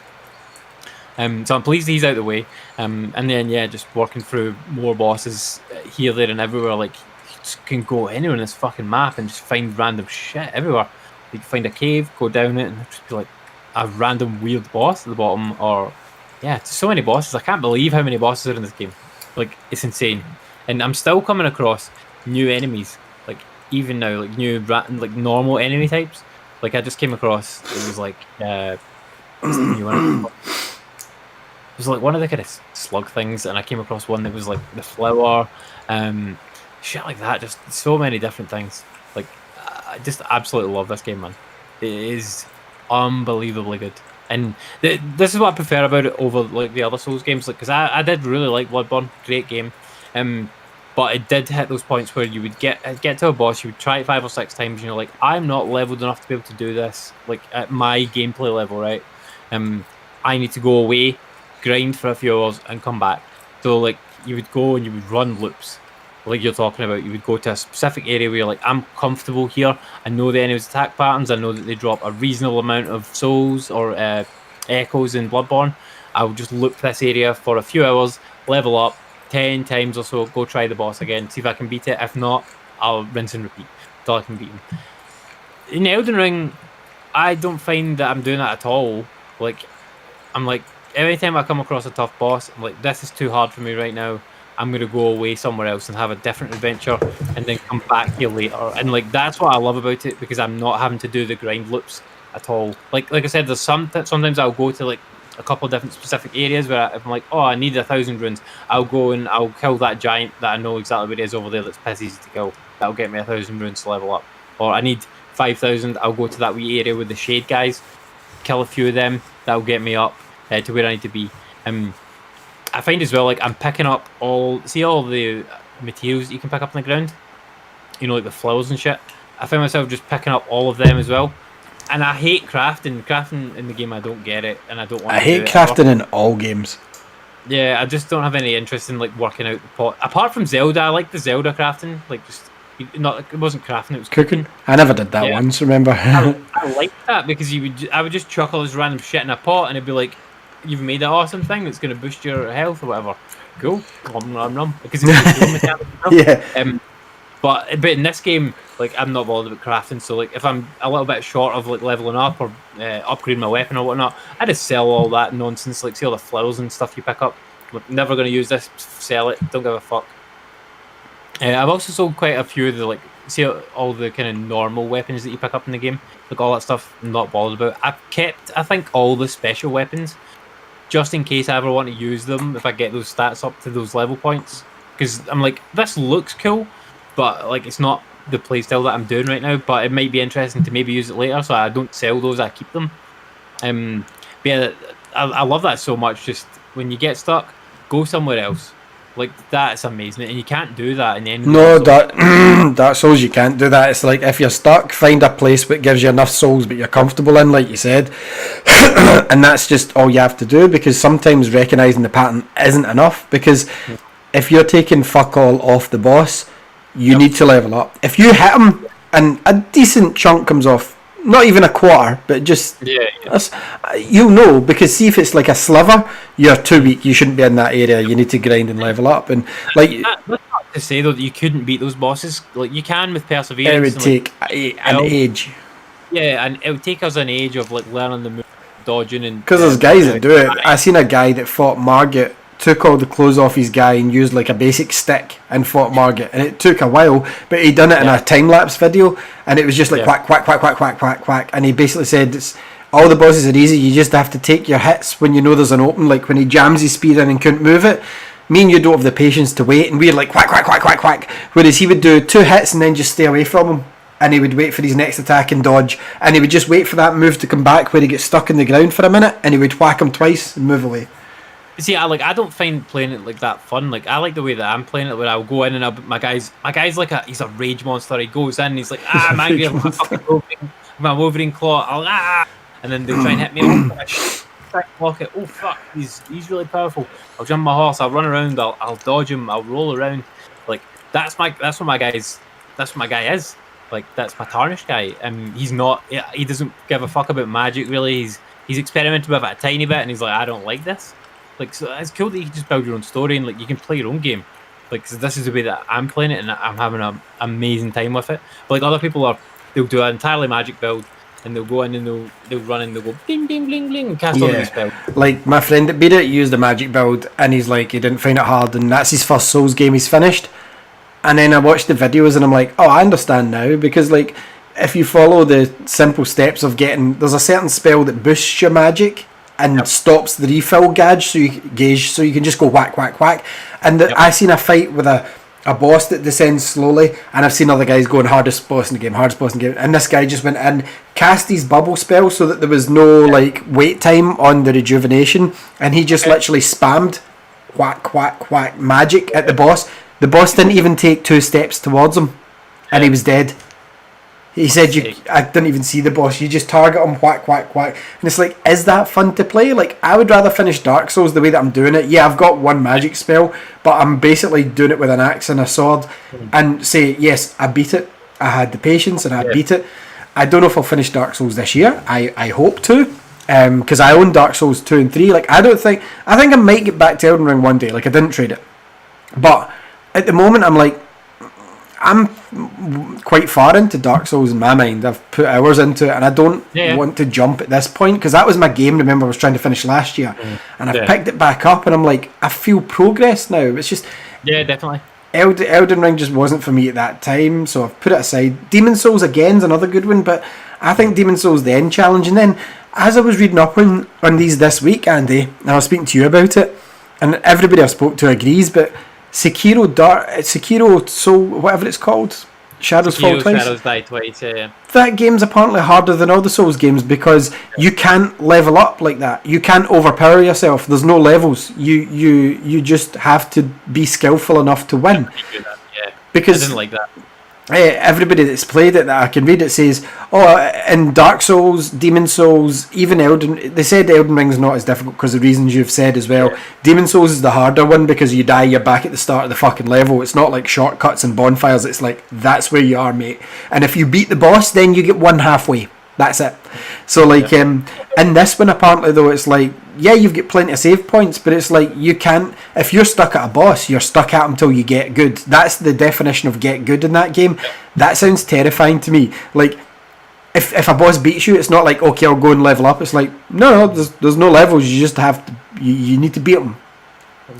I'm pleased he's out of the way. And then yeah, just working through more bosses here, there, and everywhere. Like you just can go anywhere in this fucking map and just find random shit everywhere. You can find a cave, go down it, and just be like a random weird boss at the bottom. Or yeah, so many bosses. I can't believe how many bosses are in this game. Like it's insane. And I'm still coming across new enemies. Like even now, like new like normal enemy types. Like I just came across, it was like what's the new one? It was like one of the kind of slug things, and I came across one that was like the flower, shit like that. Just so many different things. Like I just absolutely love this game, man. It is unbelievably good, and this is what I prefer about it over like the other Souls games. Like, because I did really like Bloodborne, great game, but it did hit those points where you would get to a boss, you would try it 5 or 6 times, and you're like, I'm not leveled enough to be able to do this. Like at my gameplay level, right? I need to go away, grind for a few hours, and come back. So like you would go and you would run loops, like you're talking about. You would go to a specific area where you're like, I'm comfortable here. I know the enemy's attack patterns. I know that they drop a reasonable amount of souls or echoes in Bloodborne. I would just loop this area for a few hours, level up 10 times or so, go try the boss again, see if I can beat it. If not, I'll rinse and repeat until I can beat him. In Elden Ring, I don't find that I'm doing that at all. Like, I'm like, every time I come across a tough boss, I'm like, this is too hard for me right now. I'm going to go away somewhere else and have a different adventure and then come back here later. And like, that's what I love about it, because I'm not having to do the grind loops at all. Like I said, there's sometimes I'll go to like a couple of different specific areas where if I'm like, oh, I need 1,000 runes, I'll go and I'll kill that giant that I know exactly what it is over there that's piss easy to kill. That'll get me 1,000 runes to level up. Or I need 5,000, I'll go to that wee area with the shade guys, kill a few of them, that'll get me up to where I need to be. I find as well, like, I'm picking up all the materials that you can pick up on the ground, you know, like the flowers and shit. I find myself just picking up all of them as well. And I hate crafting. Crafting in the game, I don't get it, and I don't want to do it. I hate crafting in all games. Yeah, I just don't have any interest in like working out the pot. Apart from Zelda, I like the Zelda crafting. Like, just not, it wasn't crafting, it was cooking. I never did that once, remember? I like that, because I would just chuck all this random shit in a pot, and it'd be like, you've made an awesome thing that's going to boost your health or whatever. Cool. Nom. Because it's but in this game, like, I'm not bothered about crafting. So like, if I'm a little bit short of like leveling up or upgrading my weapon or whatnot, I just sell all that nonsense. Like, see all the flowers and stuff you pick up. I'm never going to use this. Sell it. Don't give a fuck. I've also sold quite a few of the, like, see all the kind of normal weapons that you pick up in the game. Like, all that stuff, I'm not bothered about. I've kept, I think, all the special weapons, just in case I ever want to use them, if I get those stats up to those level points. Because I'm like, this looks cool, but like, it's not the playstyle that I'm doing right now, but it might be interesting to maybe use it later, so I don't sell those, I keep them. But yeah, I love that so much. Just when you get stuck, go somewhere else. Like, that's amazing, and you can't do that in the end. No, Dark Souls, you can't do that. It's like, if you're stuck, find a place that gives you enough souls but you're comfortable in, like you said. And that's just all you have to do, because sometimes recognising the pattern isn't enough, because if you're taking fuck all off the boss, you need to level up. If you hit him and a decent chunk comes off, not even a quarter, but just you'll know, because see, if it's like a sliver, you're too weak, you shouldn't be in that area, you need to grind and level up. And like, that's not to say though that you couldn't beat those bosses. Like, you can with perseverance. It would take an age. Yeah, and it would take us an age of like learning the move, dodging, and because there's guys that do it. I seen a guy that fought Margit, took all the clothes off his guy and used like a basic stick and fought Margit, and it took a while, but he done it in a time-lapse video, and it was just like quack, quack, quack, quack, quack, quack, quack, and he basically said, all the bosses are easy, you just have to take your hits when you know there's an open. Like when he jams his spear in and couldn't move it, me and you don't have the patience to wait, and we're like quack, quack, quack, quack, quack, whereas he would do 2 hits and then just stay away from him, and he would wait for his next attack and dodge, and he would just wait for that move to come back where he gets stuck in the ground for a minute, and he would whack him twice and move away. See, I don't find playing it like that fun. Like, I like the way that I'm playing it, where I'll go in and my guy's like he's a rage monster. He goes in, he's like, I'm angry, I'm fucking my Wolverine claw, and then they try and hit me off. Block it. Oh fuck, he's really powerful. I'll jump my horse, I'll run around, I'll dodge him, I'll roll around. Like, that's what my guy is. Like, that's my tarnished guy. He's not. He doesn't give a fuck about magic really. He's experimented with it a tiny bit, and he's like, I don't like this. Like, so it's cool that you can just build your own story, and like, you can play your own game. Like, so this is the way that I'm playing it, and I'm having an amazing time with it. But like, other people they'll do an entirely magic build, and they'll go in and they'll run and they'll go ding ding bling bling and cast all these spells. Like my friend that beat it used the magic build, and he's like, he didn't find it hard, and that's his first Souls game he's finished. And then I watched the videos and I'm like, oh, I understand now, because like if you follow the simple steps of getting, there's a certain spell that boosts your magic and stops the refill gauge, so you can just go whack whack whack. And I seen a fight with a boss that descends slowly, and I've seen other guys going hardest boss in the game, and this guy just went in, cast his bubble spell so that there was no like wait time on the rejuvenation, and he just literally spammed whack whack whack magic at the boss. The boss didn't even take 2 steps towards him, and he was dead. He said, I didn't even see the boss. You just target him, whack, whack, whack. And it's like, is that fun to play? Like, I would rather finish Dark Souls the way that I'm doing it. Yeah, I've got 1 magic spell, but I'm basically doing it with an axe and a sword. And say, yes, I beat it. I had the patience and I beat it. I don't know if I'll finish Dark Souls this year. I hope to. Because I own Dark Souls 2 and 3. Like, I think I might get back to Elden Ring one day. Like, I didn't trade it. But at the moment, I'm quite far into Dark Souls in my mind. I've put hours into it, and I don't want to jump at this point, because that was my game, remember, I was trying to finish last year, and I've picked it back up, and I'm like, I feel progress now. It's just definitely Elden Ring just wasn't for me at that time, so I've put it aside. Demon Souls again is another good one, but I think Demon Souls the end challenge. And then as I was reading up on these this week, Andy, and I was speaking to you about it, and everybody I've spoke to agrees, but Sekiro Soul, whatever it's called, Shadows Fall Twice. Shadows Die Twice, yeah. That game's apparently harder than all the Souls games, because you can't level up like that. You can't overpower yourself. There's no levels. You just have to be skillful enough to win. Yeah. Because I didn't like that. Everybody that's played it that I can read it says, in Dark Souls, Demon Souls, even they said Elden Ring's not as difficult because of the reasons you've said as well. Demon Souls is the harder one, because you die, you're back at the start of the fucking level. It's not like shortcuts and bonfires. It's like, that's where you are, mate. And if you beat the boss, then you get one halfway. That's it. So like, in this one apparently though, it's like, yeah, you've got plenty of save points, but it's like, you can't, if you're stuck at a boss, you're stuck at him until you get good. That's the definition of get good in that game. That sounds terrifying to me. Like, if a boss beats you, it's not like, okay, I'll go and level up. It's like, no, there's no levels. You just have to, you need to beat them.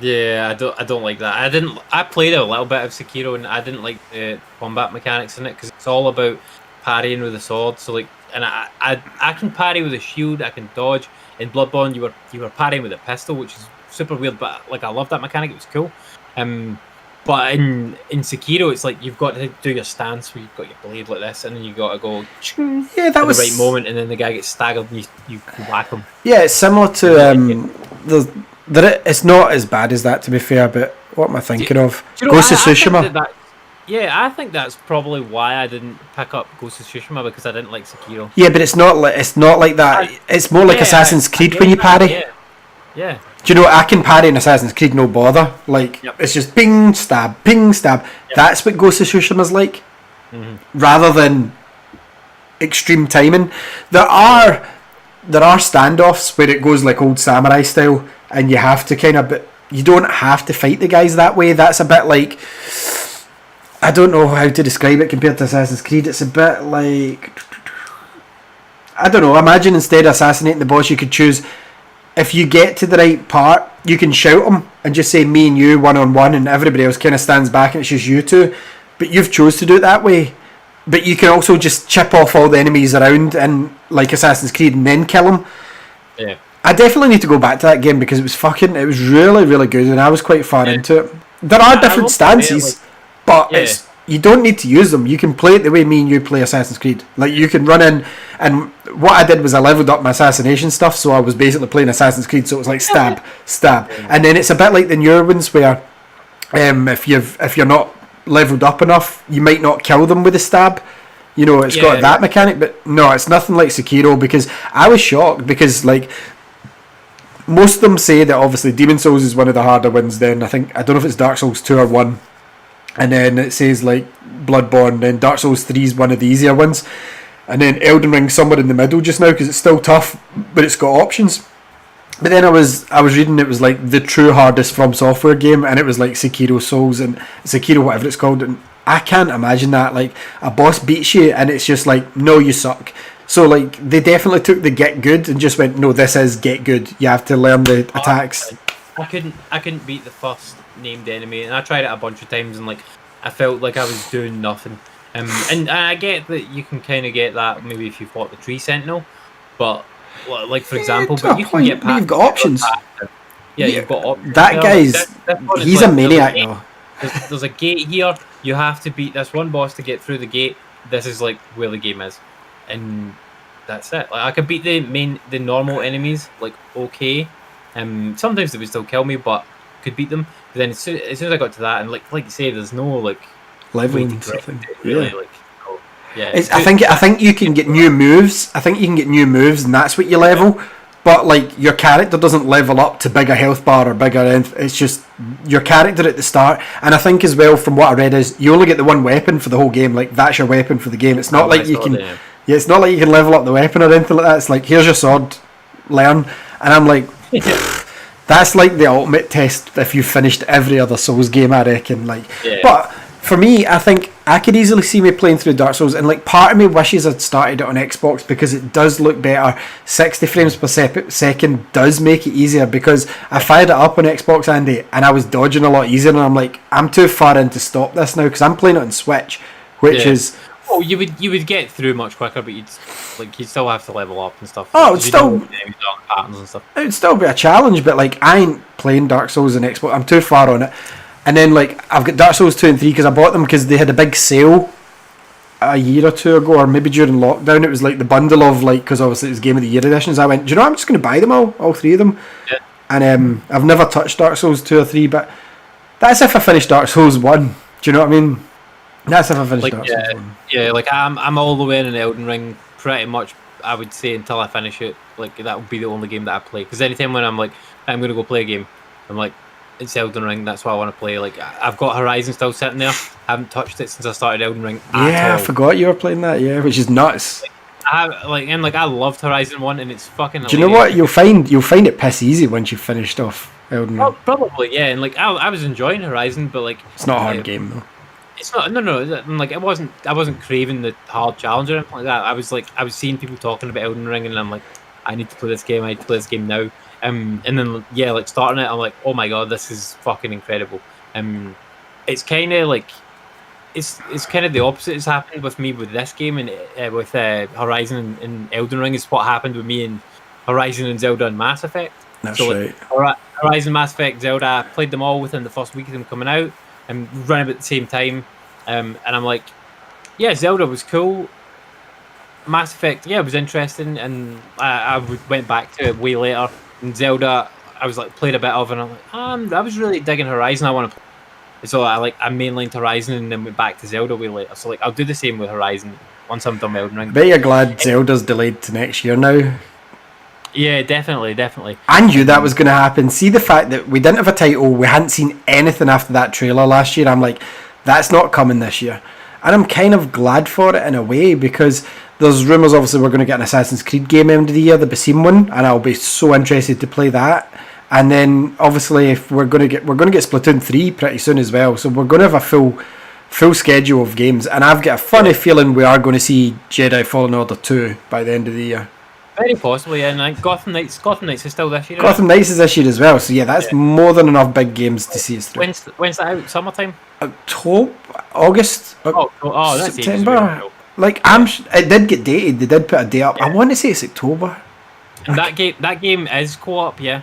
Yeah, I don't like that. I played a little bit of Sekiro, and I didn't like the combat mechanics in it, because it's all about parrying with the sword. So like, and I can parry with a shield, I can dodge. In Bloodborne, you were parrying with a pistol, which is super weird, but like, I love that mechanic. It was cool. But in Sekiro, it's like, you've got to do your stance where you've got your blade like this, and then you got to go that was the right moment, and then the guy gets staggered, and you whack him. Yeah, it's similar to it's not as bad as that, to be fair. But what am I thinking of? Ghost of Tsushima. I think that's probably why I didn't pick up Ghost of Tsushima, because I didn't like Sekiro. Yeah, but it's not like that. It's more like Assassin's Creed when you parry. Yeah. Do you know, I can parry in Assassin's Creed, no bother. Like, it's just ping, stab, ping, stab. Yep. That's what Ghost of Tsushima's like. Mm-hmm. Rather than extreme timing. There are standoffs where it goes like old samurai style, and you have to kind of, but you don't have to fight the guys that way. That's a bit like, I don't know how to describe it compared to Assassin's Creed. It's a bit like, I don't know, imagine instead of assassinating the boss, you could choose, if you get to the right part, you can shout him and just say me and you one-on-one, and everybody else kind of stands back and it's just you two. But you've chose to do it that way. But you can also just chip off all the enemies around in like Assassin's Creed and then kill them. Yeah. I definitely need to go back to that game, because it was really, really good, and I was quite far into it. There are different stances, but you don't need to use them. You can play it the way me and you play Assassin's Creed. Like, you can run in, and what I did was I leveled up my assassination stuff, so I was basically playing Assassin's Creed, so it was like stab, and then it's a bit like the newer ones where if you're not leveled up enough, you might not kill them with a stab. You know, it's got that mechanic, but no, it's nothing like Sekiro, because I was shocked, because like, most of them say that obviously Demon Souls is one of the harder ones, then I don't know if it's Dark Souls 2 or 1, and then it says like Bloodborne, then Dark Souls 3 is one of the easier ones, and then Elden Ring somewhere in the middle just now, because it's still tough, but it's got options. But then I was reading it was like the true hardest From Software game, and it was like Sekiro Souls and Sekiro whatever it's called, and I can't imagine that. Like, a boss beats you and it's just like, no, you suck. So like, they definitely took the get good and just went, no, this is get good. You have to learn the attacks. I couldn't beat the first named enemy, and I tried it a bunch of times, and like, I felt like I was doing nothing. And I get that you can kind of get that maybe if you fought the Tree Sentinel, but like for example, but you can get past. You've got options. Yeah, you've got options. That guy's he's a maniac though. There's a gate here. You have to beat this one boss to get through the gate. This is like where the game is, and that's it. Like I could beat the normal enemies like okay. Sometimes they would still kill me, but could beat them. But then as soon as I got to that, and like you say, there's no like leveling and something. Really, yeah. Like, oh, yeah. I think you can get new moves. I think you can get new moves, and that's what you level. But like your character doesn't level up to bigger health bar or bigger. It's just your character at the start. And I think as well, from what I read, is you only get the one weapon for the whole game. Like that's your weapon for the game. It's not like you can. Yeah, it's not like you can level up the weapon or anything like that. It's like here's your sword, learn. And I'm like, that's like the ultimate test if you finished every other Souls game, I reckon. Like, but for me, I think I could easily see me playing through Dark Souls, and like part of me wishes I'd started it on Xbox because it does look better. 60 frames per second does make it easier because I fired it up on Xbox, Andy, and I was dodging a lot easier, and I'm like, I'm too far in to stop this now because I'm playing it on Switch, which is. Oh, you would get through much quicker, but you'd still have to level up and stuff. Oh, it's still patterns and stuff. It'd still be a challenge, but like I ain't playing Dark Souls on Xbox. I'm too far on it. And then like I've got Dark Souls 2 and 3 because I bought them because they had a big sale a year or two ago, or maybe during lockdown. It was like the bundle of like, because obviously it was Game of the Year editions. I went, do you know what? I'm just going to buy them all three of them. Yeah. And I've never touched Dark Souls 2 or 3, but that's if I finish Dark Souls 1. Do you know what I mean? That's if I finish Dark Souls 1. Yeah, like I'm all the way in Elden Ring pretty much, I would say, until I finish it. Like that would be the only game that I play. Because anytime when I'm like, I'm going to go play a game, I'm like, it's Elden Ring, that's what I want to play. Like I've got Horizon still sitting there. I haven't touched it since I started Elden Ring at all. I forgot you were playing that, which is nuts. I loved Horizon 1 and it's fucking hilarious. Do you know what? You'll find it piss easy once you've finished off Elden Ring. Oh, probably, yeah. And like I was enjoying Horizon, but like it's not a hard game though. It's not. No. Like I wasn't craving the hard challenge or anything like that. I was seeing people talking about Elden Ring, and I'm like, I need to play this game. I need to play this game now. And then like starting it, I'm like, oh my god, this is fucking incredible. It's kind of like, it's kind of the opposite has happened with me with this game and with Horizon and Elden Ring is what happened with me in Horizon and Zelda and Mass Effect. That's so, right. Like, Horizon, Mass Effect, Zelda, I played them all within the first week of them coming out and running about the same time. And I'm like, yeah, Zelda was cool. Mass Effect, yeah, it was interesting, and I went back to it way later. And Zelda, I was like played a bit of, and I'm like, I was really digging Horizon. I want to play. So I mainlined Horizon and then went back to Zelda way later. So like I'll do the same with Horizon once I'm done with Elden Ring. Bet you're glad Zelda's delayed to next year now. Yeah, definitely. I knew that was going to happen. See the fact that we didn't have a title, we hadn't seen anything after that trailer last year. I'm like, that's not coming this year. And I'm kind of glad for it in a way because there's rumours obviously we're going to get an Assassin's Creed game end of the year, the Basim one, and I'll be so interested to play that. And then obviously if we're going to get Splatoon 3 pretty soon as well, so we're going to have a full schedule of games, and I've got a funny feeling we are going to see Jedi Fallen Order 2 by the end of the year. Very possibly, yeah. And like Gotham Knights is still this year. Gotham Knights is this year as well, so yeah, that's more than enough big games to see us through. When's that out? Summertime? October, August, that's September. Like it did get dated. They did put a date up. I want to say it's October. And that game is co-op, yeah.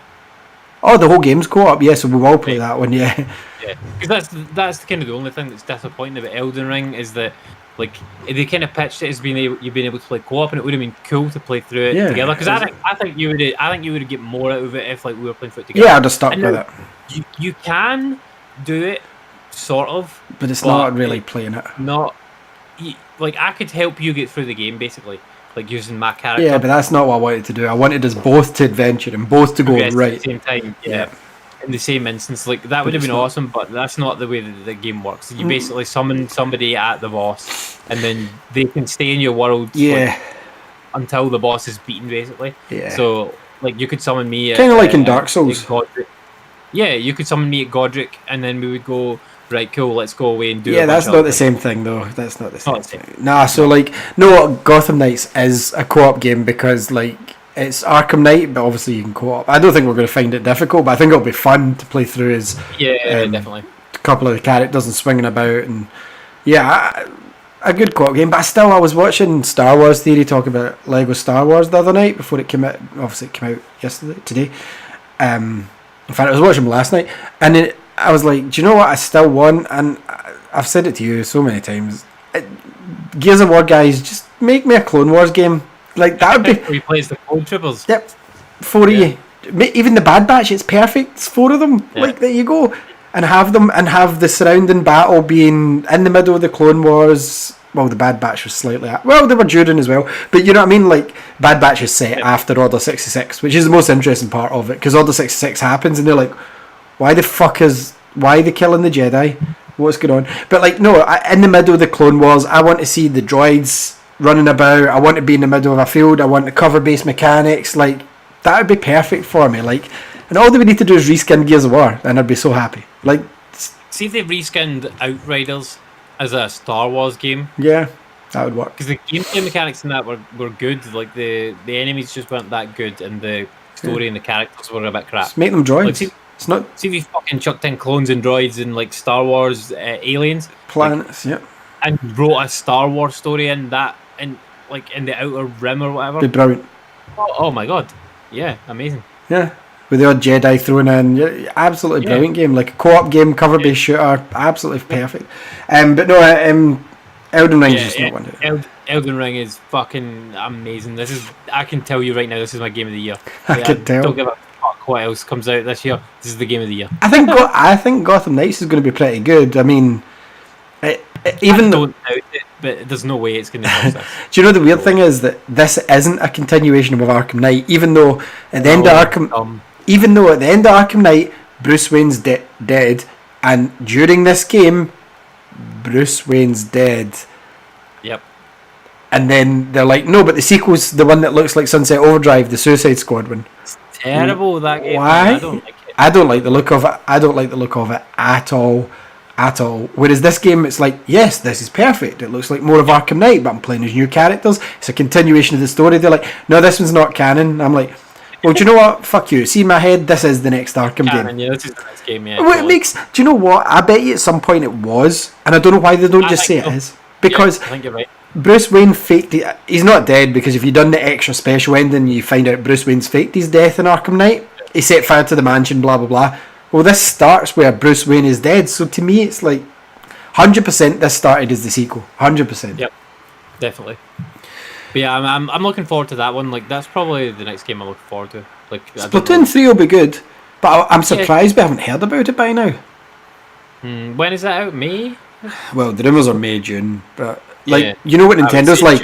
Oh, the whole game's co-op, yeah. So we will play that one, yeah. Yeah, because that's kind of the only thing that's disappointing about Elden Ring is that like they kind of pitched it as you've been able to play co-op, and it would have been cool to play through it together. Because I think you would get more out of it if like we were playing through it together. Yeah, I'd have stuck with it. You can do it, sort of, but it's not really playing it. Like I could help you get through the game basically, like using my character. Yeah, but that's not what I wanted to do. I wanted us both to adventure and both to go right at the same time. Yeah. In the same instance, like that would have been awesome, but that's not the way that the game works. You basically summon somebody at the boss, and then they can stay in your world until the boss is beaten, basically. Yeah. So, like, you could summon me kind of like in Dark Souls. Yeah, you could summon me at Godric, and then we would go, right, cool, let's go away and do. Yeah, that's not the same thing, though. That's not the same thing. Nah, so like, no, Gotham Knights is a co-op game because like. It's Arkham Knight, but obviously you can co-op. I don't think we're going to find it difficult, but I think it'll be fun to play through as definitely couple of the characters and swinging about, and a good co-op game. But I was watching Star Wars Theory talk about Lego Star Wars the other night before it came out. Obviously, it came out today. In fact, I was watching them last night, and I was like, do you know what I still want? And I've said it to you so many times. Gears of War guys, just make me a Clone Wars game. Like, that would be... Replace the Clone Troopers. Yep. 4 of you. Even the Bad Batch, it's perfect. It's 4 of them. Yeah. Like, there you go. And have the surrounding battle being in the middle of the Clone Wars. Well, the Bad Batch was slightly... Well, they were during as well. But you know what I mean? Like, Bad Batch is set after Order 66, which is the most interesting part of it. Because Order 66 happens and they're like, why are they killing the Jedi? What's going on? But like, no, in the middle of the Clone Wars, I want to see the droids running about. I want to be in the middle of a field. I want the cover-based mechanics. Like, that would be perfect for me. Like, and all that we need to do is reskin Gears of War, and I'd be so happy. Like, see if they reskinned Outriders as a Star Wars game. Yeah, that would work. Because the gameplay mechanics in that were good. Like, the enemies just weren't that good, and the story and the characters were a bit crap. Just make them droids. Like, see if you fucking chucked in clones and droids and like Star Wars aliens planets, and wrote a Star Wars story in that, in the Outer Rim or whatever. Be brilliant. Oh my god, yeah, amazing. Yeah, with the odd Jedi thrown in, absolutely brilliant game, like a co-op game, cover-based shooter, absolutely perfect. But no, Elden Ring is just not one. Elden Ring is fucking amazing. I can tell you right now, this is my game of the year. I can tell. Don't give a fuck what else comes out this year. This is the game of the year. I think Gotham Knights is going to be pretty good. I mean, even though, don't doubt it, but there's no way it's going to be this. Do you know the weird thing is that this isn't a continuation of Arkham Knight, even though at the end of Arkham Knight, Bruce Wayne's dead, and during this game, Bruce Wayne's dead. Yep. And then they're like, no, but the sequel's the one that looks like Sunset Overdrive, the Suicide Squad one. It's terrible, that game. Why? I don't like it. I don't like the look of it. I don't like the look of it at all. Whereas this game, it's like, yes, this is perfect. It looks like more of Arkham Knight, but I'm playing as new characters. It's a continuation of the story. They're like, no, this one's not canon. I'm like, well, do you know what? Fuck you. See in my head, this is the next Arkham game. Yeah, this is the next game, yeah. Well, it makes... Do you know what? I bet you at some point it was, and I don't know why they don't just say it is. Because I think you're right. Bruce Wayne faked it. He's not dead, because if you've done the extra special ending, you find out Bruce Wayne's faked his death in Arkham Knight. He set fire to the mansion, blah, blah, blah. Well, this starts where Bruce Wayne is dead, so to me it's like 100% this started as the sequel. 100%. Yep, definitely. But yeah, I'm looking forward to that one. Like, that's probably the next game I'm looking forward to. Like, Splatoon 3 will be good, but I'm surprised we haven't heard about it by now. When is that out? May? Well, the rumours are May, June, but like, you know what Nintendo's like?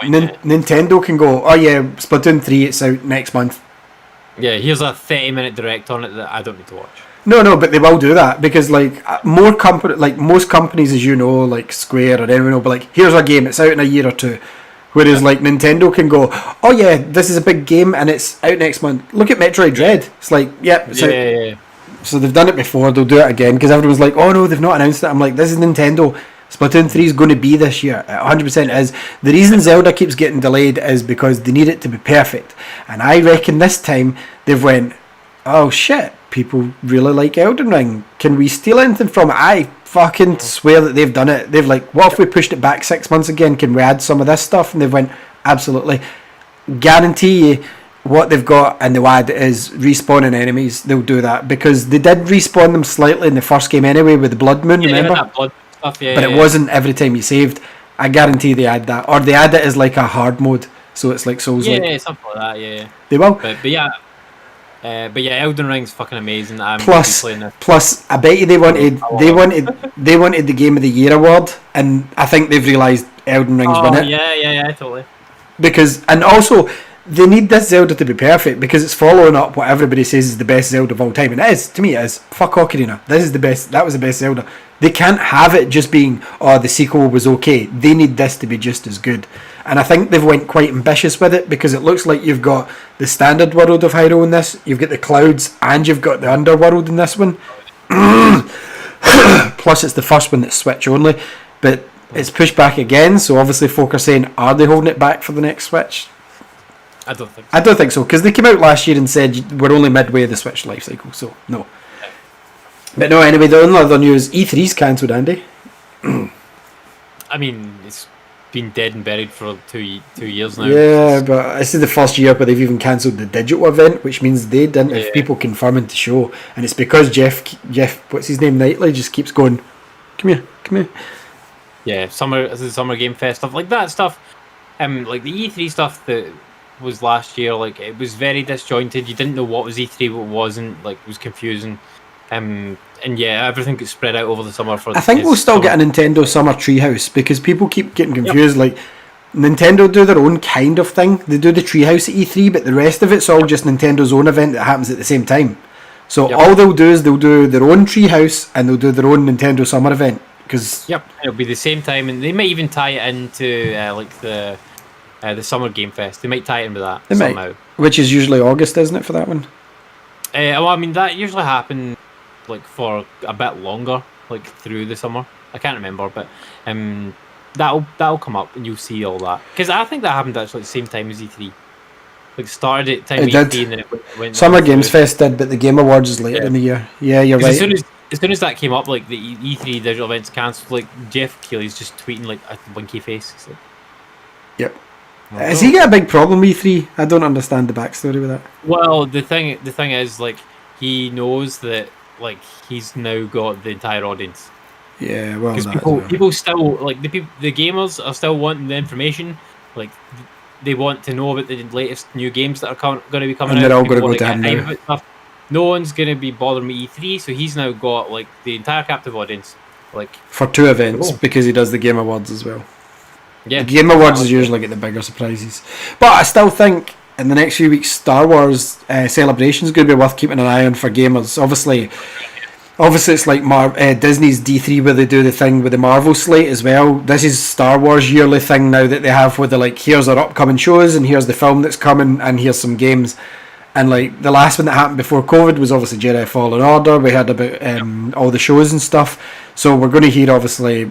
Nintendo can go, oh yeah, Splatoon 3, it's out next month. Yeah, here's a 30-minute direct on it that I don't need to watch. No, but they will do that, because like most companies, as you know, like Square or anyone will be like, here's our game, it's out in a year or two. Whereas like Nintendo can go, oh yeah, this is a big game and it's out next month. Look at Metroid Dread. It's like, it's out. Yeah. So they've done it before, they'll do it again, because everyone's like, oh no, they've not announced it. I'm like, this is Nintendo. Splatoon 3 is going to be this year. 100% is. The reason Zelda keeps getting delayed is because they need it to be perfect. And I reckon this time they've went, oh shit, people really like Elden Ring. Can we steal anything from it? I fucking swear that they've done it. They've like, what if we pushed it back 6 months again? Can we add some of this stuff? And they've went, absolutely. Guarantee you what they've got and they'll add is respawning enemies. They'll do that, because they did respawn them slightly in the first game anyway with the Blood Moon, remember? That blood stuff, but it wasn't every time you saved. I guarantee they add that. Or they add it as like a hard mode, so it's like Souls-like. Yeah, something like that, yeah. They will. But yeah, Elden Ring's fucking amazing. Plus, I bet you they wanted the Game of the Year award, and I think they've realised Elden Ring's won it. Yeah, totally. Because, and also, they need this Zelda to be perfect, because it's following up what everybody says is the best Zelda of all time, and it is. To me, it is. Fuck Ocarina. This is the best. That was the best Zelda. They can't have it just being, oh, the sequel was okay. They need this to be just as good. And I think they've went quite ambitious with it, because it looks like you've got the standard world of Hyrule in this, you've got the clouds, and you've got the underworld in this one. Plus it's the first one that's Switch only, but it's pushed back again, so obviously folk are saying, are they holding it back for the next Switch? I don't think so. I don't think so, because they came out last year and said we're only midway of the Switch life cycle, so no. But no, anyway, the only other news, E3's cancelled, Andy. I mean, it's been dead and buried for 2 years now. Yeah, but this is the first year where they've even cancelled the digital event, which means they didn't have people confirming to show, and it's because Jeff, what's his name, Knightley, just keeps going, come here. Yeah, the summer game fest stuff like that stuff. Like the E3 stuff that was last year, like it was very disjointed. You didn't know what was E3, what wasn't. Like it was confusing. And yeah, everything gets spread out over the summer. I think we'll still get a Nintendo Summer Treehouse because people keep getting confused. Like Nintendo do their own kind of thing. They do the Treehouse at E3, but the rest of it's all just Nintendo's own event that happens at the same time. So all they'll do is they'll do their own Treehouse and they'll do their own Nintendo Summer event. It'll be the same time, and they might even tie it into like the Summer Game Fest. They might tie it in with that somehow. Which is usually August, isn't it, for that one? Well, I mean that usually happens like for a bit longer, like through the summer. I can't remember, but that'll come up and you'll see all that. Because I think that happened actually at the same time as E3. Like started at time it E3 did. and then it went Summer Games Fest did, but the Game Awards is later in the year. Yeah, you're right. As soon as that came up, like the E3 digital events cancelled, like Jeff Keighley's just tweeting like a winky face. It's like, yep. Has he got a big problem with E3? I don't understand the backstory with that. Well, the thing is, like, he knows that, like, he's now got the entire audience. Yeah, well, because people still like the gamers are still wanting the information. Like, they want to know about the latest new games that are going to be coming out. And they're all going to go down now. No one's going to be bothering with E3, so he's now got like the entire captive audience. Like for 2 events because he does the Game Awards as well. Yeah, the Game Awards is usually get the bigger surprises, but I still think in the next few weeks Star Wars Celebration is going to be worth keeping an eye on for gamers. Obviously it's like Disney's D3 where they do the thing with the Marvel slate as well. This is Star Wars yearly thing now that they have where they're like, here's our upcoming shows and here's the film that's coming and here's some games. And like the last one that happened before COVID was obviously Jedi Fallen Order. We heard about all the shows and stuff. So we're going to hear obviously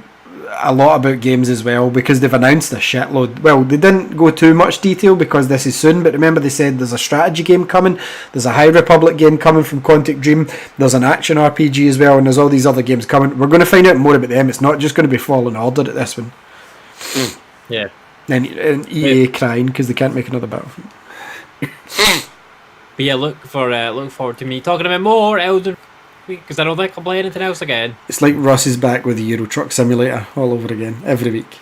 a lot about games as well because they've announced a shitload. Well, they didn't go too much detail because this is soon, but remember they said there's a strategy game coming, there's a High Republic game coming from Quantic Dream, there's an action RPG as well, and there's all these other games coming. We're going to find out more about them. It's not just going to be Fallen Order at this one. Yeah. And EA crying because they can't make another Battlefield. But yeah, look forward to me talking about more Elden Ring because I don't think I'll play anything else again. It's like Russ is back with the Euro Truck Simulator all over again every week.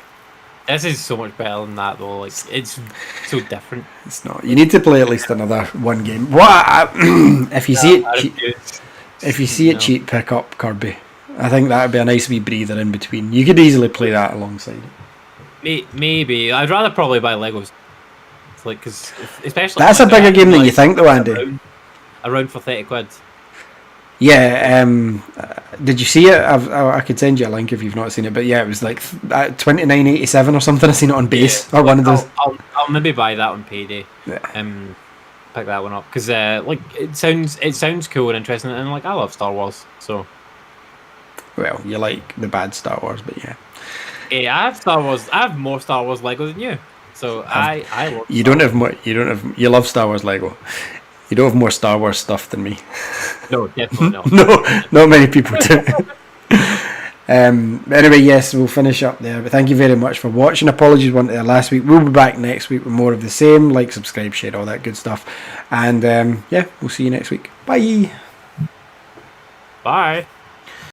This is so much better than that though. Like it's so different. It's not. You need to play at least another one game. What if you see it? If you see it cheap, pick up Kirby. I think that would be a nice wee breather in between. You could easily play that alongside it. Maybe I'd rather probably buy Legos. It's like because especially that's a bigger game than you think, though, Andy. Around for £30. Yeah, did you see it? I could send you a link if you've not seen it. But yeah, it was like $29.87 or something. I seen it on base or one of those. I'll maybe buy that on payday. Yeah. Pick that one up because like it sounds cool and interesting, and like I love Star Wars. So, well, you like the bad Star Wars, but yeah. I have Star Wars. I have more Star Wars Lego than you. So I love. You don't have more. You love Star Wars Lego. You don't have more Star Wars stuff than me. No, definitely not. No, not many people do. Anyway, yes, we'll finish up there. But thank you very much for watching. Apologies one last week. We'll be back next week with more of the same. Like, subscribe, share, all that good stuff. And yeah, we'll see you next week. Bye. Bye.